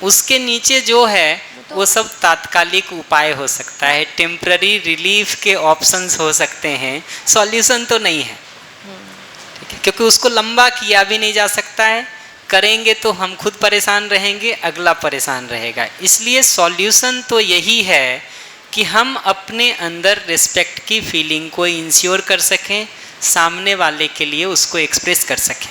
उसके नीचे जो है वो सब तात्कालिक उपाय हो सकता है, टेम्पररी रिलीफ के ऑप्शंस हो सकते हैं, सॉल्यूशन तो नहीं है। ठीक है, क्योंकि उसको लंबा किया भी नहीं जा सकता है। करेंगे तो हम खुद परेशान रहेंगे, अगला परेशान रहेगा। इसलिए सॉल्यूशन तो यही है कि हम अपने अंदर रिस्पेक्ट की फीलिंग को इंश्योर कर सकें, सामने वाले के लिए उसको एक्सप्रेस कर सकें।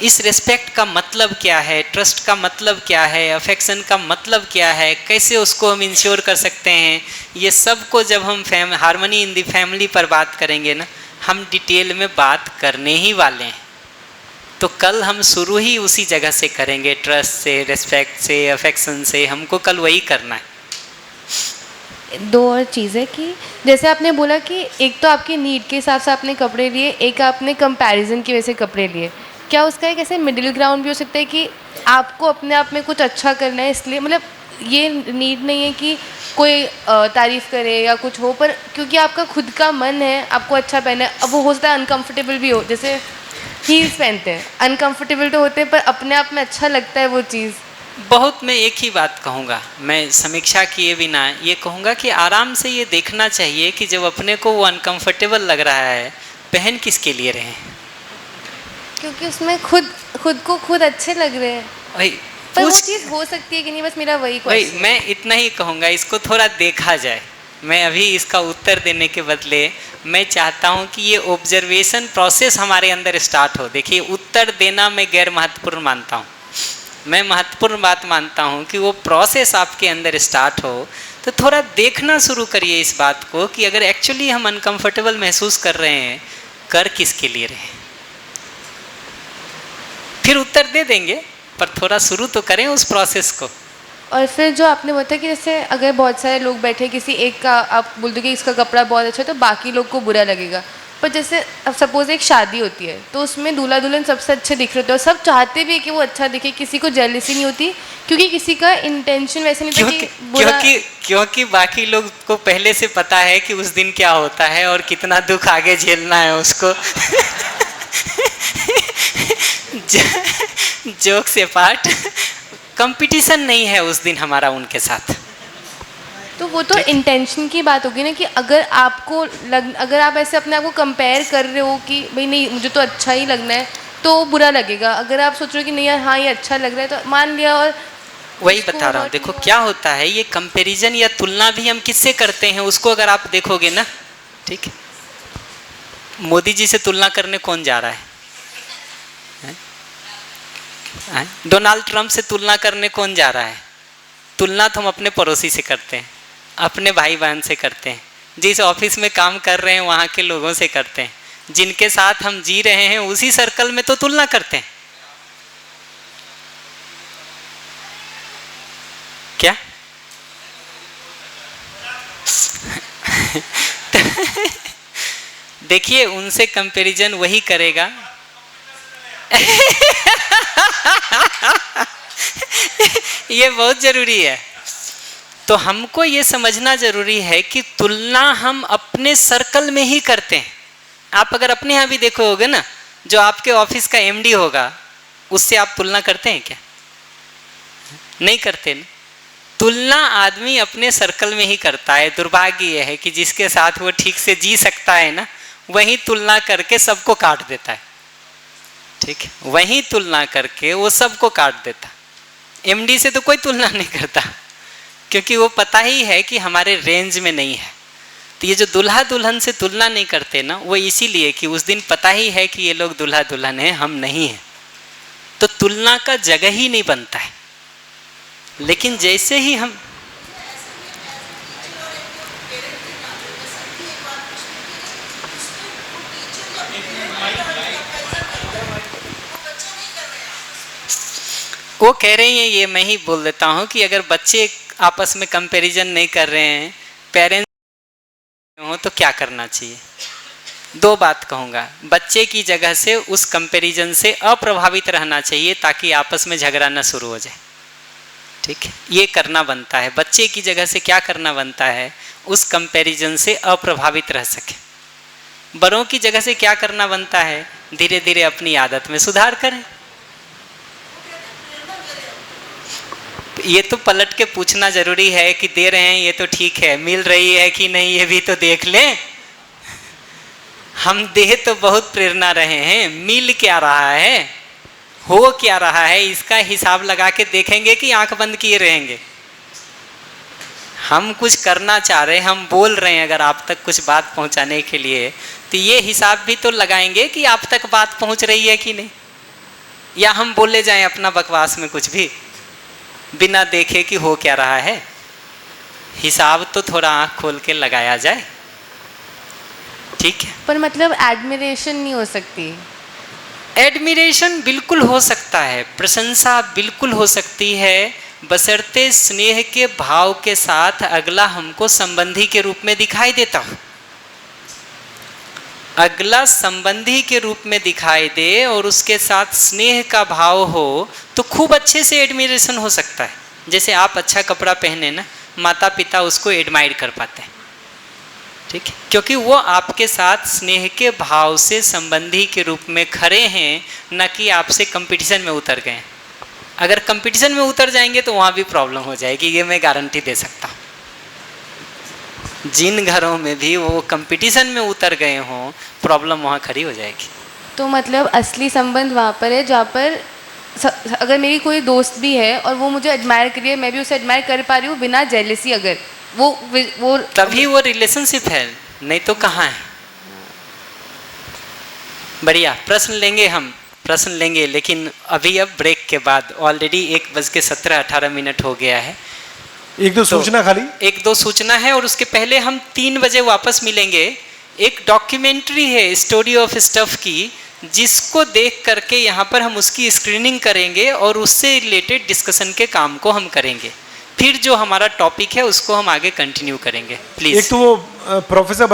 इस रिस्पेक्ट का मतलब क्या है, ट्रस्ट का मतलब क्या है, अफेक्शन का मतलब क्या है, कैसे उसको हम इंश्योर कर सकते हैं, ये सब को जब हम हार्मनी इन द फैमिली पर बात करेंगे ना, हम डिटेल में बात करने ही वाले हैं। तो कल हम शुरू ही उसी जगह से करेंगे, ट्रस्ट से, रिस्पेक्ट से, अफेक्शन से। हमको कल वही करना है। दो और चीज़ें कि जैसे आपने बोला कि एक तो आपकी नीड के हिसाब से आपने कपड़े लिए, एक आपने कंपैरिजन की वजह से कपड़े लिए। क्या उसका एक ऐसे मिडिल ग्राउंड भी हो सकता है कि आपको अपने आप में कुछ अच्छा करना है, इसलिए मतलब ये नीड नहीं है कि कोई तारीफ़ करे या कुछ हो, पर क्योंकि आपका खुद का मन है आपको अच्छा पहना है। अब वो हो सकता है अनकम्फर्टेबल भी हो, जैसे हील्स पहनते हैं, अनकम्फर्टेबल तो होते हैं पर अपने आप में अच्छा लगता है वो चीज़। बहुत मैं एक ही बात कहूँगा, मैं समीक्षा किए बिना ये कहूँगा कि आराम से ये देखना चाहिए कि जब अपने को वो अनकम्फर्टेबल लग रहा है, पहन किसके लिए रहे हैं? क्योंकि उसमें खुद को खुद अच्छे लग रहे हैं। वही पर वो चीज़ हो सकती है कि नहीं, बस मेरा वही मैं इतना ही कहूँगा, इसको थोड़ा देखा जाए। मैं अभी इसका उत्तर देने के बदले मैं चाहता हूँ कि ये ऑब्जर्वेशन प्रोसेस हमारे अंदर स्टार्ट हो। देखिए, उत्तर देना मैं गैर महत्वपूर्ण मानता हूँ, मैं महत्वपूर्ण बात मानता हूँ कि वो प्रोसेस आपके अंदर स्टार्ट हो। तो थोड़ा देखना शुरू करिए इस बात को कि अगर एक्चुअली हम अनकंफर्टेबल महसूस कर रहे हैं, कर किसके लिए रहे हैं। फिर उत्तर दे देंगे, पर थोड़ा शुरू तो करें उस प्रोसेस को। और फिर जो आपने बताया कि जैसे अगर बहुत सारे लोग बैठे, किसी एक का आप बोल दो कि इसका कपड़ा बहुत अच्छा है, तो बाकी लोग को बुरा लगेगा। पर जैसे अब सपोज एक शादी होती है, तो उसमें दूल्हा दुल्हन सबसे अच्छे दिख रहे होते हैं और सब चाहते भी है कि वो अच्छा दिखे, किसी को जेलसी नहीं होती, क्योंकि किसी का इंटेंशन वैसे नहीं था कि बुरा। क्योंकि बाकी लोग को पहले से पता है कि उस दिन क्या होता है और कितना दुख आगे झेलना है उसको। जोक से पार्ट, कंपटीशन नहीं है उस दिन हमारा उनके साथ। तो वो तो इंटेंशन की बात होगी ना कि अगर अगर आप ऐसे अपने आप को कंपेयर कर रहे हो कि भाई नहीं मुझे तो अच्छा ही लगना है तो बुरा लगेगा। अगर आप सोच रहे हो कि नहीं यार हाँ ये अच्छा लग रहा है तो मान लिया। और वही बता रहा हूँ, देखो क्या होता है, ये कंपैरिजन या तुलना भी हम किससे करते हैं उसको अगर आप देखोगे ना, ठीक है, मोदी जी से तुलना करने कौन जा रहा है? डोनाल्ड ट्रंप से तुलना करने कौन जा रहा है? तुलना तो हम अपने पड़ोसी से करते हैं, अपने भाई बहन से करते हैं, जिस ऑफिस में काम कर रहे हैं वहाँ के लोगों से करते हैं, जिनके साथ हम जी रहे हैं उसी सर्कल में तो तुलना करते हैं। क्या देखिए उनसे कंपैरिजन वही करेगा ये बहुत जरूरी है। तो हमको ये समझना जरूरी है कि तुलना हम अपने सर्कल में ही करते हैं। आप अगर अपने यहाँ भी देखोगे ना, जो आपके ऑफिस का एमडी होगा उससे आप तुलना करते हैं क्या? नहीं करते ना। तुलना आदमी अपने सर्कल में ही करता है। दुर्भाग्य यह है कि जिसके साथ वो ठीक से जी सकता है ना, वही तुलना करके सबको काट देता है। ठीक है, वही तुलना करके वो सबको काट देता। एमडी से तो कोई तुलना नहीं करता, क्योंकि वो पता ही है कि हमारे रेंज में नहीं है। तो ये जो दूल्हा दुल्हन से तुलना नहीं करते ना, वो इसीलिए कि उस दिन पता ही है कि ये लोग दूल्हा दुल्हन है, हम नहीं हैं। तो तुलना का जगह ही नहीं बनता है। लेकिन जैसे ही हम वो कह रहे हैं, ये मैं ही बोल देता हूँ कि अगर बच्चे आपस में कंपैरिजन नहीं कर रहे हैं, पेरेंट्स हो, तो क्या करना चाहिए? दो बात कहूँगा। बच्चे की जगह से उस कंपैरिजन से अप्रभावित रहना चाहिए ताकि आपस में झगड़ा न शुरू हो जाए। ठीक है, ये करना बनता है। बच्चे की जगह से क्या करना बनता है? उस कंपैरिजन से अप्रभावित रह सके। बड़ों की जगह से क्या करना बनता है? धीरे धीरे अपनी आदत में सुधार करें। ये तो पलट के पूछना जरूरी है कि दे रहे हैं ये तो ठीक है, मिल रही है कि नहीं ये भी तो देख लें। हम दे तो बहुत प्रेरणा रहे हैं, मिल क्या रहा है, हो क्या रहा है, इसका हिसाब लगा के देखेंगे कि आंख बंद किए रहेंगे? हम कुछ करना चाह रहे हैं, हम बोल रहे हैं अगर आप तक कुछ बात पहुंचाने के लिए, तो ये हिसाब भी तो लगाएंगे कि आप तक बात पहुंच रही है कि नहीं, या हम बोले जाएं अपना बकवास में कुछ भी बिना देखे कि हो क्या रहा है। हिसाब तो थोड़ा आंख खोल के लगाया जाए। ठीक है, पर मतलब एडमिरेशन नहीं हो सकती? एडमिरेशन बिल्कुल हो सकता है, प्रशंसा बिल्कुल हो सकती है, बशर्ते स्नेह के भाव के साथ अगला हमको संबंधी के रूप में दिखाई देता हो। अगला संबंधी के रूप में दिखाई दे और उसके साथ स्नेह का भाव हो तो खूब अच्छे से एडमिरेशन हो सकता है। जैसे आप अच्छा कपड़ा पहने ना, माता पिता उसको एडमायर कर पाते हैं। ठीक है, क्योंकि वो आपके साथ स्नेह के भाव से संबंधी के रूप में खड़े हैं, न कि आपसे कंपटीशन में उतर गए। अगर कंपटीशन में उतर जाएंगे तो वहाँ भी प्रॉब्लम हो जाएगी, ये मैं गारंटी दे सकता हूँ। जिन घरों में भी वो कंपटीशन में उतर गए हों, प्रॉब्लम वहाँ खड़ी हो जाएगी। तो मतलब असली संबंध वहाँ पर है जहाँ पर अगर मेरी कोई दोस्त भी है और वो मुझे एडमायर कर रही है, मैं भी उसे एडमायर कर पा रही हूँ बिना जेलसी, अगर वो तभी वो रिलेशनशिप है, नहीं तो कहाँ है। बढ़िया प्रश्न लेंगे, हम प्रश्न लेंगे, लेकिन अभी अब ब्रेक के बाद ऑलरेडी 1:17 हो गया है। एक दो सूचना खाली, एक दो सूचना है और उसके पहले हम 3 बजे वापस मिलेंगे। एक डॉक्यूमेंट्री है स्टोरी ऑफ स्टफ की, जिसको देख करके यहाँ पर हम उसकी स्क्रीनिंग करेंगे और उससे रिलेटेड डिस्कशन के काम को हम करेंगे। फिर जो हमारा टॉपिक है उसको हम आगे कंटिन्यू करेंगे। प्लीज। एक तो वो प्रोफेसर